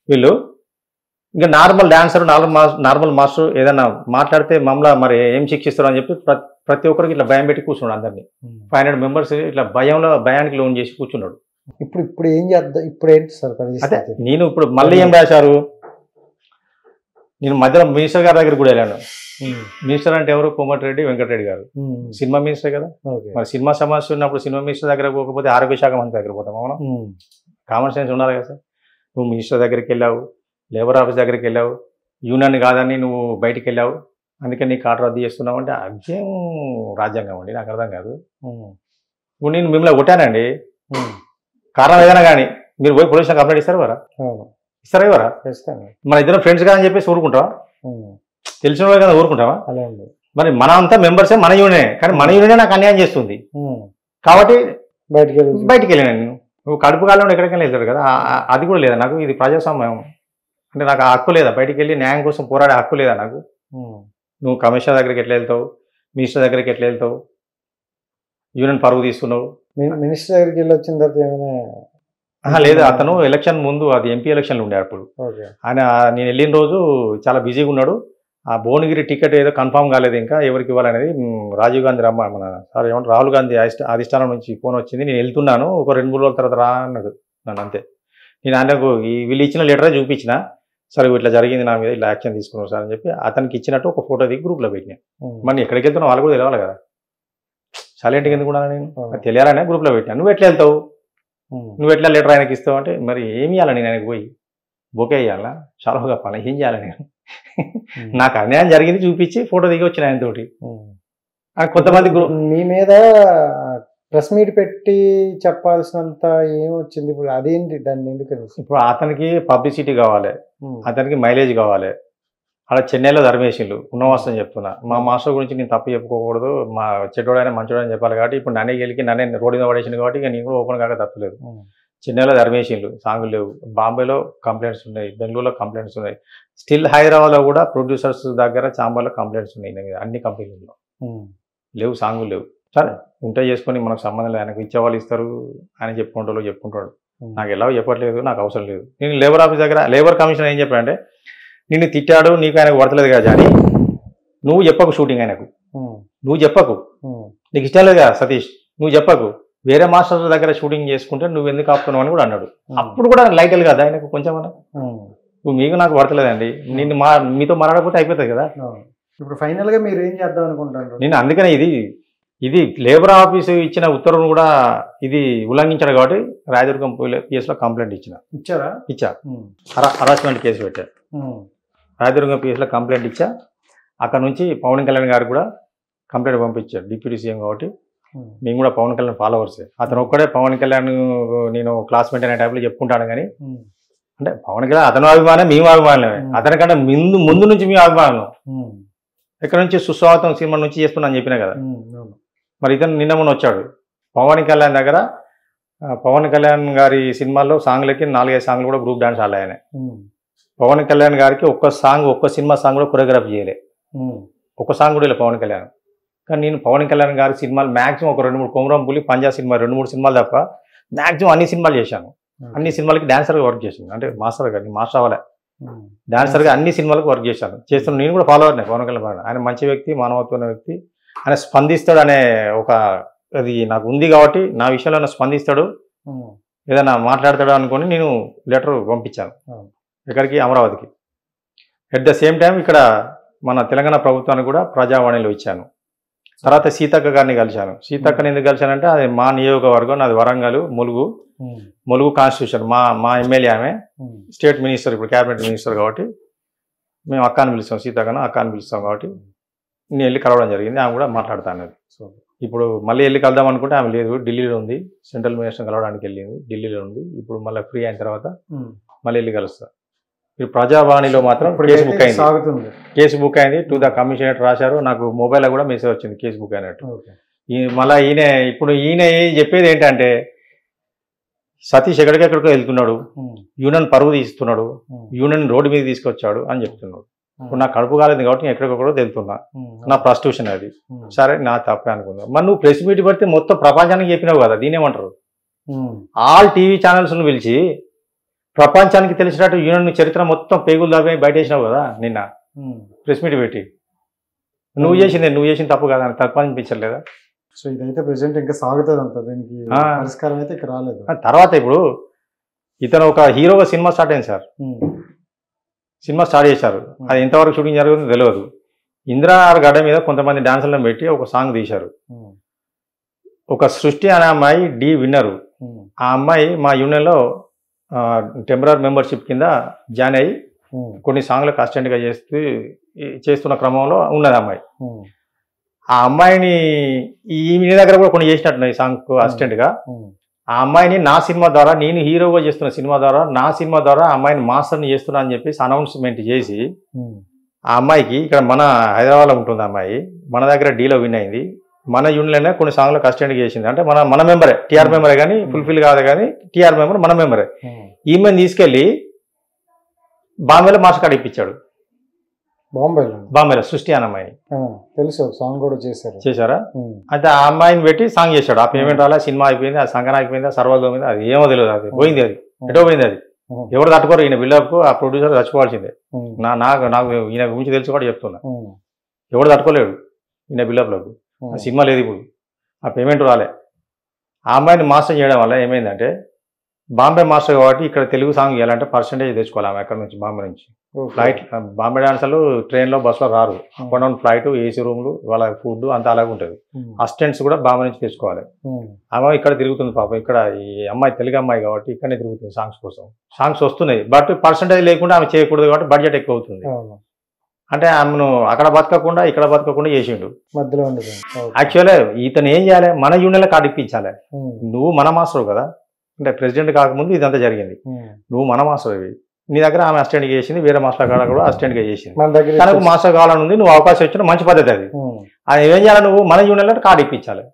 వీళ్ళు. ఇంకా నార్మల్ డాన్సర్ నార్మల్ మాస్టర్ ఏదైనా మాట్లాడితే మమ్మల్ని మరి ఏం శిక్షిస్తారు అని చెప్పి ప్రతి ఒక్కరికి ఇట్లా భయం పెట్టి కూర్చున్నాడు. అందరినీ 500 మెంబర్స్ ఇట్లా భయానికి లోన్ చేసి కూర్చున్నాడు. ఇప్పుడు ఏం చేద్దాం, ఇప్పుడు ఏంటి సార్? అదే నేను ఇప్పుడు మళ్ళీ ఏం రాశారు, నేను మధ్యలో మినిస్టర్ గారి దగ్గర కూడా వెళ్ళాను. మినిస్టర్ అంటే ఎవరు? కోమటిరెడ్డి వెంకటరెడ్డి గారు, సినిమా మినిస్టర్ కదా. మరి సినిమా సమస్య ఉన్నప్పుడు సినిమా మినిస్టర్ దగ్గర పోకపోతే ఆరోగ్య శాఖ మంత్రి దగ్గర పోతాం. అవునా, కామన్ సెన్స్ ఉండాలి కదా సార్. నువ్వు మినిస్టర్ దగ్గరికి వెళ్ళావు, లేబర్ ఆఫీస్ దగ్గరికి వెళ్ళావు, యూనియన్ కాదని నువ్వు బయటికి వెళ్ళావు, అందుకని నీకు ఆర్డర్ రద్దు చేస్తున్నావు అంటే అదేం రాజ్యాంగం అండి, నాకు అర్థం కాదు. ఇప్పుడు నేను మిమ్మల్ని కొట్టానండి, కారణం ఏదైనా కానీ మీరు పోయి పోలీసులో కంప్లైంట్ ఇస్తారు వరా? ఇస్తారా ఇవ్వరా? మన ఇద్దరు ఫ్రెండ్స్ కదా అని చెప్పేసి ఊరుకుంటావా? తెలిసిన వాళ్ళు కదా ఊరుకుంటావా? మరి మన అంతా మెంబర్సే, మన యూనియనే, కానీ మన యూనియనే నాకు అన్యాయం చేస్తుంది కాబట్టి బయటికి వెళ్ళాను నేను. నువ్వు కడుపు కాలంలో ఎక్కడికైనా వెళ్తాడు కదా, అది కూడా లేదా నాకు. ఇది ప్రజాస్వామ్యం అంటే నాకు ఆ హక్కు లేదా? బయటికి వెళ్ళి న్యాయం కోసం పోరాడే హక్కు లేదా నాకు? నువ్వు కమిషనర్ దగ్గరికి ఎట్లా వెళ్తావు, మినిస్టర్ దగ్గరికి ఎట్లా వెళ్తావు, యూనియన్ పరువు తీస్తున్నావు. మినిస్టర్ దగ్గరికి వెళ్ళి వచ్చిన తర్వాత ఏమైనా లేదు, అతను ఎలక్షన్ ముందు అది ఎంపీ ఎలక్షన్లు ఉండే అప్పుడు ఆయన, నేను వెళ్ళిన రోజు చాలా బిజీగా ఉన్నాడు. ఆ భువనగిరి టికెట్ ఏదో కన్ఫామ్ కాలేదు, ఇంకా ఎవరికి ఇవ్వాలనేది. రాజీవ్ గాంధీ మన సార్ ఏమంటారు రాహుల్ గాంధీ అధిష్టానం నుంచి ఫోన్ వచ్చింది, నేను వెళ్తున్నాను ఒక 2-3 రోజుల తర్వాత రా అన్నాడు నన్ను. అంతే, నేను ఆయనకు వీళ్ళు ఇచ్చిన లెటరే చూపించిన, సరే ఇట్లా జరిగింది నా మీద, ఇలా యాక్షన్ తీసుకున్నాను సార్ అని చెప్పి అతనికి ఇచ్చినట్టు ఒక ఫోటో దిగి గ్రూప్లో పెట్టినా. మరి ఎక్కడికి వెళ్తున్నా వాళ్ళు కూడా తెలియాలి కదా, సైలెంట్గా ఎందుకు కూడా నేను తెలియాలనే గ్రూప్లో పెట్టాను. నువ్వు ఎట్లా వెళ్తావు, నువ్వు ఎట్లా లెటర్ ఆయనకి ఇస్తావు అంటే మరి ఏమి ఇవ్వాలి నేను ఆయనకు పోయి? బొకే ఇవ్వాలా, చాలా చెప్పాలి, ఏం చేయాలి నేను? నాకు అన్యాయం జరిగింది చూపించి ఫోటో దిగి వచ్చిన ఆయనతోటి. కొంతమంది మీ మీద ప్రెస్ మీట్ పెట్టి చెప్పాల్సినంత ఏమొచ్చింది ఇప్పుడు? అదేంటి దాన్ని ఎందుకని? ఇప్పుడు అతనికి పబ్లిసిటీ కావాలి, అతనికి మైలేజ్ కావాలి. అలా చెన్నైలో ధర్మేషన్లు ఉన్నవాసం చెప్తున్నా, మా మాస్టర్ గురించి నేను తప్పు చెప్పుకోకూడదు, మా చెడ్డోడైనా మంచోడని చెప్పాలి కాబట్టి ఇప్పుడు నన్నే గెలికి నన్నే రోడ్డు మీద పడేసింది కాబట్టి ఇక నేను కూడా ఓపెన్ కాక తప్పలేదు. చెన్నైలో ధర్మేషన్లు సాంగులు లేవు, బాంబేలో కంప్లైంట్స్ ఉన్నాయి, బెంగళూరులో కంప్లైంట్స్ ఉన్నాయి, స్టిల్ హైదరాబాద్లో కూడా ప్రొడ్యూసర్స్ దగ్గర చాంబర్లో కంప్లైంట్స్ ఉన్నాయి. అన్ని కంపెనీల్లో లేవు, సాంగులు లేవు. సరే ఉంటే చేసుకొని మనకు సంబంధం లేదు, ఆయనకు ఇచ్చేవాళ్ళు ఇస్తారు, ఆయన చెప్పుకుంటాడు. నాకు ఎలా చెప్పట్లేదు, నాకు అవసరం లేదు. నేను లేబర్ ఆఫీస్ దగ్గర లేబర్ కమిషనర్ ఏం చెప్పాడంటే, నిన్ను తిట్టాడు నీకు ఆయనకు పడతలేదు కదా జాని, నువ్వు చెప్పకు షూటింగ్ ఆయనకు, నువ్వు చెప్పకు, నీకు ఇష్టం లేదు కదా సతీష్, నువ్వు చెప్పకు, వేరే మాస్టర్స్ దగ్గర షూటింగ్ చేసుకుంటే నువ్వు ఎందుకు ఆపుతున్నావు అని కూడా అన్నాడు. అప్పుడు కూడా లైట్ కదా ఆయనకు కొంచెం, నువ్వు మీకు నాకు పడతలేదండి, నిన్ను మీతో మాట్లాడకపోతే అయిపోతుంది కదా, ఇప్పుడు ఫైనల్ గా మీరు ఏం చేద్దాం అనుకుంటారు? నేను అందుకనే ఇది లేబర్ ఆఫీసు ఇచ్చిన ఉత్తర్వును కూడా ఇది ఉల్లంఘించాడు కాబట్టి రాయదుర్గం పిఎస్లో కంప్లైంట్ ఇచ్చా హరాస్మెంట్ కేసు పెట్టా. రాయదుర్గం పిఎస్లో కంప్లైంట్ ఇచ్చా. అక్కడ నుంచి పవన్ కళ్యాణ్ గారు కూడా కంప్లైంట్ పంపించారు, డిప్యూటీ సీఎం కాబట్టి. మేము కూడా పవన్ కళ్యాణ్ ఫాలోవర్సే. అతను ఒక్కడే పవన్ కళ్యాణ్ నేను క్లాస్మేట్ అనే టైప్లో చెప్పుకుంటాను కానీ అంటే పవన్ కళ్యాణ్ అతను అభిమానం, మేము అభిమానమే. అతనికంటే ముందు నుంచి మేము అభిమానం. ఇక్కడ నుంచి సుస్వాగతం సినిమా నుంచి చేస్తున్నా అని చెప్పినా కదా. మరి ఇతను నిన్న మొన్న వచ్చాడు పవన్ కళ్యాణ్ దగ్గర. పవన్ కళ్యాణ్ గారి సినిమాల్లో సాంగ్లకి 4-5 సాంగ్లు కూడా గ్రూప్ డాన్స్ ఆడాయనే. పవన్ కళ్యాణ్ గారికి ఒక్క సినిమా సాంగ్ కూడా కొరియోగ్రఫీ చేయలే, ఒక్క సాంగ్ కూడా ఇలా పవన్ కళ్యాణ్. కానీ నేను పవన్ కళ్యాణ్ గారి సినిమాలు మ్యాక్సిమం ఒక 2-3 కొమరం పులి పంజా సినిమా 2-3 సినిమాలు తప్ప మ్యాక్సిమం అన్ని సినిమాలు చేశాను. అన్ని సినిమాలకి డాన్సర్గా వర్క్ చేశాను. అంటే మాస్టర్గా, మాస్టర్ అవ్వలే, డాన్సర్గా అన్ని సినిమాలకు వర్క్ చేస్తున్నాను. నేను కూడా ఫాలోవర్నే పవన్ కళ్యాణ్. ఆయన మంచి వ్యక్తి, మానవత్వమైన వ్యక్తి. ఆయన స్పందిస్తాడు అనే ఒక అది నాకు ఉంది కాబట్టి నా విషయంలో స్పందిస్తాడు, ఏదైనా మాట్లాడతాడు అనుకొని నేను లెటర్ పంపించాను ఇక్కడికి, అమరావతికి. ఎట్ ద సేమ్ టైం ఇక్కడ మన తెలంగాణ ప్రభుత్వానికి కూడా ప్రజావాణిలో ఇచ్చాను. తర్వాత సీతక్క గారిని కలిశాను. సీతక్కని ఎందుకు కలిశానంటే అది మా నియోజకవర్గం, నాది వరంగల్ ములుగు కాన్స్టిట్యూషన్. మా ఎమ్మెల్యే ఆమె, స్టేట్ మినిస్టర్, ఇప్పుడు క్యాబినెట్ మినిస్టర్ కాబట్టి మేము అక్కని పిలుస్తాం, సీతక్కన అక్కని పిలుస్తాం కాబట్టి నేను వెళ్ళి కలవడం జరిగింది. ఆమె కూడా మాట్లాడుతాను. సో ఇప్పుడు మళ్ళీ వెళ్ళి కలుద్దాం అనుకుంటే ఆమె లేదు, ఢిల్లీలో ఉంది. సెంట్రల్ మినిస్టర్ కలవడానికి వెళ్ళింది, ఢిల్లీలో ఉంది. ఇప్పుడు మళ్ళీ ఫ్రీ అయిన తర్వాత మళ్ళీ వెళ్ళి కలుస్తా. ఇప్పుడు ప్రజావాణిలో మాత్రం కేసు బుక్ అయింది. టు ద కమిషనరేట్ రాశారు. నాకు మొబైల్లో కూడా మెసేజ్ వచ్చింది కేసు బుక్ అయినట్టు. మళ్ళీ ఈయన చెప్పేది ఏంటంటే సతీష్ ఎక్కడికెక్కడికో వెళ్తున్నాడు, యూనియన్ పరువు తీస్తున్నాడు, యూనియన్ రోడ్డు మీద తీసుకొచ్చాడు అని చెప్తున్నాడు. ఇప్పుడు నాకు కడుపు కాలేదు కాబట్టి నేను ఎక్కడికొక్కడో తెలుతున్నా, నా ప్రాస్టిట్యూషన్ అది. సరే నా తప్పే అనుకుందాం. మరి నువ్వు ప్రెస్ మీట్ పెడితే మొత్తం ప్రపంచానికి చెప్పినావు కదా, దీని ఏమంటారు? ఆల్ టీవీ ఛానల్స్ను పిలిచి ప్రపంచానికి తెలిసినట్టు యూనియన్ చరిత్ర మొత్తం పేగులు దాబి బయట వేసినావు కదా నిన్న ప్రెస్ మీట్ పెట్టి. నువ్వు చేసింది తప్పు కదా, తప్పు అనిపించలేదా? సో ఇదైతే ప్రెసెంట్ ఇంకా సాగుతుంది అంత, దీనికి పరిష్కారం అయితే ఇక్కడ రాలేదు. తర్వాత ఇప్పుడు ఇతను ఒక హీరోగా సినిమా స్టార్ట్ అయింది సార్. సినిమా స్టార్ట్ చేశారు, అది ఎంతవరకు షూటింగ్ జరుగుతుందో తెలియదు. ఇందిరానగర్ గడ్డ మీద కొంతమంది డాన్సర్లను పెట్టి ఒక సాంగ్ తీశారు. ఒక సృష్టి అనే అమ్మాయి డి విన్నరు. ఆ అమ్మాయి మా యూనియన్లో టెంపరరీ మెంబర్షిప్ కింద జాయిన్ అయ్యి కొన్ని సాంగ్లకు అసిస్టెంట్గా చేస్తున్న క్రమంలో ఉన్నది అమ్మాయి. ఆ అమ్మాయిని ఈమె దగ్గర కూడా కొన్ని చేసినట్టున్నాయి సాంగ్ అసిస్టెంట్గా. ఆ అమ్మాయిని నా సినిమా ద్వారా, నేను హీరోగా చేస్తున్న సినిమా ద్వారా, నా సినిమా ద్వారా ఆ అమ్మాయిని మాస్టర్ని చేస్తున్నా అని చెప్పేసి అనౌన్స్మెంట్ చేసి ఆ అమ్మాయికి, ఇక్కడ మన హైదరాబాద్లో ఉంటుంది అమ్మాయి, మన దగ్గర డీలో విన్ అయింది. మన యూనియన్లోనే కొన్ని సాంగ్లకు అసిస్టెంట్గా చేసింది. అంటే మన మెంబరే, టీఆర్ మెంబరే, కానీ ఫుల్ఫిల్ కాదు కానీ టీఆర్ మెంబర్, మన మెంబరే. ఈమెను తీసుకెళ్ళి బాంబేలో మాస్టర్ కార్డు ఇప్పించాడు. బాంబేలో సృష్టి అనే అమ్మాయి తెలుసు, సాంగ్ కూడా చేశారా? అయితే ఆ అమ్మాయిని పెట్టి సాంగ్ చేశాడు. ఆ పేమెంట్ రాలే, సినిమా అయిపోయింది, ఆ సంగన అయిపోయింది, సర్వగం పోయింది, అది ఏమో తెలియదు, అది పోయింది, అది ఎటో పోయింది. అది ఎవరు తట్టుకోరు, ఈయన బిల్డప్ ఆ ప్రొడ్యూసర్ చచ్చిపోవాల్సిందే. నాకు ఈయన గురించి తెలిసి కూడా చెప్తున్నా, ఎవరు తట్టుకోలేడు ఈయన బిల్డప్లకు. సినిమా లేదు, ఇప్పుడు ఆ పేమెంట్ రాలే. ఆ అమ్మాయిని మాస్టర్ చేయడం వల్ల ఏమైందంటే, బాంబే మాస్టర్ కాబట్టి ఇక్కడ తెలుగు సాంగ్ ఇవ్వాలంటే పర్సంటేజ్ తెచ్చుకోవాలి ఆమె ఎక్కడి నుంచి, బాంబే నుంచి. ఫ్లైట్ బాంబే డాన్సర్లు ట్రైన్లో బస్సులో రారు, up and down flight, AC రూమ్లు, వాళ్ళ ఫుడ్ అంతా అలాగే ఉంటుంది. అసిస్టెంట్స్ కూడా బాంబే నుంచి తెచ్చుకోవాలి. ఆమె ఇక్కడ తిరుగుతుంది పాపం. ఇక్కడ ఈ అమ్మాయి తెలుగు అమ్మాయి కాబట్టి ఇక్కడనే తిరుగుతుంది సాంగ్స్ కోసం. సాంగ్స్ వస్తున్నాయి, బట్ పర్సంటేజ్ లేకుండా ఆమె చేయకూడదు కాబట్టి బడ్జెట్ ఎక్కువ అవుతుంది. అంటే ఆమెను అక్కడ బతకకుండా ఇక్కడ బతకకుండా చేసిండు మధ్యలో. యాక్చువల్లీ ఇతను ఏం చేయాలి, మన యూనియన్లో కార్డు ఇప్పించాలి. నువ్వు మన మాస్టర్ కదా, అంటే ప్రెసిడెంట్ కాకముందు ఇదంతా జరిగింది. నువ్వు మన మాస్టర్ ఇవి, నీ దగ్గర ఆమె అసిస్టెంట్గా చేసింది, వేరే మాస్టర్ కాడ కూడా అసిస్టెంట్గా చేసింది. తనకు మాస్టర్ కావాలని ఉంది, నువ్వు అవకాశం ఇచ్చిన మంచి పద్ధతి అది. అది ఏం చేయాలి, నువ్వు మన యూనియన్లో కార్డు ఇప్పించాలి.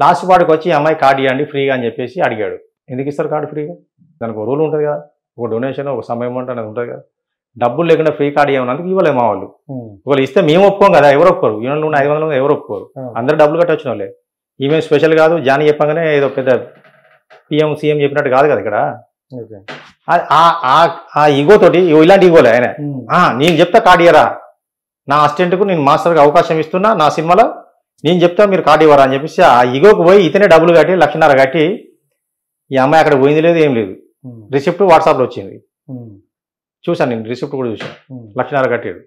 లాస్ట్ పాటికి వచ్చి ఈ అమ్మాయి కార్డు ఇవ్వండి ఫ్రీగా అని చెప్పేసి అడిగాడు. ఎందుకు ఇస్తారు కార్డు ఫ్రీగా? దానికి ఒక రూల్ ఉంటుంది కదా, ఒక డొనేషన్, ఒక సమయం అనేది ఉంటుంది కదా. డబ్బులు లేకుండా ఫ్రీ కార్డు ఇవ్వడానికి ఇవ్వలేదు మా వాళ్ళు. ఒకవేళ ఇస్తే మేము ఒప్పుకోం కదా, ఎవరు ఒప్పుకోరు. యూనియన్లో ఉన్న 500 ఎవరు ఒప్పుకోరు, అందరూ డబ్బులు కట్టి వచ్చిన వాళ్ళే. ఈమె స్పెషల్ కాదు, జాని చెప్పగానే ఏదో పెద్ద పిఎం సీఎం చెప్పినట్టు కాదు కదా ఇక్కడ. ఆ ఈగో తోటి, ఇలాంటి ఈగోలే ఆయన. నేను చెప్తా కార్డు ఇవ్వరా, నా అసిస్టెంట్కు నేను మాస్టర్కి అవకాశం ఇస్తున్నా, నా సినిమాలో నేను చెప్తా మీరు కార్డు ఇవ్వరా అని చెప్పేసి ఆ ఈగోకి పోయి ఇతనే డబ్బులు కట్టి 1,50,000 కట్టి ఈ అమ్మాయి అక్కడ పోయింది లేదు, ఏం లేదు. రిసిప్ట్ వాట్సాప్లో వచ్చింది, చూశాను నేను, రిసిప్ట్ కూడా చూశాను. 1,50,000 కట్టాడు.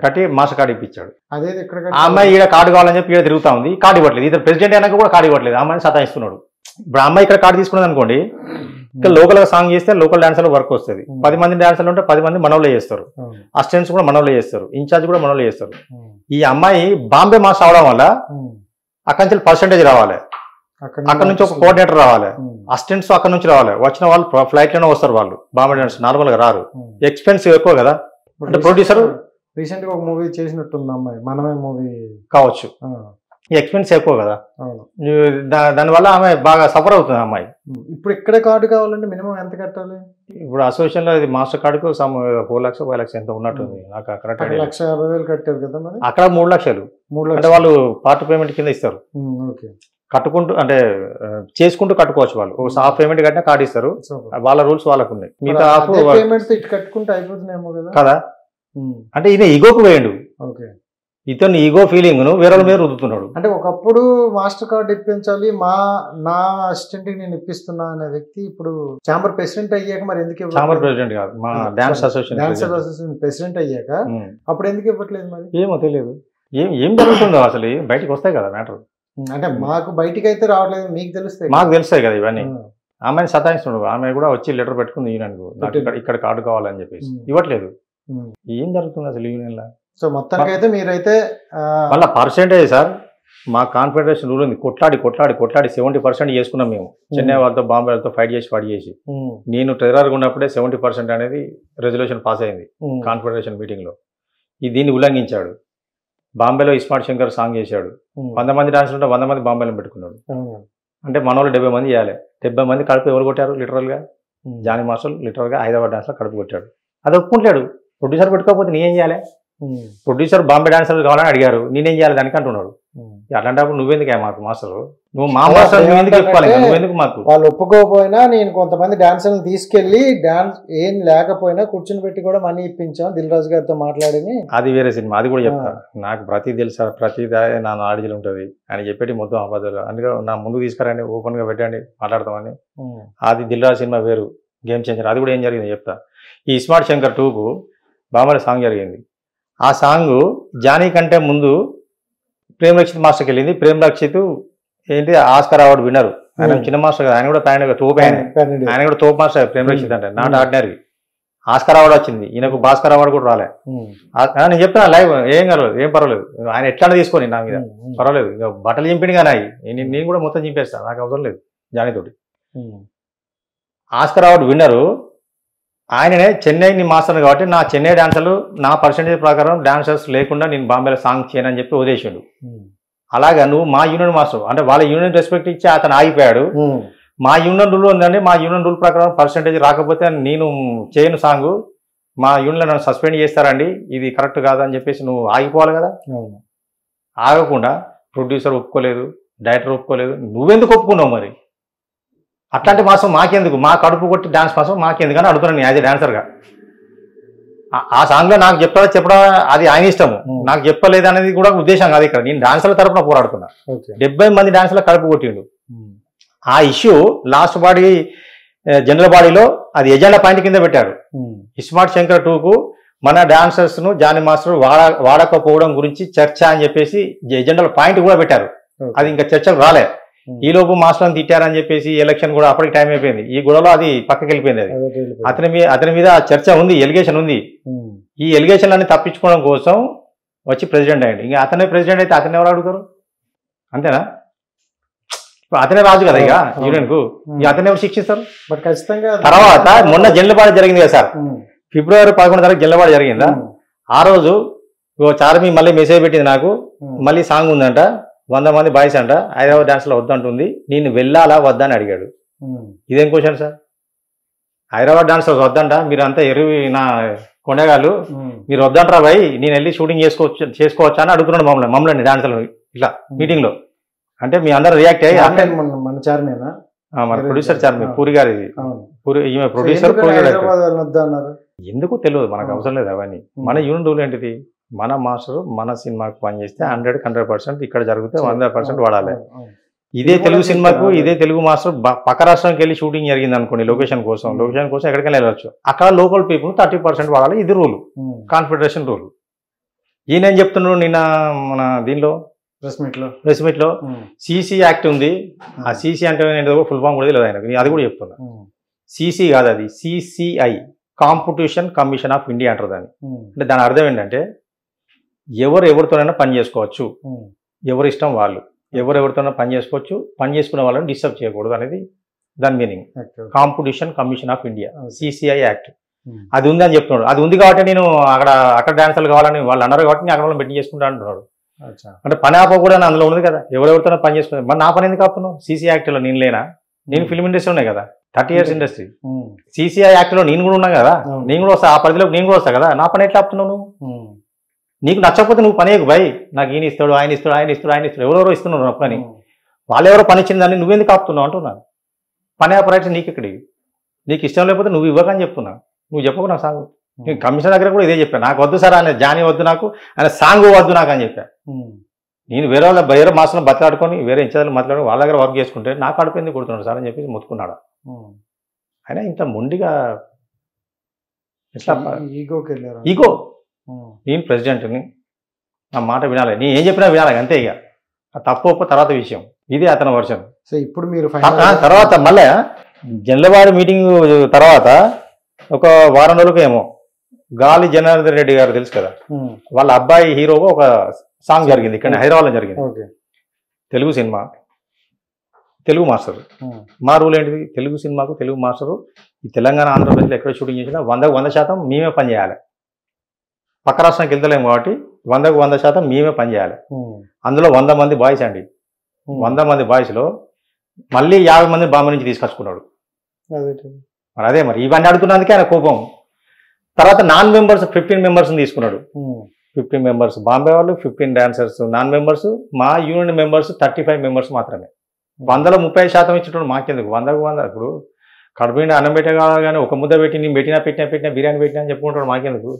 కట్టి మాస్టర్ కార్డు ఇప్పించాడు. అదే ఇక్కడ ఆ అమ్మాయి ఈడ కార్డు కావాలని చెప్పి ఈడ తిరుగుతా ఉంది, కార్డు ఇవ్వట్లేదు. ఇతను ప్రెసిడెంట్ అయినాక కూడా కార్డు ఇవ్వట్లేదు, ఆ అమ్మాయిని సతాయిస్తున్నాడు. ఇప్పుడు అమ్మాయి ఇక్కడ కార్డు తీసుకున్నది అనుకోండి, ఇక్కడ లోకల్ గా సాంగ్ చేస్తే లోకల్ డాన్సర్లు వర్క్ వస్తుంది. 10 మంది డాన్సర్లు ఉంటే 10 మంది మనోళ్ళే చేస్తారు, అసిస్టెంట్స్ కూడా మనోళ్ళే చేస్తారు, ఇన్ఛార్జ్ కూడా మనోళ్ళే చేస్తారు. ఈ అమ్మాయి బాంబే మాస్టర్ అవడం వల్ల అక్కడి నుంచి పర్సెంటేజ్ రావాలి, అక్కడ నుంచి ఒక కోఆర్డినేటర్ రావాలి, అసిస్టెంట్స్ అక్కడ నుంచి రావాలి. వచ్చిన వాళ్ళు ఫ్లైట్ లోనే వస్తారు, వాళ్ళు బాంబే డాన్స్ నార్మల్ గా రారు, ఎక్స్పెన్సివ్ ఎక్కువ కదా. అంటే ప్రొడ్యూసర్ రీసెంట్ గా ఒక మూవీ చేసినట్టుంది అమ్మాయి, మనమే మూవీ కావచ్చు, ఎక్స్పెన్స్ ఎక్కువ కదా, దానివల్ల ఆమె బాగా సఫర్ అవుతుంది అమ్మాయి. ఇప్పుడు ఇక్కడే కార్డు కావాలంటే మినిమం ఎంత కట్టాలి? ఇప్పుడు అసోసియేషన్ లో ఇది మాస్టర్ కార్డుకు 4 లక్షలు 5 లక్షలు ఎంత ఉన్నట్టుంది నాకు. అక్కడ 1,50,000 కట్టారు కదా మరి, అక్కడ 3 లక్షలు అంటే వాళ్ళు పార్ట్ పేమెంట్ కింద ఇస్తారు. కట్టుకుంటూ అంటే చేసుకుంటూ కట్టుకోవచ్చు, వాళ్ళు ఒక హాఫ్ పేమెంట్ కట్టినా కార్డు ఇస్తారు, వాళ్ళ రూల్స్ వాళ్ళకు ఉన్నాయి. మిగతా పేమెంట్ కట్టుకుంటే అయిపోతుందేమో కదా. అంటే ఈయన ఈగోకు వేయండు, ఇతను ఈగో ఫీలింగ్ ను వేరే మీద రుద్దుతున్నాడు. అంటే ఒకప్పుడు మాస్టర్ కార్డు ఇప్పించాలి, నా అసిస్టెంట్ నేను ఇప్పిస్తున్నా అనే వ్యక్తి ఇప్పుడు ఛాంబర్ ప్రెసిడెంట్ అయ్యాక మరి ఎందుకు ఛాంబర్ ప్రెసిడెంట్ కాదు, మా డాన్స్ అసోసియేషన్ ప్రెసిడెంట్ అయ్యాక అప్పుడు ఎందుకు ఇవ్వట్లేదు మరి? ఏమో తెలియదు, ఏం జరుగుతుందో అసలు బయటకు వస్తాయి కదా మ్యాటర్. అంటే మాకు బయటికి అయితే రావట్లేదు, మీకు తెలుస్తాయి, మాకు తెలుస్తాయి కదా ఇవన్నీ. ఆమెను సతాయిస్తున్నాడు, ఆమె కూడా వచ్చి లెటర్ పెట్టుకుంది యూనియన్కు, నాకు ఇక్కడ కార్డు కావాలని చెప్పేసి ఇవ్వట్లేదు. ఏం జరుగుతుంది అసలు యూనియన్ లా? సో మొత్తానికి అయితే మీరైతే మళ్ళీ పర్సెంటేజ్ సార్, మా కాన్ఫెడరేషన్ రూల్ ఉంది, కొట్లాడి 70% చేసుకున్నాం మేము. చెన్నై వాళ్ళతో బాంబే వాళ్ళతో ఫైట్ చేసి నేను ట్రెజరర్గా ఉన్నప్పుడే 70% అనేది రెజల్యూషన్ పాస్ అయింది కాన్ఫెడరేషన్ మీటింగ్ లో. దీన్ని ఉల్లంఘించాడు. బాంబేలో ఇస్మార్ట్ శంకర్ సాంగ్ చేశాడు, 100 మంది డాన్సులు ఉంటే 100 మంది బాంబేలో పెట్టుకున్నాడు. అంటే మన వాళ్ళు 70 మంది చేయాలి, 70 మంది కడుపు ఎవరు కొట్టారు? లిటరల్ గా జానీ మాస్టర్ లిటరల్ గా హైదరాబాద్ డాన్స్ లో కడుపు కొట్టాడు. అది ఒప్పుకుంటాడు. ప్రొడ్యూసర్ పెట్టుకోకపోతే నేనేం చేయాలి? ప్రొడ్యూసర్ బాంబే డాన్సర్ కావాలని అడిగారు, నేనేం చేయాలి దానికి అంటున్నాడు. అట్లాంటప్పుడు నువ్వెందుకు మాకు మాస్టర్, నువ్వు మా మాస్టర్ నువ్వెందుకు చెప్పుకోవాలి, నువ్వెందుకు మాకు? వాళ్ళు ఒప్పుకోకపోయినా నేను కొంతమంది డాన్సర్లు తీసుకెళ్లి డాన్స్ ఏం లేకపోయినా కూర్చుని పెట్టి కూడా మనీ ఇప్పించాం దిల్ రాజు గారితో మాట్లాడి. అది వేరే సినిమా, అది కూడా చెప్తాను. నాకు ప్రతి తెలుసా, ప్రతిదా నా నాలెడ్జ్లో ఉంటుంది ఆయన చెప్పేటి మొత్తం అబద్ధాలు. అందుకే నా ముందుకు తీసుకురండి, ఓపెన్ గా పెట్టండి, మాట్లాడతామని. అది దిల్ రాజు సినిమా వేరు, గేమ్ చేంజర్. అది కూడా ఏం జరిగింది చెప్తా. ఈ స్మార్ట్ శంకర్ 2కు బాంబే సాంగ్ జరిగింది. ఆ సాంగ్ జానీ కంటే ముందు ప్రేమ్ రక్షిత్ మాస్టర్కి వెళ్ళింది. ప్రేమ్ రక్షిత్ ఏంటి ఆస్కార్ అవార్డు విన్నర్, ఆయన చిన్న మాస్టర్ కదా, ఆయన కూడా తోపు, ఆయన కూడా తోపు మాస్టర్ ప్రేమ్ రక్షిత్ అంటే, నాట్ ఆర్డినరీ. ఆస్కార్ అవార్డు వచ్చింది, ఈయనకు భాస్కర్ అవార్డు కూడా రాలే. నేను చెప్తాను లైవ్, ఏం కలవలేదు, ఏం పర్వాలేదు, ఆయన ఎట్లా తీసుకొని నా మీద పర్వాలేదు. ఇంకా బట్టలు చింపిడి కానీ నేను కూడా మొత్తం చింపేస్తాను, నాకు అవసరం లేదు జానీతోటి. ఆస్కార్ అవార్డు విన్నరు ఆయననే, చెన్నైని మాస్టర్ కాబట్టి నా చెన్నై డాన్సర్లు నా పర్సెంటేజ్ ప్రకారం డాన్సర్స్ లేకుండా నేను బాంబేలో సాంగ్ చేయనని చెప్పి వదిలేసాడు. అలాగా నువ్వు మా యూనియన్ మాస్టర్ అంటే వాళ్ళ యూనియన్ రెస్పెక్ట్ ఇచ్చి అతను ఆగిపోయాడు. మా యూనియన్ రూల్ ఉందండి, మా యూనియన్ రూల్ ప్రకారం పర్సెంటేజ్ రాకపోతే నేను చేయను సాంగ్, మా యూనియన్లో నన్ను సస్పెండ్ చేస్తారండి, ఇది కరెక్ట్ కాదని చెప్పేసి నువ్వు ఆగిపోవాలి కదా. ఆగకుండా ప్రొడ్యూసర్ ఒప్పుకోలేదు, డైరెక్టర్ ఒప్పుకోలేదు, నువ్వెందుకు ఒప్పుకున్నావు మరి? అట్లాంటి మాసం మాకెందుకు, మా కడుపు కొట్టి డాన్స్ మాసం మాకెందుకు అని అడుగుతున్నాను నేను యాజ్ ఏ డాన్సర్గా. ఆ సాంగ్లో నాకు చెప్పడం అది ఆయన ఇష్టము, నాకు చెప్పలేదు అనేది కూడా ఉద్దేశం కాదు. ఇక్కడ నేను డాన్సర్ల తరపున పోరాడుతున్నా. 70 మంది డాన్సర్ల కడుపు కొట్టిండు. ఆ ఇష్యూ లాస్ట్ బాడీ జనరల్ బాడీలో అది ఎజెండా పాయింట్ కింద పెట్టారు. ఇస్మార్ట్ శంకర్ 2కు మన డాన్సర్స్ ను జానీ మాస్టర్ వాడకపోవడం గురించి చర్చ అని చెప్పేసి ఎజెండా పాయింట్ కూడా పెట్టారు. అది ఇంకా చర్చకు రాలే. ఈ లోపు మాస్టర్ని తిట్టారని చెప్పేసి ఎలక్షన్ కూడా అప్పటికి టైం అయిపోయింది. ఈ గొడవలో అది పక్కకి వెళ్ళిపోయింది. అది అతని మీద చర్చ ఉంది, ఎలిగేషన్ ఉంది. ఈ ఎలిగేషన్లన్నీ తప్పించుకోవడం కోసం వచ్చి ప్రెసిడెంట్ అయ్యండి. ఇంకా అతనే ప్రెసిడెంట్ అయితే అతను ఎవరు అడుగుతారు? అంతేనా? అతనే రాజు కదా ఇక యూనియన్ కు, ఇక అతను ఎవరు శిక్షిస్తారు? తర్వాత మొన్న జల్లబాడి జరిగింది కదా సార్, ఫిబ్రవరి 11 తారీఖు జల్లబాడి జరిగిందా? ఆ రోజు చార్మి మళ్ళీ మెసేజ్ పెట్టింది నాకు, మళ్ళీ సాంగ్ ఉందంట, 100 మంది బాయ్స్ అంట, హైదరాబాద్ డాన్స్ లో వద్దంటుంది, నేను వెళ్ళాలా వద్దా అని అడిగాడు. ఇదేం క్వశ్చన్ సార్? హైదరాబాద్ డాన్స్ వద్దంట, మీరు అంతా ఎరువి నా కొండగాళ్ళు, మీరు వద్దంటారా భయ్, నేను వెళ్ళి షూటింగ్ చేసుకోవచ్చా అని అడుగుతున్నాడు మమ్మల్ని డాన్సర్లు ఇట్లా మీటింగ్ లో. అంటే మీ అందరూ రియాక్ట్ అయ్యి మన చార్మేనా, మన ప్రొడ్యూసర్ చార్మి పూరి గారు, ఇది ఈమె ప్రొడ్యూసర్ ఎందుకు తెలియదు, మనకు అవసరం లేదు అవన్నీ. మన యూనియన్ రూల్ ఏంటిది? మన మాస్టర్ మన సినిమాకు పనిచేస్తే 100% ఇక్కడ జరిగితే 100% వాడాలి. ఇదే తెలుగు సినిమాకు ఇదే తెలుగు మాస్టర్ పక్క రాష్ట్రానికి వెళ్ళి షూటింగ్ జరిగింది అనుకోండి, లొకేషన్ కోసం ఎక్కడికైనా వెళ్ళవచ్చు, అక్కడ లోకల్ పీపుల్ 30% వాడాలి. ఇది రూల్, కాన్ఫెడరేషన్ రూల్. ఈయన ఏం చెప్తున్నాడు నిన్న మన దీనిలో ప్రెస్ మీట్లో సిసి యాక్ట్ ఉంది. ఆ సిసి అంటే ఏంటో ఫుల్ ఫామ్ కూడా తెలియదు ఆయనకు, అది కూడా చెప్తున్నా. సిసి కాదు, అది CCI, competition commission of India అంటారు దాన్ని. అంటే దాని అర్థం ఏంటంటే ఎవరితోనైనా పని చేసుకోవచ్చు, ఎవరి ఇష్టం వాళ్ళు, ఎవరెవరితోనైనా పని చేసుకోవచ్చు, పని చేసుకునే వాళ్ళని డిస్టర్బ్ చేయకూడదు అనేది దాని meaning. Competition commission of India, CCI act అది ఉంది అని చెప్తున్నాడు. అది ఉంది కాబట్టి నేను అక్కడ డాన్సర్లు కావాలని వాళ్ళు అన్నారు కాబట్టి నేను అక్కడ బెట్టింగ్ చేసుకుంటా అంటున్నాడు. అంటే పని ఆప కూడా అందులో ఉంది కదా, ఎవరెవరితో పని చేసుకున్నాను. మరి నా పని ఎందుకు ఆపుతున్నావు? సిసిఐ యాక్ట్లో నేను లేనా? నేను ఫిల్మ్ ఇండస్ట్రీ ఉన్నాయి కదా, 30 years ఇండస్ట్రీ. సిసిఐ యాక్ట్లో నేను కూడా ఉన్నా కదా, నేను కూడా వస్తా, ఆ పరిధిలోకి నేను కూడా వస్తా కదా. నా పని ఎట్లా ఆపుతున్నావు నువ్వు? నీకు నచ్చకపోతే నువ్వు పని భయ్, నాకు ఈయన ఇస్తాడు, ఆయన ఇస్తాడు, ఆయన ఇస్తాడు, ఆయన ఇస్తాడు, ఎవరెవరో ఇస్తున్నాడు నా పని. వాళ్ళెవరో పని ఇచ్చిందని నువ్వెందుకు ఆపుతున్నావు అంటున్నాను. పని ఆపరేట్ నీకు ఇక్కడికి, నీకు ఇష్టం లేకపోతే నువ్వు ఇవ్వకని చెప్తున్నా. నువ్వు చెప్పకు నా సాంగ్. నేను కమిషనర్ దగ్గర కూడా ఇదే చెప్పాను, నాకు వద్దు సార్, ఆయన జానీ వద్దు, నాకు ఆయన సాంగ్ వద్దు నాకు అని చెప్పా. నేను వేరే మాస్టర్లు బతలాడుకొని వేరే ఇన్ఛార్జ్లు మాట్లాడుకొని వాళ్ళ దగ్గర వర్క్ చేసుకుంటే నాకు అడిపోయింది కొడుతున్నాడు సార్ అని చెప్పి మొత్తుకున్నాడు. ఆయన ఇంత మొండిగా ఎట్లా ఈగో. నేను ప్రెసిడెంట్ని, నా మాట వినాలి, నేను ఏం చెప్పినా వినాలి అంతే. ఇక తప్పు తర్వాత విషయం, ఇదే అతని వర్షన్. సో ఇప్పుడు మీరు తర్వాత మళ్ళీ జనరల్ మీటింగ్ తర్వాత ఒక వారం రోజులకు ఏమో గాలి జనార్దన్ రెడ్డి గారు తెలుసు కదా, వాళ్ళ అబ్బాయి హీరోగా ఒక సాంగ్ జరిగింది ఇక్కడ హైదరాబాద్లో జరిగింది. Telugu cinema, Telugu master. మా రూల్ ఏంటిది? తెలుగు సినిమాకు తెలుగు మాస్టరు ఈ తెలంగాణ ఆంధ్రప్రదేశ్లో ఎక్కడ షూటింగ్ చేసినా 100% మేమే పనిచేయాలి. పక్క రాష్ట్రానికి వెళ్తలేము కాబట్టి 100% మేమే పనిచేయాలి. అందులో 100 మంది బాయ్స్ అండి, 100 మంది బాయ్స్లో మళ్ళీ 50 మంది బాంబే నుంచి తీసుకొచ్చుకున్నాడు. మరి అదే మరి ఇవన్నీ అడుగుతున్నందుకే ఆయన కోపం. తర్వాత నాన్ మెంబర్స్ 15 మెంబర్స్ని తీసుకున్నాడు. 15 మెంబర్స్ బాంబే వాళ్ళు, 15 డాన్సర్స్ నాన్ మెంబర్స్, మా యూనియన్ మెంబర్స్ 35 మెంబర్స్ మాత్రమే. 100లో 30% ఇచ్చేటప్పుడు మాకెందుకు? 100కు 100. ఇప్పుడు కడుపు అన్నం పెట్టే కావాలి కానీ ఒక ముద్ద పెట్టి నేను పెట్టినా బిర్యానీ పెట్టినా అని చెప్పుకుంటాడు, మాకెందుకు?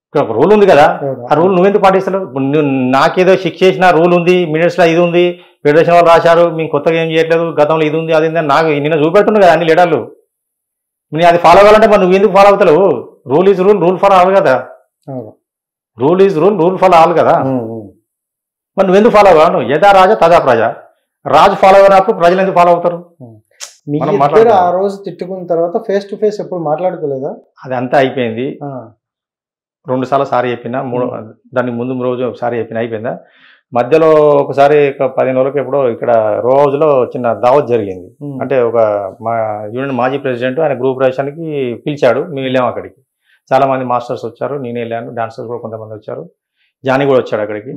ఇక్కడ ఒక రూల్ ఉంది కదా, ఆ రూల్ నువ్వెందుకు పాటిస్తావు? నాకేదో శిక్ష చేసిన రూల్ ఉంది, మినిట్స్లో ఇది ఉంది, ఫెడరేషన్ వాళ్ళు రాశారు, మేము కొత్తగా ఏం చేయట్లేదు, గతంలో ఇది ఉంది అది ఉంది అని నాకు నిన్న చూపెడుతుంది కదా అన్ని లీడర్లు. నేను అది ఫాలో అవ్వాలంటే మరి నువ్వు ఎందుకు ఫాలో అవుతావు? Rule is rule, rule follow అవ్వాలి కదా. Rule is rule, rule follow అవ్వాలి కదా. మరి నువ్వెందుకు ఫాలో అవ్వను? యథా రాజా తదా ప్రజ. రాజు ఫాలో అయినప్పుడు ప్రజలు ఎందుకు ఫాలో అవుతారు? ఆ రోజు తిట్టుకున్న తర్వాత ఫేస్ టు ఫేస్ ఎప్పుడు మాట్లాడుకోలేదా? అది అంతా అయిపోయింది. 2 సార్లు సారీ చెప్పినా, దానికి ముందు రోజు సారీ చెప్పిన అయిపోయిందా. మధ్యలో ఒకసారి 15 రోజులకి ఎప్పుడో ఇక్కడ రో హౌస్లో చిన్న దావత్ జరిగింది. అంటే ఒక మా యూనియన్ మాజీ ప్రెసిడెంట్ ఆయన గ్రూప్ రేషన్కి పిలిచాడు, మేము వెళ్ళాము అక్కడికి. చాలా మంది మాస్టర్స్ వచ్చారు, నేను వెళ్ళాను, డాన్సర్స్ కూడా కొంతమంది వచ్చారు, జానీ కూడా వచ్చాడు అక్కడికి.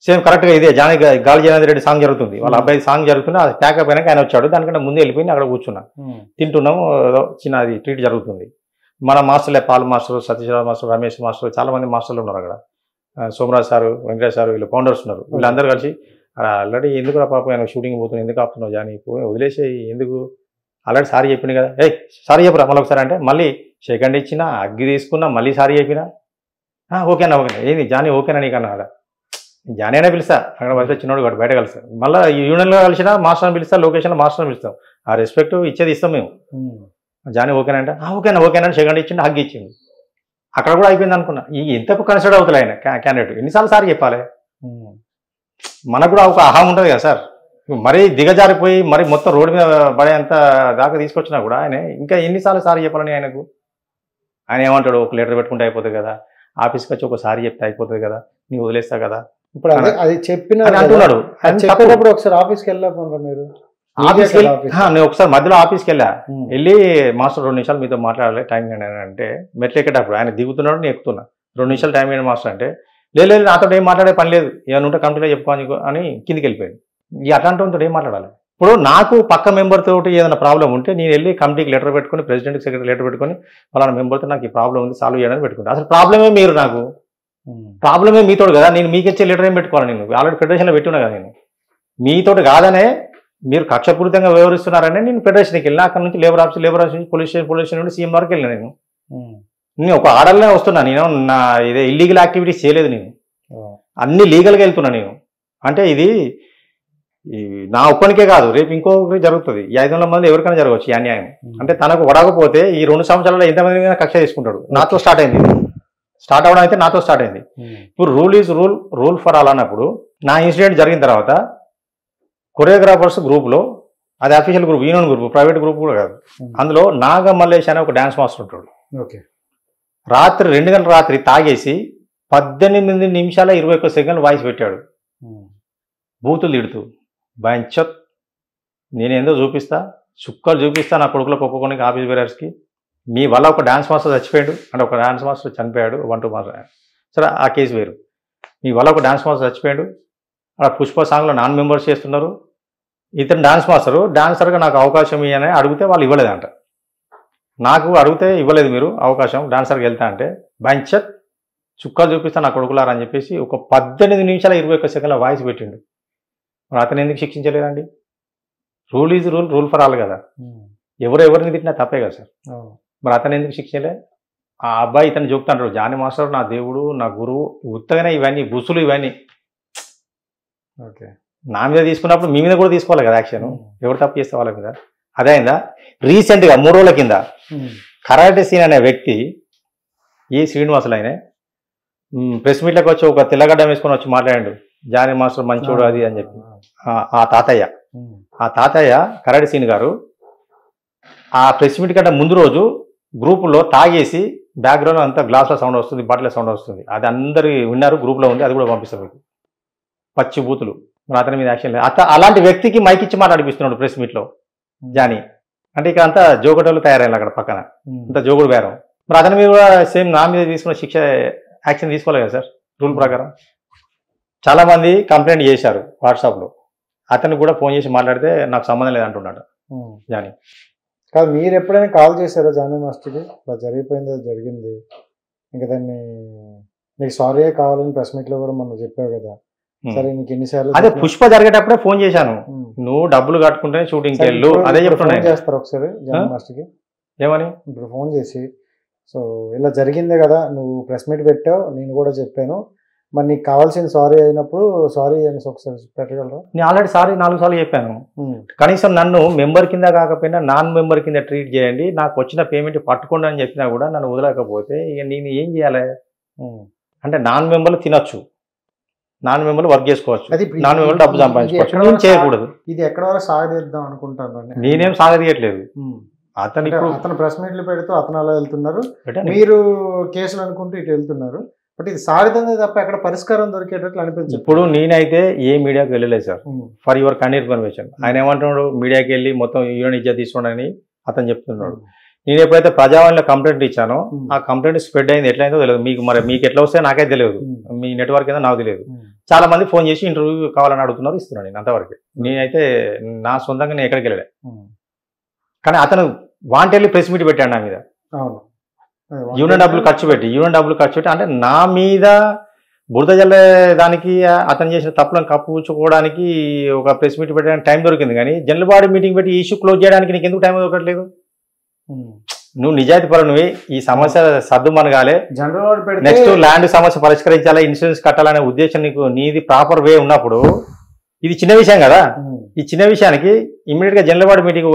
సేమ్ కరెక్ట్గా ఇదే జానీ గాలి జనార్దన్ రెడ్డి సాంగ్ జరుగుతుంది, వాళ్ళ అబ్బాయి సాంగ్ జరుగుతుంది, అది ప్యాకప్ అయినాక ఆయన వచ్చాడు. దానికంటే ముందే వెళ్ళిపోయి అక్కడ కూర్చున్నా, తింటున్నాము, చిన్న అది ట్రీట్ జరుగుతుంది. మన మాస్టర్లే Paul master, Satishwara master, Ramesh master, చాలా మంది మాస్టర్లు ఉన్నారు అక్కడ. సోమరాజ్ సారు, వెంకటేష్ సారు, వీళ్ళు ఫౌండర్స్ ఉన్నారు. వీళ్ళందరూ కలిసి ఆల్రెడీ ఎందుకు పాప ఆయన షూటింగ్ పోతున్నావు, ఎందుకు ఆపుతున్నావు జానీ, వదిలేసే ఎందుకు, ఆల్రెడీ సారీ చెప్పింది కదా, సారీ చెప్పురా మళ్ళీ ఒకసారి అంటే మళ్ళీ సెకండ్ ఇచ్చినా, అగ్గి తీసుకున్నా, మళ్ళీ సారీ చెప్పినా, ఓకేనా ఏంది జానీ ఓకేనా నీకన్నా. అలా జానీ అయినా పిలుస్తా, అక్కడ వస్తే చిన్నోడు కాదు బయట కలుస్తా, మళ్ళీ యూనియన్లో కలిసినా మాస్టర్ని పిలుస్తా, లొకేషన్లో మాస్టర్ని పిలుస్తాం. ఆ రెస్పెక్ట్ ఇచ్చేది ఇస్తాం మేము. జానీ ఓకేనంటే ఓకేనా సెకండ్ ఇచ్చిండు, హగ్ ఇచ్చిండు. అక్కడ కూడా అయిపోయింది అనుకున్నా. ఈ ఎంతకు కన్సిడర్ అవుతుంది ఆయన క్యాండిడేట్, ఎన్నిసార్లు సార్ చెప్పాలి? మనకు కూడా ఒక అహం ఉంటుంది కదా సార్. మరీ దిగజారిపోయి మరి మొత్తం రోడ్డు మీద పడేంత దాకా తీసుకొచ్చినా కూడా ఆయన ఇంకా ఎన్నిసార్లు సార్ చెప్పాలని ఆయనకు. ఆయన ఏమంటాడు, ఒక లెటర్ పెట్టుకుంటే అయిపోతుంది కదా, ఆఫీస్కి వచ్చి ఒకసారి చెప్తే అయిపోతుంది కదా, నీవు వదిలేస్తా కదా. ఇప్పుడు అది చెప్పిన అంటున్నాడు. చెప్పేటప్పుడు ఒకసారి ఆఫీస్కి వెళ్ళకపోయినా మీరు? నేను ఒకసారి మధ్యలో ఆఫీస్కి వెళ్ళి మాస్టర్ 2 నిమిషాలు మీతో మాట్లాడాలి టైం అంటే, మెట్లు ఎక్కేటప్పుడు ఆయన దిగుతున్నాడు, నేను ఎక్కుతున్నా, 2 నిమిషాలు టైం ఏంటి మాస్టర్ అంటే, లేదు నాతో ఏం మాట్లాడే పని లేదు, ఏమైనా ఉంటే కంపెనీలో చెప్పుకోని అని కిందికి వెళ్ళిపోయాడు. ఈ అట్లాంటి ఏం మాట్లాడాలి? ఇప్పుడు నాకు పక్క మెంబర్ తోటి ఏదైనా ప్రాబ్లం ఉంటే నేను వెళ్ళి కమిటీకి లెటర్ పెట్టుకుని, ప్రెసిడెంట్కి సెక్రటరీ లెటర్ పెట్టుకుని, వాళ్ళ మెంబర్తో నాకు ఈ ప్రాబ్లం ఉంది సాల్వ్ చేయడానికి పెట్టుకుంటాను. అసలు ప్రాబ్లమే మీరు, నాకు ప్రాబ్లమే మీతోడు కదా, నేను మీకు ఇచ్చే లెటర్ ఏం పెట్టుకోవాలి? నేను ఆల్రెడీ ఫెడరేషన్లో పెట్టున్నా కదా, నేను మీతోటి కాదనే మీరు కక్షపూరితంగా వ్యవహరిస్తున్నారని నేను ఫెడరేషన్కి వెళ్ళిన, అక్కడ నుంచి లేబర్ ఆఫీస్ నుంచి పోలీస్ స్టేషన్ నుండి సీఎం వరకు వెళ్ళిన. నేను ఒక ఆర్డర్లోనే వస్తున్నా, నేను నా ఇదే ఇల్లీగల్ యాక్టివిటీస్ చేయలేదు, నేను అన్ని లీగల్గా వెళ్తున్నా నేను. అంటే ఇది నా ఒక్కనికే కాదు, రేపు ఇంకొకరికి జరుగుతుంది, 500 మంది ఎవరికైనా జరగవచ్చు ఈ అన్యాయం. అంటే తనకు వడకపోతే ఈ 2 సంవత్సరాల్లో ఎంతమంది మీద కక్ష తీసుకుంటాడు. నాతో స్టార్ట్ అయింది, స్టార్ట్ అవ్వడం అయితే నాతో స్టార్ట్ అయింది. ఇప్పుడు rule is rule, rule for all అన్నప్పుడు నా ఇన్సిడెంట్ జరిగిన తర్వాత కొరియోగ్రాఫర్స్ గ్రూప్లో, అది official group, union group, private group కూడా కాదు, అందులో నాగ మల్లేష్ అనే ఒక డ్యాన్స్ మాస్టర్ ఉంటాడు. రాత్రి 2 గంటల రాత్రి తాగేసి 18 నిమిషాల 21 సెకండ్లు వాయిస్ పెట్టాడు, బూతులు తిడుతూ. బంచత్ నేనేందో చూపిస్తా, చుక్కలు చూపిస్తా నా కొడుకులకు ఒక్కొక్కరికి ఆఫీస్ బేరర్స్కి. మీ వల్ల ఒక డాన్స్ మాస్టర్ చచ్చిపోయాడు అంటే, ఒక డాన్స్ మాస్టర్ చనిపోయాడు 1-2 మాస్టర్, సరే ఆ కేసు వేరు. మీ వల్ల ఒక డాన్స్ మాస్టర్ చచ్చిపోయాడు, అక్కడ పుష్ప సాంగ్లో నాన్ మెంబర్స్ చేస్తున్నారు, ఇతను డాన్స్ మాస్టరు, డాన్సర్గా నాకు అవకాశం ఇవ్వని అడిగితే వాళ్ళు ఇవ్వలేదంట. నాకు అడిగితే ఇవ్వలేదు మీరు అవకాశం, డాన్సర్కి వెళ్తా అంటే బంచత్ చుక్కలు చూపిస్తా నా కొడుకులారా అని చెప్పేసి ఒక 18 నిమిషాల 21 సెకండ్ల వాయిస్ పెట్టిండు. మరి అతను ఎందుకు శిక్షించలేదండి? Rule is rule, rule for all కదా. ఎవరిని తిట్టినా తప్పే కదా సార్. మరి అతను ఎందుకు శిక్షలే? ఆ అబ్బాయి ఇతను చెప్తాడు, జానీ మాస్టర్ నా దేవుడు, నా గురువు, ఉత్తగానే ఇవన్నీ బుసులు ఇవన్నీ. ఓకే, నా మీద తీసుకున్నప్పుడు మీ మీద కూడా తీసుకోవాలి కదా యాక్షన్. ఎవరు తప్పు చేస్తే వాళ్ళ మీద. అదే అయిందా? రీసెంట్గా 3 రోజుల కింద కరాటే సీన్ అనే వ్యక్తి, ఈ శ్రీనివాసులు ఆయన ప్రెస్ మీట్లోకి వచ్చి ఒక తెల్లగడ్డ వేసుకొని వచ్చి మాట్లాడాడు, జానీ మాస్టర్ మంచోడు అది అని చెప్పి. ఆ తాతయ్య కరాటే సీన్ గారు ఆ ప్రెస్ మీట్ కంటే ముందు రోజు గ్రూపులో తాగేసి బ్యాక్గ్రౌండ్ అంతా గ్లాసుల సౌండ్ వస్తుంది, బాటిల సౌండ్ వస్తుంది, అది అందరు విన్నారు, గ్రూప్లో ఉంది, అది కూడా పంపిస్తారు మీకు. పచ్చి బూతులు. మరి అతని మీద యాక్షన్ లేదు. అలాంటి వ్యక్తికి మైక్ ఇచ్చి మాట్లాడిపిస్తున్నాడు ప్రెస్ మీట్లో జానీ. అంటే ఇక అంతా జోగటోళ్ళు తయారయ్యారు అక్కడ పక్కన, అంత జోగుడు బేరం. మరి అతని మీద కూడా సేమ్ నా మీద తీసుకున్న శిక్ష యాక్షన్ తీసుకోవాలి కదా సార్ రూల్ ప్రకారం. చాలామంది కంప్లైంట్ చేశారు వాట్సాప్లో, అతను కూడా ఫోన్ చేసి మాట్లాడితే నాకు సంబంధం లేదంటున్నాడు జానీ. కాదు, మీరు ఎప్పుడైనా కాల్ చేశారా జానీ మాస్టర్కి? అలా జరిగిపోయింది, అది జరిగింది, ఇంకా దాన్ని నీకు సారీ కావాలని ప్రెస్ మీట్లో కూడా మనం చెప్పావు కదా, సరే నీకు ఎన్నిసార్లు. అదే పుష్ప జరిగేటప్పుడే ఫోన్ చేశాను, నువ్వు డబ్బులు కట్టుకుంటే షూటింగ్కి వెళ్ళు అదే చెప్తున్నాను. చేస్తారు ఒకసారి జానీ మాస్టర్కి ఏమని ఇప్పుడు ఫోన్ చేసి, సో ఇలా జరిగిందే కదా, నువ్వు ప్రెస్ మీట్ పెట్టావు, నేను కూడా చెప్పాను, మరి నీకు కావాల్సిన సారీ అయినప్పుడు సారీ అని ఒకసారి పెట్టగలరా? నేను ఆల్రెడీ సారీ 4 సార్లు చెప్పాను. కనీసం నన్ను మెంబర్ కింద కాకపోయినా నాన్ మెంబర్ కింద ట్రీట్ చేయండి, నాకు వచ్చిన పేమెంట్ పట్టుకోండి అని చెప్పినా కూడా నన్ను వదలకపోతే ఇక నేను ఏం చేయాలి? అంటే నాన్ మెంబర్లు తినొచ్చు, నాన్ మెంబర్లు వర్క్ చేసుకోవచ్చు, నాన్ మెంబర్లు డబ్బు సంపాదించుకోవచ్చు, నేను చేయకూడదు. ఇది ఎక్కడ వరకు సాగదీద్దాం అనుకుంటాను. నేనేం సాగదీయట్లేదు. అతను ప్రెస్ మీట్లు పెడుతూ అతను అలా వెళ్తున్నారు, మీరు కేసులు అనుకుంటూ ఇటు వెళ్తున్నారు. బట్ ఇది సాగుతుంది తప్ప ఎక్కడ పరిష్కారం దొరికేటట్లు అనిపించింది. ఇప్పుడు నేనైతే ఏ మీడియాకి వెళ్ళలేదు sir, for your kind information. ఆయన ఏమంటున్నాడు, మీడియాకి వెళ్ళి మొత్తం యూనియన్ ఇజ్జత్ తీసుకోండి అతను చెప్తున్నాడు. నేను ఎప్పుడైతే ప్రజావాణిలో కంప్లైంట్ ఇచ్చానో ఆ కంప్లైంట్ స్ప్రెడ్ అయింది ఎట్లయిందో తెలియదు మీకు. మరి మీకు ఎట్లా వస్తే నాకైతే తెలియదు, మీ నెట్వర్క్ ఏదో నాకు తెలియదు. చాలా మంది ఫోన్ చేసి ఇంటర్వ్యూ కావాలని అడుగుతున్నారు, ఇస్తున్నాను నేను అంతవరకు. నేనైతే నా సొంతంగా నేను ఎక్కడికి వెళ్ళలే. కానీ అతను వాంటెళ్ళి ప్రెస్ మీట్ పెట్టాడు నా మీద. యూనియన్ డబ్బులు ఖర్చు పెట్టి అంటే నా మీద బురద జల్లే దానికి, అతను చేసిన తప్పులను కప్పుకోవడానికి ఒక ప్రెస్ మీట్ పెట్టడానికి టైం దొరికింది. కానీ జనరల్ బాడీ మీటింగ్ పెట్టి ఇష్యూ క్లోజ్ చేయడానికి నీకు ఎందుకు టైం దొరకట్లేదు? నువ్వు నిజాయితీ పరునివి, ఈ సమస్య సర్దు మనగాలే, నెక్స్ట్ ల్యాండ్ సమస్య పరిష్కరించాలి, ఇన్సూరెన్స్ కట్టాలనే ఉద్దేశం నీకు, నీది ప్రాపర్ వే ఉన్నప్పుడు, ఇది చిన్న విషయం కదా. ఈ చిన్న విషయానికి ఇమీడియట్ గా general body meeting,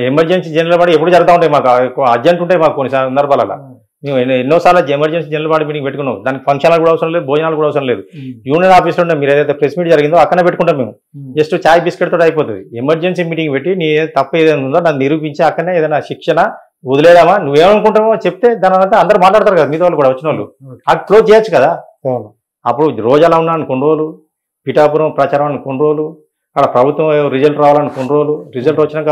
emergency general body ఎప్పుడు జరుగుతూ ఉంటాయి, మాకు అర్జెంట్ ఉంటాయి మాకు కొన్ని సందర్భాలలో. మేము ఎన్నోసార్లు ఎమర్జెన్సీ జనరల్ బాడీ మీటింగ్ పెట్టుకున్నాం, దానికి ఫంక్షన్లు కూడా అవసరం లేదు, భోజనాలు కూడా అవసరం లేదు. యూనియన్ ఆఫీస్లో మీరు ఏదైతే ప్రెస్ మీట్ జరిగిందో అక్కడనే పెట్టుకుంటాం మేము, జస్ట్ చాయ్ బిస్కెట్ తోటి అయిపోతుంది. ఎమర్జెన్సీ మీటింగ్ పెట్టి నీ తప్పు ఏదైనా ఉందో దాన్ని నిరూపించి అక్కడనే ఏదైనా శిక్షణ వదిలేదామా, నువ్వేమనుకుంటావో చెప్తే దాని అంతా అందరూ మాట్లాడతారు కదా, మిగతా వాళ్ళు కూడా వచ్చిన వాళ్ళు, అది క్లోజ్ చేయొచ్చు కదా. అప్పుడు రోజాలా ఉన్నాను కొన్ని రోజులు, పిఠాపురం ప్రచారం అని కొన్ని రోజులు, అక్కడ ప్రభుత్వం రిజల్ట్ రావాలని కొన్ని రోజులు, రిజల్ట్ వచ్చినాక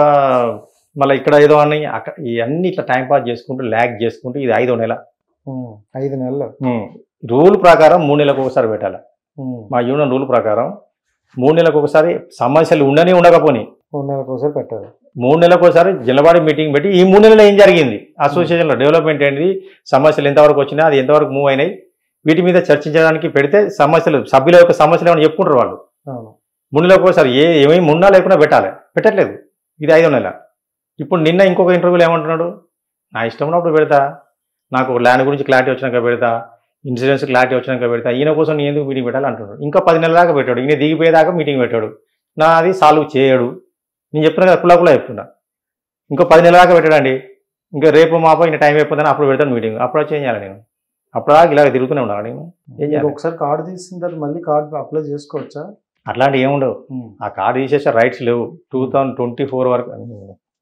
మళ్ళీ ఇక్కడ ఏదో అని అక్కడ ఇవన్నీ ఇట్లా టైం పాస్ చేసుకుంటూ ల్యాగ్ చేసుకుంటూ ఇది 5వ నెల. 5 నెలలు రూల్ ప్రకారం 3 నెలలకు ఒకసారి పెట్టాలి. మా యూనియన్ రూల్ ప్రకారం 3 నెలలకు ఒకసారి, సమస్యలు ఉండని ఉండకపోని 3 నెలలకు ఒకసారి పెట్టాలి. 3 నెలలకు ఒకసారి జనరల్ మీటింగ్ పెట్టి ఈ 3 నెలలు ఏం జరిగింది, అసోసియేషన్లో డెవలప్మెంట్ ఏంటి, సమస్యలు ఎంతవరకు వచ్చినాయి, అది ఎంతవరకు మూవ్ అయినాయి, వీటి మీద చర్చించడానికి పెడితే సమస్యలు, సభ్యుల యొక్క సమస్యలు ఏమైనా చెప్పుకుంటారు వాళ్ళు. 3 నెలలకు ఒకసారి ఏమేమి ఉన్నా లేకుండా పెట్టట్లేదు. ఇది 5వ నెల. ఇప్పుడు నిన్న ఇంకొక ఇంటర్వ్యూలో ఏమంటున్నాడు, నా ఇష్టం ఉన్నప్పుడు పెడతా, నాకు ల్యాండ్ గురించి క్లారిటీ వచ్చినాక పెడతా, ఇన్సూరెన్స్ క్లారిటీ వచ్చినాక పెడతా, ఈయన కోసం నేను ఎందుకు మీటింగ్ పెట్టాలి అంటున్నాడు. ఇంకా 10 నెలల దాకా పెట్టాడు, ఈయన దిగిపోయేదాకా మీటింగ్ పెట్టాడు, నాది సాల్వ్ చేయడు. నేను చెప్తున్నా కదా, కులా చెప్తున్నా. ఇంకో 10 నెలల దాకా పెట్టాడండి, ఇంకా రేపు మాపో ఈయన టైం అయిపోతుందని అప్పుడు పెడతాను మీటింగ్, అప్పుడు చేంజ్ చేయాలి నేను. అప్పుడు ఇలా తిరుగుతూనే ఉన్నాను నేను. ఏం చేయాలి? ఒకసారి కార్డు తీసిన తర్వాత మళ్ళీ కార్డు అప్లై చేసుకోవచ్చా? అట్లాంటివి ఏముండవు. ఆ కార్డు తీసేసే రైట్స్ లేవు. 2024 వరకు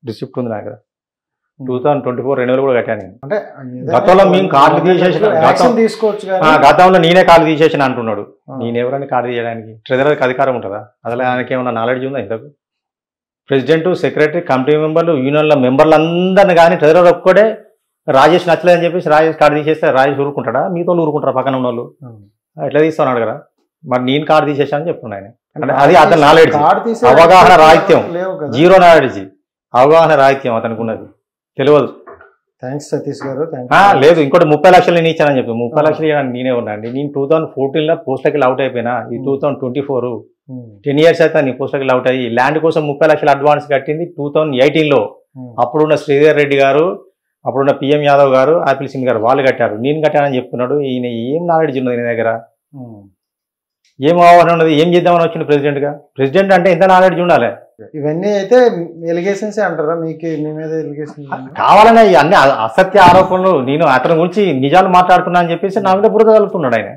రిసిప్ట్ ఉంది నా దగ్గర. 2024 రెన్యువల్ కూడా కట్టాను నేను. అంటే గతంలో మేము కార్డు తీసేసిన తీసుకోవచ్చు. గతంలో నేనే కార్డు తీసేసిన అంటున్నాడు. నేనెవరని కార్డు తీయడానికి? ట్రెజరర్కి అధికారం ఉంటుందా? అసలు ఆయనకి ఏమన్నా నాలెడ్జ్ ఉందా? ఇంతకు ప్రెసిడెంట్, సెక్రటరీ, కమిటీ మెంబర్లు, యూనియన్ల మెంబర్లు అందరిని కానీ ట్రెజరర్ ఒక్కడే రాజేష్ నచ్చలేదని చెప్పేసి రాజేష్ కార్డు తీసేస్తే రాజేష్ ఊరుకుంటాడా? మీతో ఊరుకుంటారా పక్కన ఉన్న వాళ్ళు? ఎట్లా తీస్తాను అడగరా? మరి నేను కార్డు తీసేసానని చెప్తున్నా ఆయన. అంటే అది అతని నాలెడ్జ్, అవగాహన రాహిత్యం, జీరో నాలెడ్జ్, అవగాహన రాహిత్యం అతనికి ఉన్నది, తెలియదు. థ్యాంక్స్ సతీష్ గారు. లేదు, ఇంకోటి 30 లక్షలు నేను ఇచ్చానని చెప్పి 30 లక్షలు ఇవ్వడానికి నేనే ఉన్నా అండి. నేను 2014లో పోస్టులకి అవుట్ అయిపోయినా. ఈ 2024 10 years అయితే నీ పోస్టులకి అవుట్ అయ్యి ల్యాండ్ కోసం 30 లక్షలు అడ్వాన్స్ కట్టింది 2018లో. అప్పుడున్న శ్రీధర్ రెడ్డి గారు, అప్పుడున్న పిఎం యాదవ్ గారు, ఆపిల్ సింగ్ గారు వాళ్ళు కట్టారు. నేను కట్టానని చెప్తున్నాడు. ఈయన ఏం నాలెడ్జ్ ఉన్నది నీ దగ్గర? ఏం అవగాహన ఉన్నది? ఏం చేద్దామని వచ్చింది ప్రెసిడెంట్ గా? ప్రెసిడెంట్ అంటే ఎంత నాలెడ్జ్ ఉండాలి? ఇవన్నీ అయితే ఎలిగేషన్స్ అంటారా? మీకు మీ మీద ఎలిగేషన్ కావాలనే అన్ని అసత్య ఆరోపణలు. నేను అతని గురించి నిజాలు మాట్లాడుతున్నా అని చెప్పేసి నా మీద బురద కలుపుతున్నాడు ఆయన.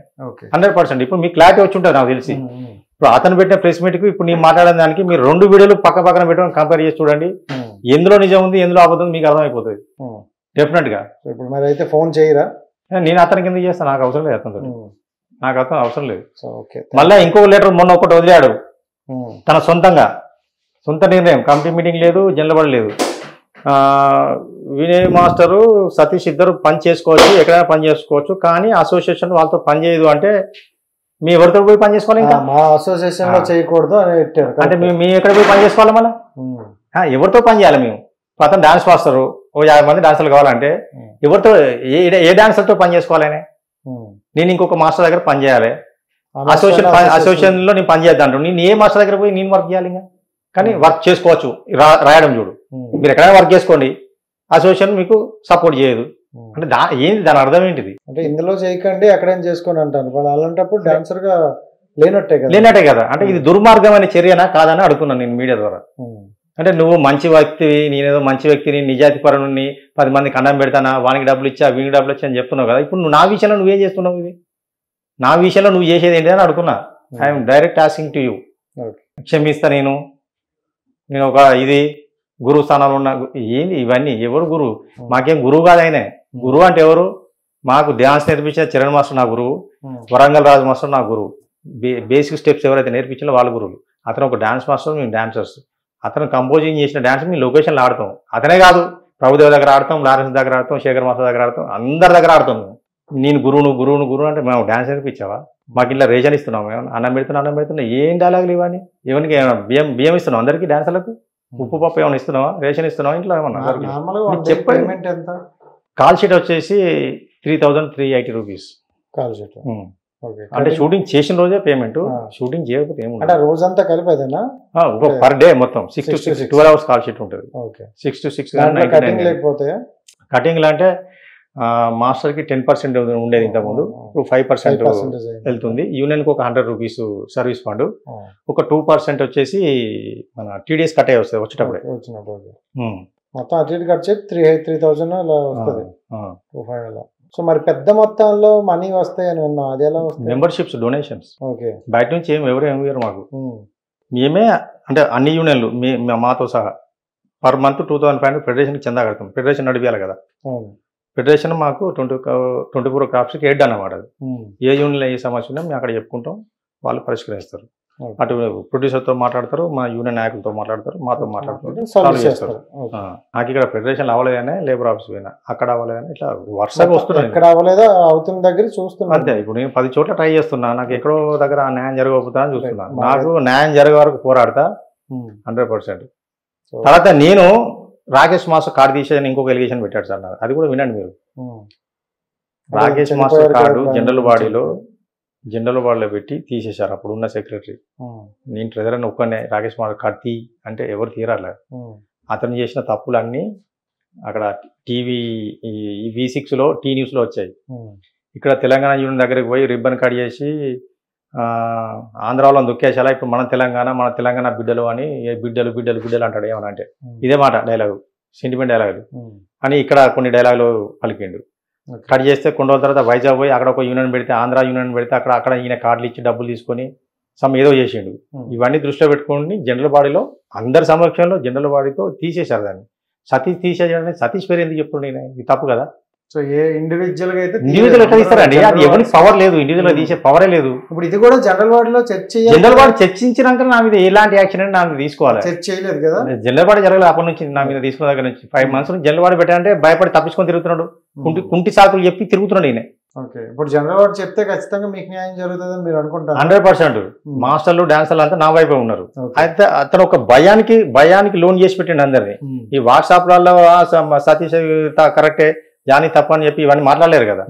100%. ఇప్పుడు మీకు క్లారిటీ వచ్చి ఉంటుంది నాకు తెలిసి. ఇప్పుడు అతను పెట్టిన ప్రెస్ మీట్ కి ఇప్పుడు నేను మాట్లాడిన దానికి మీరు 2 వీడియోలు పక్క పక్కన పెట్టడం కంపేర్ చేసి చూడండి. ఎందులో నిజం ఉంది, ఎందులో అబద్ధం మీకు అర్థమైపోతుంది డెఫినెట్ గా. ఇప్పుడు మరి అయితే ఫోన్ చేయరా? నేను అతనికి ఎందుకు చేస్తాను? నాకు అవసరం లేదు అతనితో. నాకు అతను అవసరం లేదు. ఓకే. మళ్ళీ ఇంకొక లెటర్ మొన్న ఒకటి వదిలాడు తన సొంతంగా, సొంత నిర్ణయం. కమిటీ మీటింగ్ లేదు, జనరల్ లేదు. వినయ్ మాస్టరు, సతీష్ ఇద్దరు పని చేసుకోవచ్చు, ఎక్కడైనా పని చేసుకోవచ్చు, కానీ అసోసియేషన్ వాళ్ళతో పని చేయదు అంటే మీ ఎవరితో పోయి పని చేసుకోవాలి? ఇంకా మా అసోసియేషన్ లో చేయకూడదు అని పెట్టారు. అంటే మేము ఎక్కడ పోయి పని చేసుకోవాలి? మళ్ళీ ఎవరితో పని చేయాలి? మేము అతను డాన్స్ మాస్టరు, ఓ 50 మంది డాన్సర్లు కావాలంటే ఎవరితో, ఏ డాన్సర్తో పని చేసుకోవాలని? నేను ఇంకొక మాస్టర్ దగ్గర పని చేయాలి. అసోసియేషన్ లో నేను పని చేద్దాం. నేను ఏ మాస్టర్ దగ్గర పోయి నేను వర్క్ చేయాలి? ఇంకా కానీ వర్క్ చేసుకోవచ్చు. రాయడం చూడు, మీరు ఎక్కడైనా వర్క్ చేసుకోండి, అసోసియేషన్ మీకు సపోర్ట్ చేయదు అంటే ఏంటి దాని అర్థం ఏంటిది? అంటే ఇందులో చేయకండి, ఎక్కడైనా చేసుకోండి అంటాను. వాళ్ళు అలాంటప్పుడు డాన్సర్ గా లేనట్టే కదా. అంటే ఇది దుర్మార్గమైన చర్యనా కాదని అడుగుతున్నాను నేను మీడియా ద్వారా. అంటే నువ్వు మంచి వ్యక్తివి, నేనేదో మంచి వ్యక్తిని, నిజాయితీ పరుని, 10 మందికి అన్నం పెడతానా, వానికి డబ్బులు ఇచ్చా, వీనికి డబ్బులు ఇచ్చా అని చెప్తున్నావు కదా. ఇప్పుడు నువ్వు నా విషయంలో నువ్వేం చేస్తున్నావు? ఇది నా విషయంలో నువ్వు చేసేది ఏంటి అని అడుగుతున్నా. I'm direct asking to you. క్షమిస్తా నేను ఒక ఇది గురువు స్థానంలో ఉన్న ఏంది ఇవన్నీ? ఎవరు గురువు? మాకేం గురువు కాదు ఆయన. గురువు అంటే ఎవరు? మాకు డ్యాన్స్ నేర్పించిన చరణ్ మాస్టర్ నా గురువు, వరంగల్ రాజు మాస్టర్ నా గురువు. బేసిక్ స్టెప్స్ ఎవరైతే నేర్పించాలో వాళ్ళ గురువులు. అతను ఒక డాన్స్ మాస్టర్, మేము డాన్సర్స్. అతను కంపోజింగ్ చేసిన డాన్స్ మేము లొకేషన్లో ఆడతాం. అతనే కాదు, ప్రభుదేవ్ దగ్గర ఆడతాం, లారెన్స్ దగ్గర ఆడతాం, శేఖర్ మాస్టర్ దగ్గర ఆడతాం, అందరి దగ్గర ఆడతాం. నేను గురువు అంటే మేము డాన్స్ నేర్పించావా? మాకు ఇలా రేషన్ ఇస్తున్నాం, మేము అన్నం పెడుతున్నా ఏం డైలాగులు ఇవన్నీ? ఎవరికి బియ్యం ఇస్తున్నాం అందరికీ డాన్సర్లకు? ఉప్పు పప్పు ఏమైనా ఇస్తున్నావా? రేషన్ ఇస్తున్నావా ఇంట్లో ఏమన్నా? చెప్పండి. కాల్ షీట్ వచ్చేసి 3380 రూపీస్ కాల్ షీట్. అంటే షూటింగ్ చేసిన రోజే పేమెంట్, షూటింగ్ చేయకపోతే ఏముంటుంది? రోజంతా కలిపేదేనా? పర్ డే మొత్తం 6 to 6 12 hours కాల్ షీట్ ఉంటుంది. 6 to 6 కటింగ్ అంటే మాస్టర్ కి 10% ఉండేది ఇంతకుముందు, ఇప్పుడు 5% వెళ్తుంది. యూనియన్ కి ఒక 100 రూపీస్ సర్వీస్ ఫండ్, ఒక 2% వచ్చేసి మన టీడీఎస్ కట్ అయ్యి వస్తుంది వచ్చేటప్పుడే. మొత్తం అటు ఇటు ఖర్చు 3000 అలా వస్తుంది. సో మరి పెద్ద మొత్తంలో మనీ వస్తాయని విన్నా, అది ఎలా వస్తాయి? Memberships, donations. ఓకే. బయట నుంచి ఎవరు ఇవ్వరు మాకు. మేమే అంటే అన్ని యూనియన్లు మాతో సహా పర్ మంత్ 2500 ఫెడరేషన్కి చందా కడతాం. ఫెడరేషన్ నడిపియాలి కదా. ఫెడరేషన్ మాకు 24 క్రాప్స్కి హెడ్ అన్నమాట. అది ఏ యూనియన్లో ఏ సమస్య ఉన్నా మేము అక్కడ చెప్పుకుంటాం, వాళ్ళు పరిష్కరిస్తారు. అటు ప్రొడ్యూసర్తో మాట్లాడతారు, మా యూనియన్ నాయకులతో మాట్లాడతారు, మాతో మాట్లాడతారు, సాల్వ్ చేస్తారు. నాకు ఇక్కడ ఫెడరేషన్ అవ్వలేదనే లేబర్ ఆఫీస్ పోయినా, అక్కడ అవ్వలేదని ఇట్లా వరుసగా వస్తున్నాను. ఇక్కడ అవ్వలేదా అవుతున్న దగ్గర చూస్తున్నా. అంతే. ఇప్పుడు నేను 10 చోట్ల ట్రై చేస్తున్నా, నాకు ఎక్కడో దగ్గర న్యాయం జరగకపోతా అని చూస్తున్నా. నాకు న్యాయం జరిగే వరకు పోరాడతా 100%. తర్వాత నేను రాకేష్ మాస్టర్ కార్డు తీసేదని ఇంకొక ఎలిగేషన్ పెట్టాడు సార్ నాకు, అది కూడా వినండి మీరు. రాకేష్ మాస్టర్ కార్డు జనరల్ బాడీలో పెట్టి తీసేశారు అప్పుడు ఉన్న సెక్రటరీ. నేను ట్రెజరర్ ఒక్కనే రాకేష్ మాస్టర్ కార్డు తీ అంటే ఎవరు తీరాలి. అతను చేసిన తప్పులన్నీ అక్కడ టీవీ V6లో టీ న్యూస్లో వచ్చాయి. ఇక్కడ తెలంగాణ యూనియన్ దగ్గరికి పోయి రిబ్బన్ కట్ చేసి ఆంధ్రాలో దుక్కేశాలా, ఇప్పుడు మన తెలంగాణ బిడ్డలు అని బిడ్డలు అంటాడు. ఏమన్నా అంటే ఇదే మాట డైలాగు, సెంటిమెంట్ డైలాగులు అని ఇక్కడ కొన్ని డైలాగులు పలికిండు. కట్ చేస్తే కొన్ని రోజుల తర్వాత వైజాగ్ పోయి అక్కడ ఒక యూనియన్ పెడితే ఆంధ్ర యూనియన్ పెడితే అక్కడ ఈయన కార్డులు ఇచ్చి డబ్బులు తీసుకొని ఏదో చేసిండు. ఇవన్నీ దృష్టిలో పెట్టుకుని జనరల్ బాడీలో అందరి సమక్షంలో జనరల్ బాడీతో తీసేశారు దాన్ని. సతీష్ తీసేయాలని సతీష్ పేరు ఎందుకు చెప్తుండే ఇది తప్పు కదా. సో ఏ ఇండివిజువల్ గా అయితే ఇండివిజువల్ ఎట్లా తీస్తారండి, అది ఎవరికి పవర్ లేదు, ఇండివిజువల్ గా తీసే పవరే లేదు. ఇప్పుడు ఇది కూడా జనరల్ బాడీ లో జనరల్ బాడీ చర్చించినాక నా మీద ఎలాంటి యాక్షన్ నా మీద తీసుకోవాలి. చర్చ చేయలేదు కదా, జనరల్ బాడీ జరగలేదు అప్పటి నుంచి నా మీద తీసుకున్న దగ్గర నుంచి 5 months జనరల్ బాడీ పెట్టాలంటే భయపడి తప్పించుకొని తిరుగుతున్నాడు, కుంటి సాకులు చెప్పి తిరుగుతున్నాడు ఈయన. ఓకే, ఇప్పుడు జనరల్ బాడీ చెప్తే ఖచ్చితంగా మీకు న్యాయం జరుగుతుందని మీరు అనుకుంటారు? 100%. మాస్టర్లు డాన్సర్లు అంతా నా వైపే ఉన్నారు. అయితే అతను ఒక భయానికి లోన్ చేసి పెట్టండి అందరినీ. ఈ వాట్సాప్లలో సతీష్ కరెక్టే జానీ తప్పు అని చెప్పి ఇవన్నీ మాట్లాడలేరు కదా.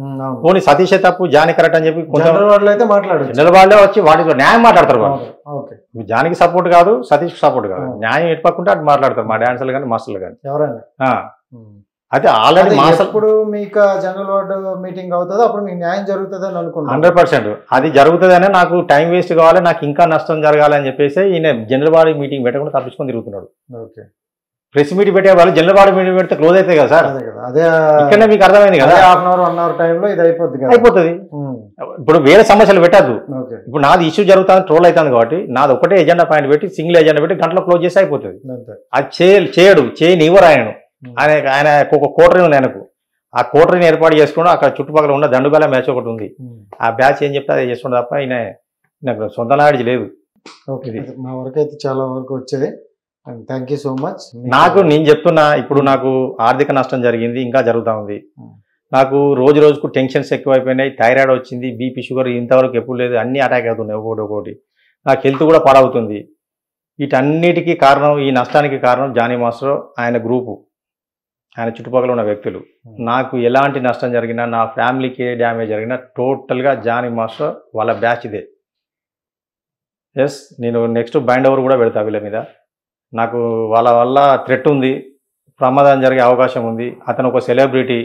పోనీ సతీషే తప్పు జానీ కరెక్ట్ అని చెప్పి జనరల్ వాళ్ళే వచ్చి వాటితో న్యాయం మాట్లాడతారు. వాళ్ళు జానికి సపోర్ట్ కాదు, సతీష్ సపోర్ట్ కాదు, న్యాయం ఎట్టుకోకుండా అటు మాట్లాడతారు మా డాన్సర్లు కానీ మాస్టర్లు కానీ ఎవరైనా. అయితే ఆల్రెడీ ఇప్పుడు మీకు జనరల్ వార్డు మీటింగ్ అవుతుందో అప్పుడు మీకు న్యాయం జరుగుతుంది అని అనుకుంటున్నాను. 100% అది జరుగుతుందనే నాకు టైం వేస్ట్ కావాలి, నాకు ఇంకా నష్టం జరగాలని చెప్పేసి ఈయన జనరల్ బాడీ మీటింగ్ పెట్టకుండా తప్పించుకొని తిరుగుతున్నాడు. ఓకే, ప్రెస్ మీటింగ్ పెట్టే వాళ్ళు జనరల్ బాడీ మీటింగ్ పెడితే క్లోజ్ అవుతాయి కదా సార్. అదే ఇక్కడ మీకు అర్థమైంది కదా, 1 hour టైంలో ఇది అయిపోతుంది. ఇప్పుడు వేరే సమస్యలు పెట్టద్దు. ఇప్పుడు నాది ఇష్యూ జరుగుతుంది, ట్రోల్ అవుతుంది కాబట్టి నాది ఒకటే ఎజెండా పాయింట్ పెట్టి సింగిల్ ఎజెండా పెట్టి గంటలో క్లోజ్ చేసి అయిపోతుంది. అది చేయని ఇవ్వరు ఆయన ఒక కోటరీ ఉంది ఆయనకు. ఆ కోటరీని ఏర్పాటు చేసుకుని అక్కడ చుట్టుపక్కల ఉన్న దండుగాల మ్యాచ్ ఒకటి ఉంది, ఆ బ్యాచ్ ఏం చెప్తే అది చేసుకుంటే తప్ప ఆయన నాకు సొంత నాలెడ్జ్ లేదు. మా వరకు అయితే చాలా వరకు వచ్చేది. Thank you so much. నేను చెప్తున్నా, ఇప్పుడు నాకు ఆర్థిక నష్టం జరిగింది, ఇంకా జరుగుతూ ఉంది. నాకు రోజుకు టెన్షన్స్ ఎక్కువైపోయినాయి, థైరాయిడ్ వచ్చింది, బీపీ షుగర్ ఇంతవరకు ఎప్పుడు లేదు, అన్ని అటాక్ అవుతున్నాయి ఒకటి. నాకు హెల్త్ కూడా పాడవుతుంది. వీటన్నిటికీ కారణం, ఈ నష్టానికి కారణం జానీ మాస్టర్, ఆయన గ్రూపు, ఆయన చుట్టుపక్కల ఉన్న వ్యక్తులు. నాకు ఎలాంటి నష్టం జరిగినా, నా ఫ్యామిలీకి ఏ డ్యామేజ్ జరిగినా టోటల్గా జానీ మాస్టర్ వాళ్ళ బ్యాచ్ ఇదే. ఎస్, నేను నెక్స్ట్ బైండ్ ఓవర్ కూడా పెడతా వీళ్ళ మీద. నాకు వాళ్ళ వల్ల థ్రెట్ ఉంది, ప్రమాదం జరిగే అవకాశం ఉంది. అతను ఒక సెలబ్రిటీ,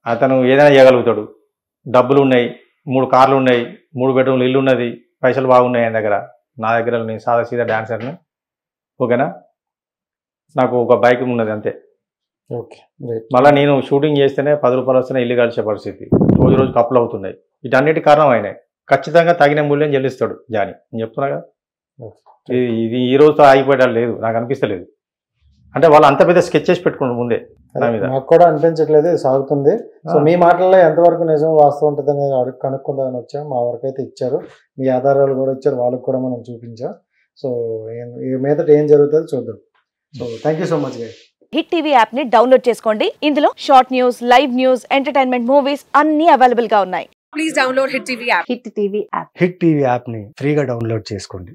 అతను ఏదైనా చేయగలుగుతాడు, డబ్బులు ఉన్నాయి, 3 కార్లు ఉన్నాయి, 3 bedroom ఇల్లు ఉన్నది, పైసలు బాగున్నాయి ఆయన దగ్గర. నా దగ్గర నేను సాదా సీదా డాన్సర్ని, ఓకేనా. నాకు ఒక బైక్ ఉన్నది అంతే. మళ్ళీ నేను షూటింగ్ చేస్తేనే 10 రూపాయలు వస్తేనే ఇల్లు కలిసే పరిస్థితి, రోజు కప్పులు అవుతున్నాయి. వీటన్నిటి కారణం ఆయనే. ఖచ్చితంగా తగిన మూల్యం చెల్లిస్తాడు జానీ, నేను చెప్తున్నా కదా. ఇది ఈ రోజుతో ఆగిపోయేటట్టు లేదు, నాకు అనిపిస్తలేదు. అంటే వాళ్ళు అంత పెద్ద స్కెచ్ చేసి పెట్టుకున్నారు ముందే. నాకు కూడా అనిపించట్లేదు, సాగుతుంది. సో మీ మాటల్లో ఎంతవరకు నిజం వాస్తవం ఉంటుంది అనేది కనుక్కుందామని వచ్చాం. మా వరకు అయితే ఇచ్చారు, మీ ఆధారాలు కూడా ఇచ్చారు, వాళ్ళకి కూడా మనం చూపించాం. సో ఈ మీదట ఏం జరుగుతుందో చూద్దాం. So thank you so much guys. Hit TV app ని డౌన్లోడ్ చేసుకోండి. ఇందులో short news, live news, entertainment movies అన్ని అవైలబుల్ గా ఉన్నాయి. Please download hit TV app. Hit TV app ని ఫ్రీగా డౌన్లోడ్ చేసుకోండి.